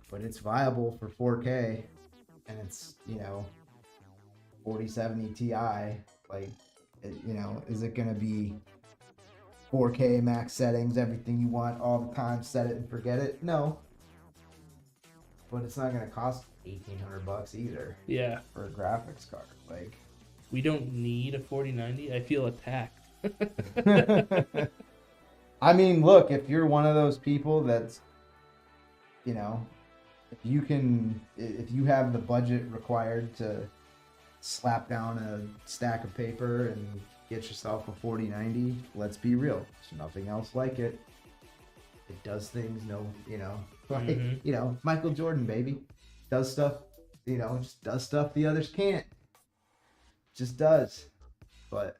but it's viable for 4K, and it's, you know, 4070 Ti, like, you know, is it going to be 4K max settings, everything you want all the time, set it and forget it? No. But it's not going to cost $1,800 either. Yeah. For a graphics card. Like, we don't need a 4090. I feel attacked. I mean, look, if you're one of those people that's, you know, if you have the budget required to slap down a stack of paper and get yourself a 4090. Let's be real. There's nothing else like it. It does things, like, Michael Jordan, baby. Does stuff, just does stuff the others can't. Just does. But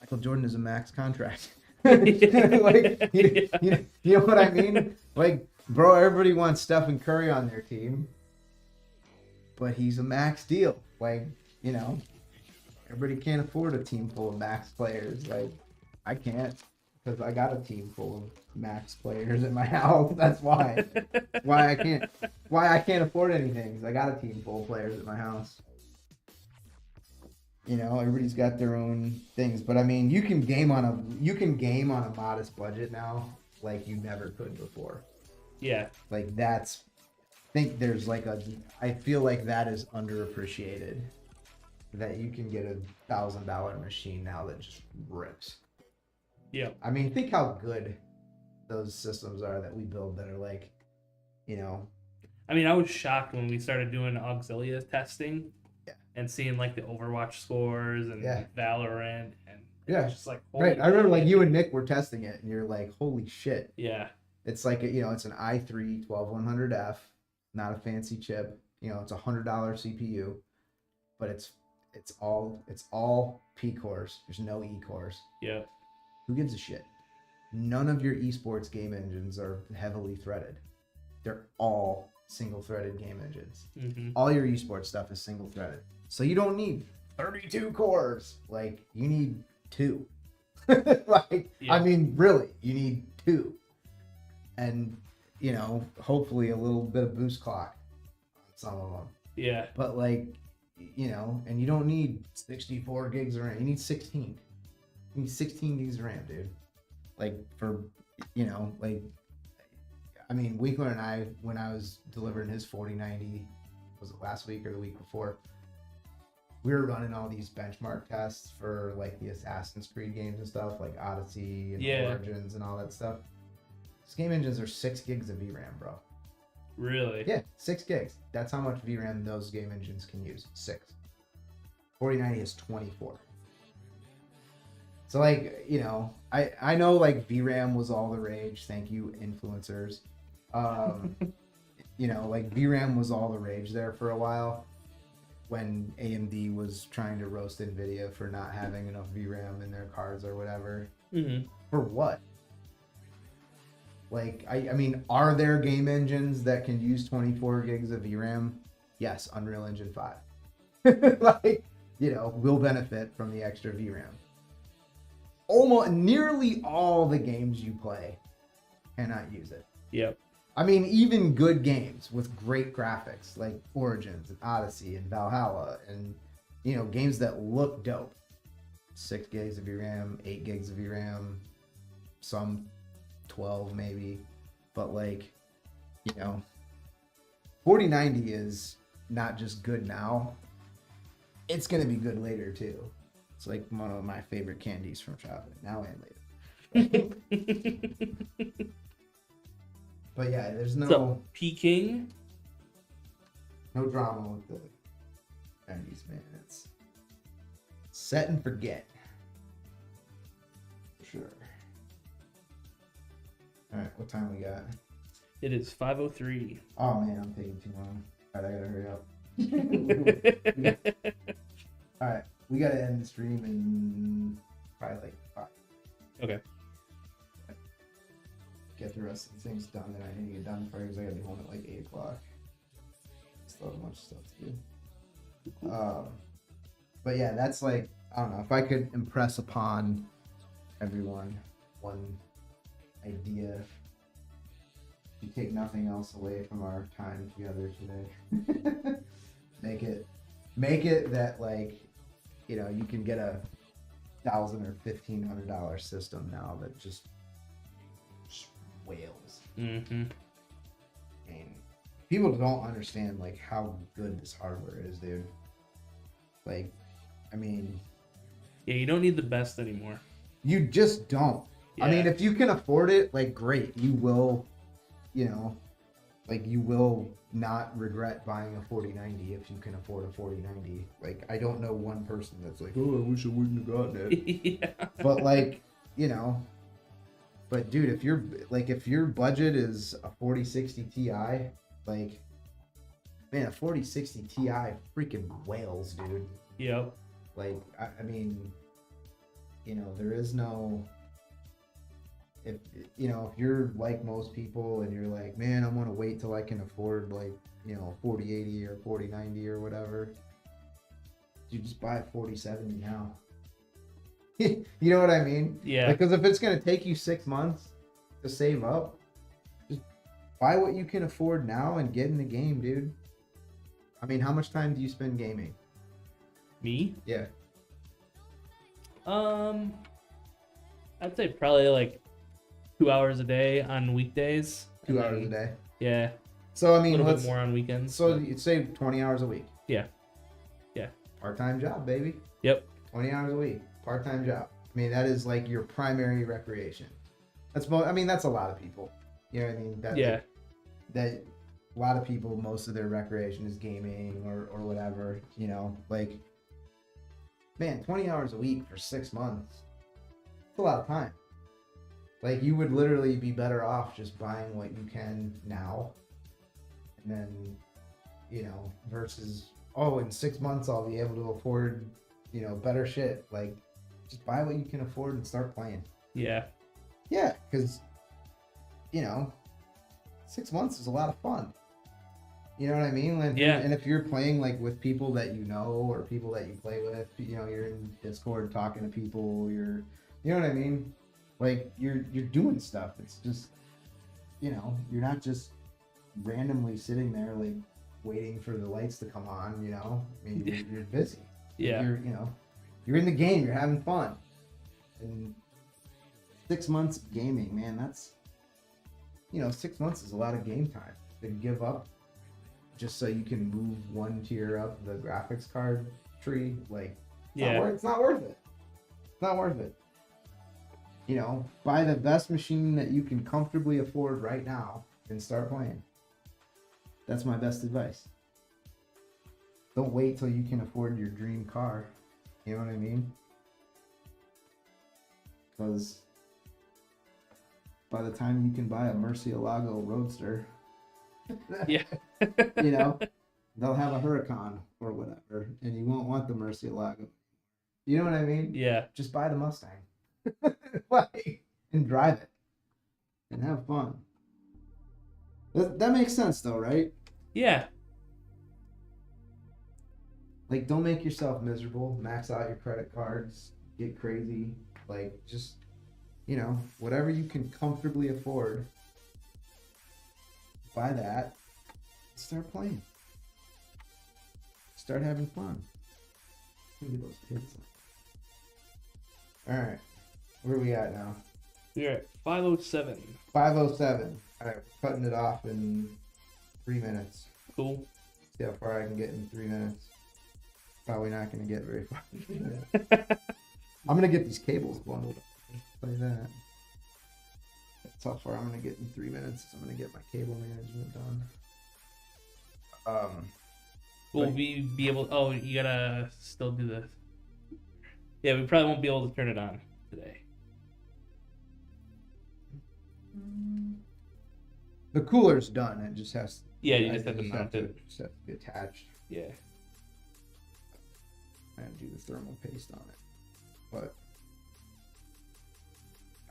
Michael Jordan is a max contract. Like, you know what I mean? Like, bro, everybody wants Stephen Curry on their team, but he's a max deal. Like, everybody can't afford a team full of max players. Like, I can't, because I got a team full of max players in my house. That's why. Why I can't afford anything, because I got a team full of players at my house. Everybody's got their own things, but I mean, you can game on a modest budget now, like you never could before. Yeah. Like I feel like that is underappreciated. That you can get $1,000 machine now that just rips. Yeah. I mean, think how good those systems are that we build that are like, I mean, I was shocked when we started doing Auxilia testing. And seeing like the Overwatch scores and Valorant and it's just like right. I remember like you and Nick were testing it and you're like, holy shit. Yeah. It's like it's an i3 12100F, not a fancy chip. It's $100 CPU, but it's all P cores. There's no E cores. Yeah. Who gives a shit? None of your esports game engines are heavily threaded. They're all single threaded game engines. Mm-hmm. All your esports stuff is single threaded. So you don't need 32 cores. Like, you need 2. I mean, really, you need 2. And, hopefully a little bit of boost clock on some of them. Yeah. But and you don't need 64 gigs of RAM. You need 16. You need 16 gigs of RAM, dude. Like, for, I mean, Winkler and I, when I was delivering his 4090, was it last week or the week before? We were running all these benchmark tests for like the Assassin's Creed games and stuff, like Odyssey and Origins and all that stuff. These game engines are 6 gigs of VRAM, bro. Really? Yeah, 6 gigs. That's how much VRAM those game engines can use. 6. 4090 is 24. So like, I know like VRAM was all the rage. Thank you, influencers. Like VRAM was all the rage there for a while when AMD was trying to roast NVIDIA for not having enough VRAM in their cards or whatever. Mm-hmm. For what? Like, I mean, are there game engines that can use 24 gigs of VRAM? Yes, Unreal Engine 5. Like, will benefit from the extra VRAM. Almost nearly all the games you play cannot use it. Yep. I mean, even good games with great graphics like Origins and Odyssey and Valhalla and, games that look dope. 6 gigs of VRAM, 8 gigs of VRAM, some 12 maybe. But 4090 is not just good now. It's going to be good later too. It's like one of my favorite candies from childhood, now and later. But yeah, there's no peaking. No drama with the 90s, man. It's set and forget. For sure. Alright, what time we got? It is 5:03. Oh man, I'm taking too long. Alright, I gotta hurry up. Alright, we gotta end the stream in probably like 5. Okay. Get the rest of the things done that I need to get done for because I gotta be home at like 8 o'clock. Still have a bunch of stuff to do. But yeah, that's like, I don't know, if I could impress upon everyone one idea, you take nothing else away from our time together today. make it that like, you can get a $1,000 or $1,500 system now that just whales. Mm-hmm. And people don't understand like how good this hardware is, dude. Like, I mean, yeah, you don't need the best anymore. You just don't. Yeah. I mean, if you can afford it, like, great, you will, Like, you will not regret buying a 4090 if you can afford a 4090. Like, I don't know one person that's like, oh, I wish I wouldn't have gotten it. Yeah. But like, you know, but dude, if your budget is a 4060 Ti, like, man, a 4060 Ti freaking whales, dude. Yep. Like, I mean, you know, there is no, if you're like most people and you're like, man, I want to wait till I can afford, like, you know, 4080 or 4090 or whatever, you just buy a 4070 now. You know what I mean? Yeah. Because if it's going to take you 6 months to save up, just buy what you can afford now and get in the game, dude. I mean, how much time do you spend gaming? Me? Yeah. I'd say probably like 2 hours a day on weekdays. 2 and hours a then- day. Yeah. So, I A mean, little bit let's, more on weekends. so but- you'd save 20 hours a week. Yeah. Yeah. Part-time job, baby. Yep. 20 hours a week. Part-time job. I mean, that is like your primary recreation. That's that's a lot of people. You know what I mean? That, Yeah. that a lot of people, most of their recreation is gaming or whatever, you know, like, man, 20 hours a week for 6 months. It's a lot of time. Like, you would literally be better off just buying what you can now. And then, you know, versus, oh, in 6 months I'll be able to afford, you know, better shit. Like, just buy what you can afford and start playing. Yeah. Yeah, because, you know, 6 months is a lot of fun. You know what I mean? Like, Yeah. And if you're playing, like, with people that you know or people that you play with, you know, you're in Discord talking to people, you know what I mean? Like, you're doing stuff. It's just, you know, you're not just randomly sitting there, like, waiting for the lights to come on, you know? I mean, you're busy. Yeah. You're in the game, you're having fun. And 6 months of gaming, man, that's, 6 months is a lot of game time to give up just so you can move one tier up the graphics card tree. Like, it's not worth it. It's not worth it. You know, buy the best machine that you can comfortably afford right now and start playing. That's my best advice. Don't wait till you can afford your dream car. You know what I mean? Because by the time you can buy a Murcielago Roadster, Yeah. you know, they'll have a Huracan or whatever, and you won't want the Murcielago. You know what I mean? Yeah. Just buy the Mustang. Like, and drive it. And have fun. That makes sense though, right? Yeah. Like, don't make yourself miserable. Max out your credit cards. Get crazy. Like, just, whatever you can comfortably afford, buy that. Start playing. Start having fun. Look at those kids. Alright. Where are we at now? You're at 5:07. 5:07. Alright, we're cutting it off in 3 minutes. Cool. See how far I can get in 3 minutes. Probably not going to get very far. I'm going to get these cables bundled up. Play that. That's how far I'm going to get in 3 minutes. I'm going to get my cable management done. Will we be able? Oh, you gotta still do the. Yeah, we probably won't be able to turn it on today. The cooler's done. It just has. Yeah, you just have to mount it. Just have to be attached. Yeah. And do the thermal paste on it. But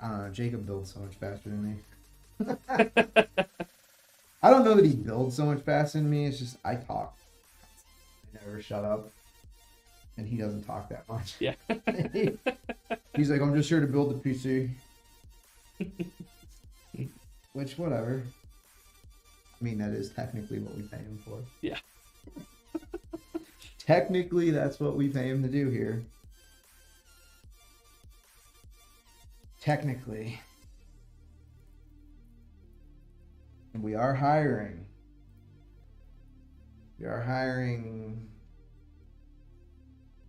I don't know. Jacob builds so much faster than me. I don't know that he builds so much faster than me. It's just I talk. I never shut up. And he doesn't talk that much. Yeah. He's like, I'm just here to build the PC. Which, whatever. I mean, that is technically what we pay him for. Yeah. Technically, that's what we pay him to do here. Technically. And we are hiring. We are hiring,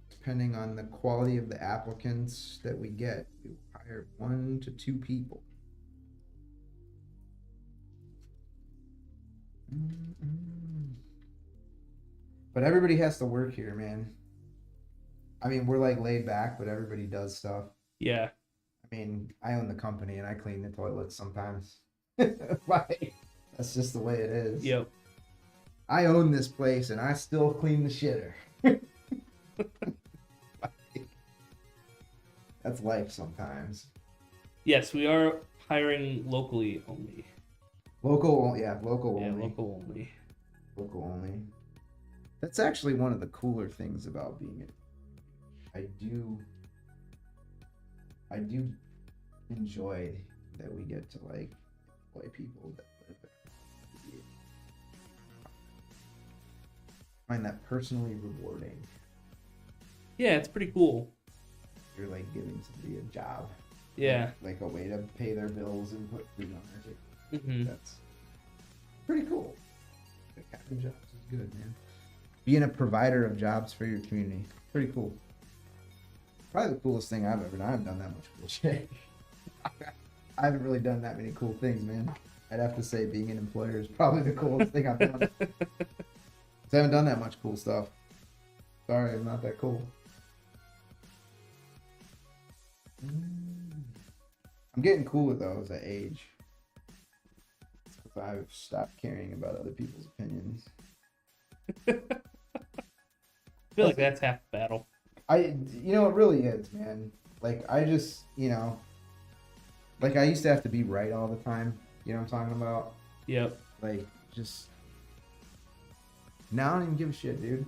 depending on the quality of the applicants that we get, we will hire 1 to 2 people. But everybody has to work here, man. I mean, we're like laid back, but everybody does stuff. Yeah. I mean, I own the company and I clean the toilets sometimes. Like, that's just the way it is. Yep. I own this place and I still clean the shitter. That's life sometimes. Yes, we are hiring locally only. Local, yeah, local Yeah, only. local only. Local only. That's actually one of the cooler things about being it. I do enjoy that we get to like employ people that live there. I find that personally rewarding. Yeah, it's pretty cool. You're like giving somebody a job. Yeah. Like a way to pay their bills and put food on their table. Hmm. That's pretty cool. Having jobs is good, man. Being a provider of jobs for your community. Pretty cool. Probably the coolest thing I've ever done. I haven't done that much cool shit. I haven't really done that many cool things, man. I'd have to say being an employer is probably the coolest thing I've done. 'Cause I haven't done that much cool stuff. Sorry, I'm not that cool. I'm getting cooler though as I age. I've stopped caring about other people's opinions. I feel like that's half the battle. You know, it really is, man. Like, I just, like, I used to have to be right all the time. You know what I'm talking about? Yep. Like, just, now I don't even give a shit, dude.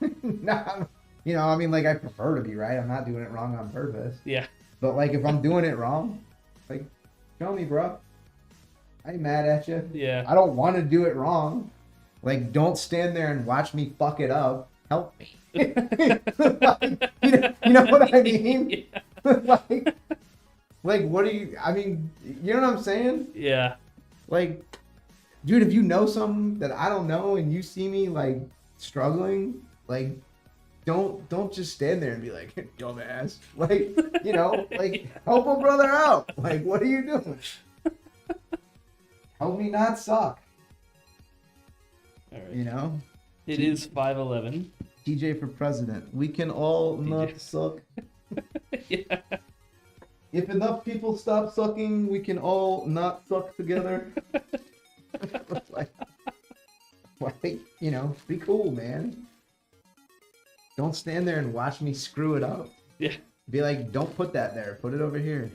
I mean, like, I prefer to be right. I'm not doing it wrong on purpose. Yeah. But, like, if I'm doing it wrong, like, show me, bro. I ain't mad at you. Yeah. I don't want to do it wrong. Like, don't stand there and watch me fuck it up. Help me. Like, you know what I mean? Yeah. like, what do you? I mean, you know what I'm saying? Yeah. Like, dude, if you know something that I don't know and you see me like struggling, like, don't just stand there and be like, dumbass. Like, like, help a brother out. Like, what are you doing? Help me not suck. All right. You know? It is 5:11. TJ for president. We can all not suck. Yeah. If enough people stop sucking, we can all not suck together. like, be cool, man. Don't stand there and watch me screw it up. Yeah. Be like, don't put that there. Put it over here.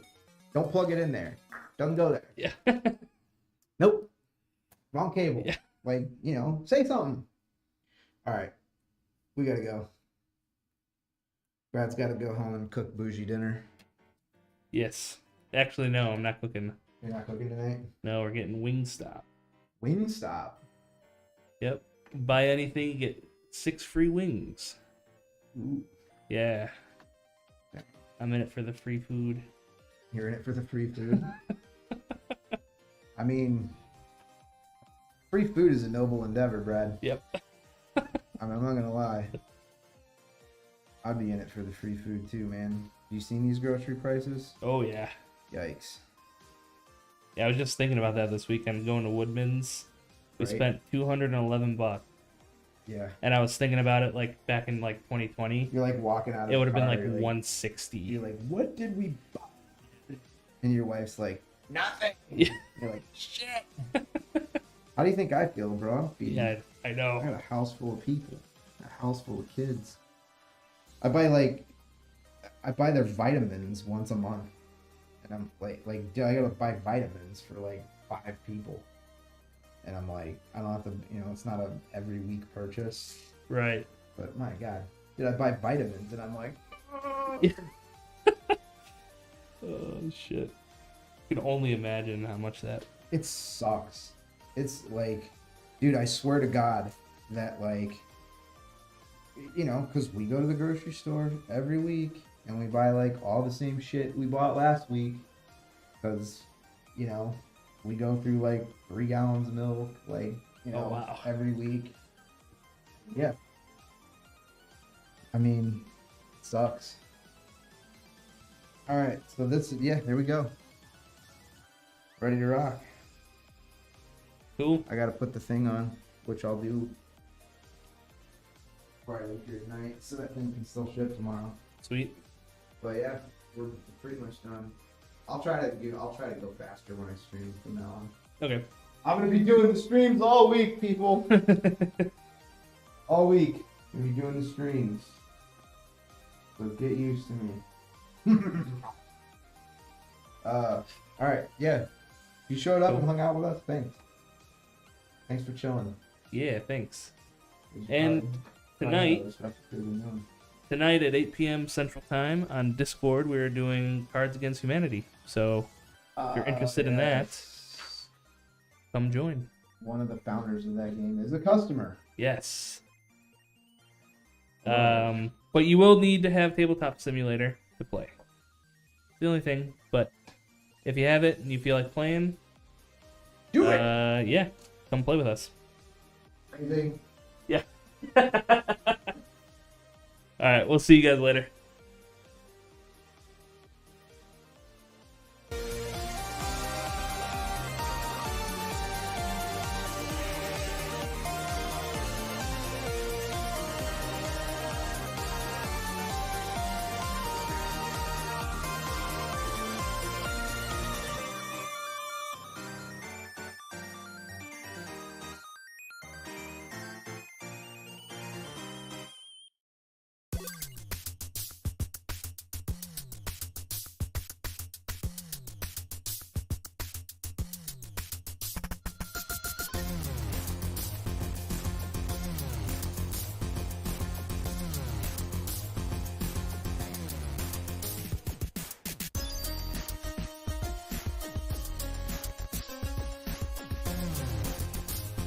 Don't plug it in there. Doesn't go there. Yeah. Nope. Wrong cable. Yeah. Like, say something. All right. We gotta go. Brad's gotta go home and cook bougie dinner. Yes. Actually, no, I'm not cooking. You're not cooking tonight? No, we're getting Wingstop. Wingstop. Yep. Buy anything, you get 6 free wings. Ooh. Yeah. I'm in it for the free food. You're in it for the free food. I mean, free food is a noble endeavor, Brad. Yep. I'm not gonna lie. I'd be in it for the free food too, man. You seen these grocery prices? Oh, yeah. Yikes. Yeah, I was just thinking about that this weekend, going to Woodman's. We Right. spent $211. Yeah. And I was thinking about it like back in like 2020. You're like walking out of It would have the been car, like you're 160. You're like, what did we buy? And your wife's like, nothing. Yeah. You're like, shit. How do you think I feel, bro? I'm feeding. Yeah, I know. I got a house full of people, a house full of kids. I buy their vitamins once a month, and I'm like, dude, I gotta buy vitamins for like 5 people, and I'm like, I don't have to, it's not a every week purchase, Right. but my God, did I buy vitamins? And I'm like, Oh, shit. You can only imagine how much that... it sucks. It's like, dude, I swear to God that like, because we go to the grocery store every week and we buy like all the same shit we bought last week because, we go through like 3 gallons of milk, like, Oh, wow. every week. Yeah. I mean, it sucks. All right. So there we go. Ready to rock. Cool. I gotta put the thing on, which I'll do probably later tonight, so that thing can still ship tomorrow. Sweet. But yeah, we're pretty much done. I'll try to go faster when I stream from now on. Okay. I'm gonna be doing the streams all week, people. All week. I'm gonna be doing the streams. So get used to me. Alright, yeah. You showed up and hung out with us. Thanks. Thanks for chilling. Yeah, thanks. You should And probably tonight, know this stuff you've been doing. tonight at 8 p.m. Central Time on Discord, we're doing Cards Against Humanity. So if you're interested in that, yes. come join. One of the founders of that game is a customer. Yes. But you will need to have Tabletop Simulator to play. It's the only thing. But if you have it and you feel like playing, Do it! yeah, come play with us. Anything? Yeah. All right, we'll see you guys later.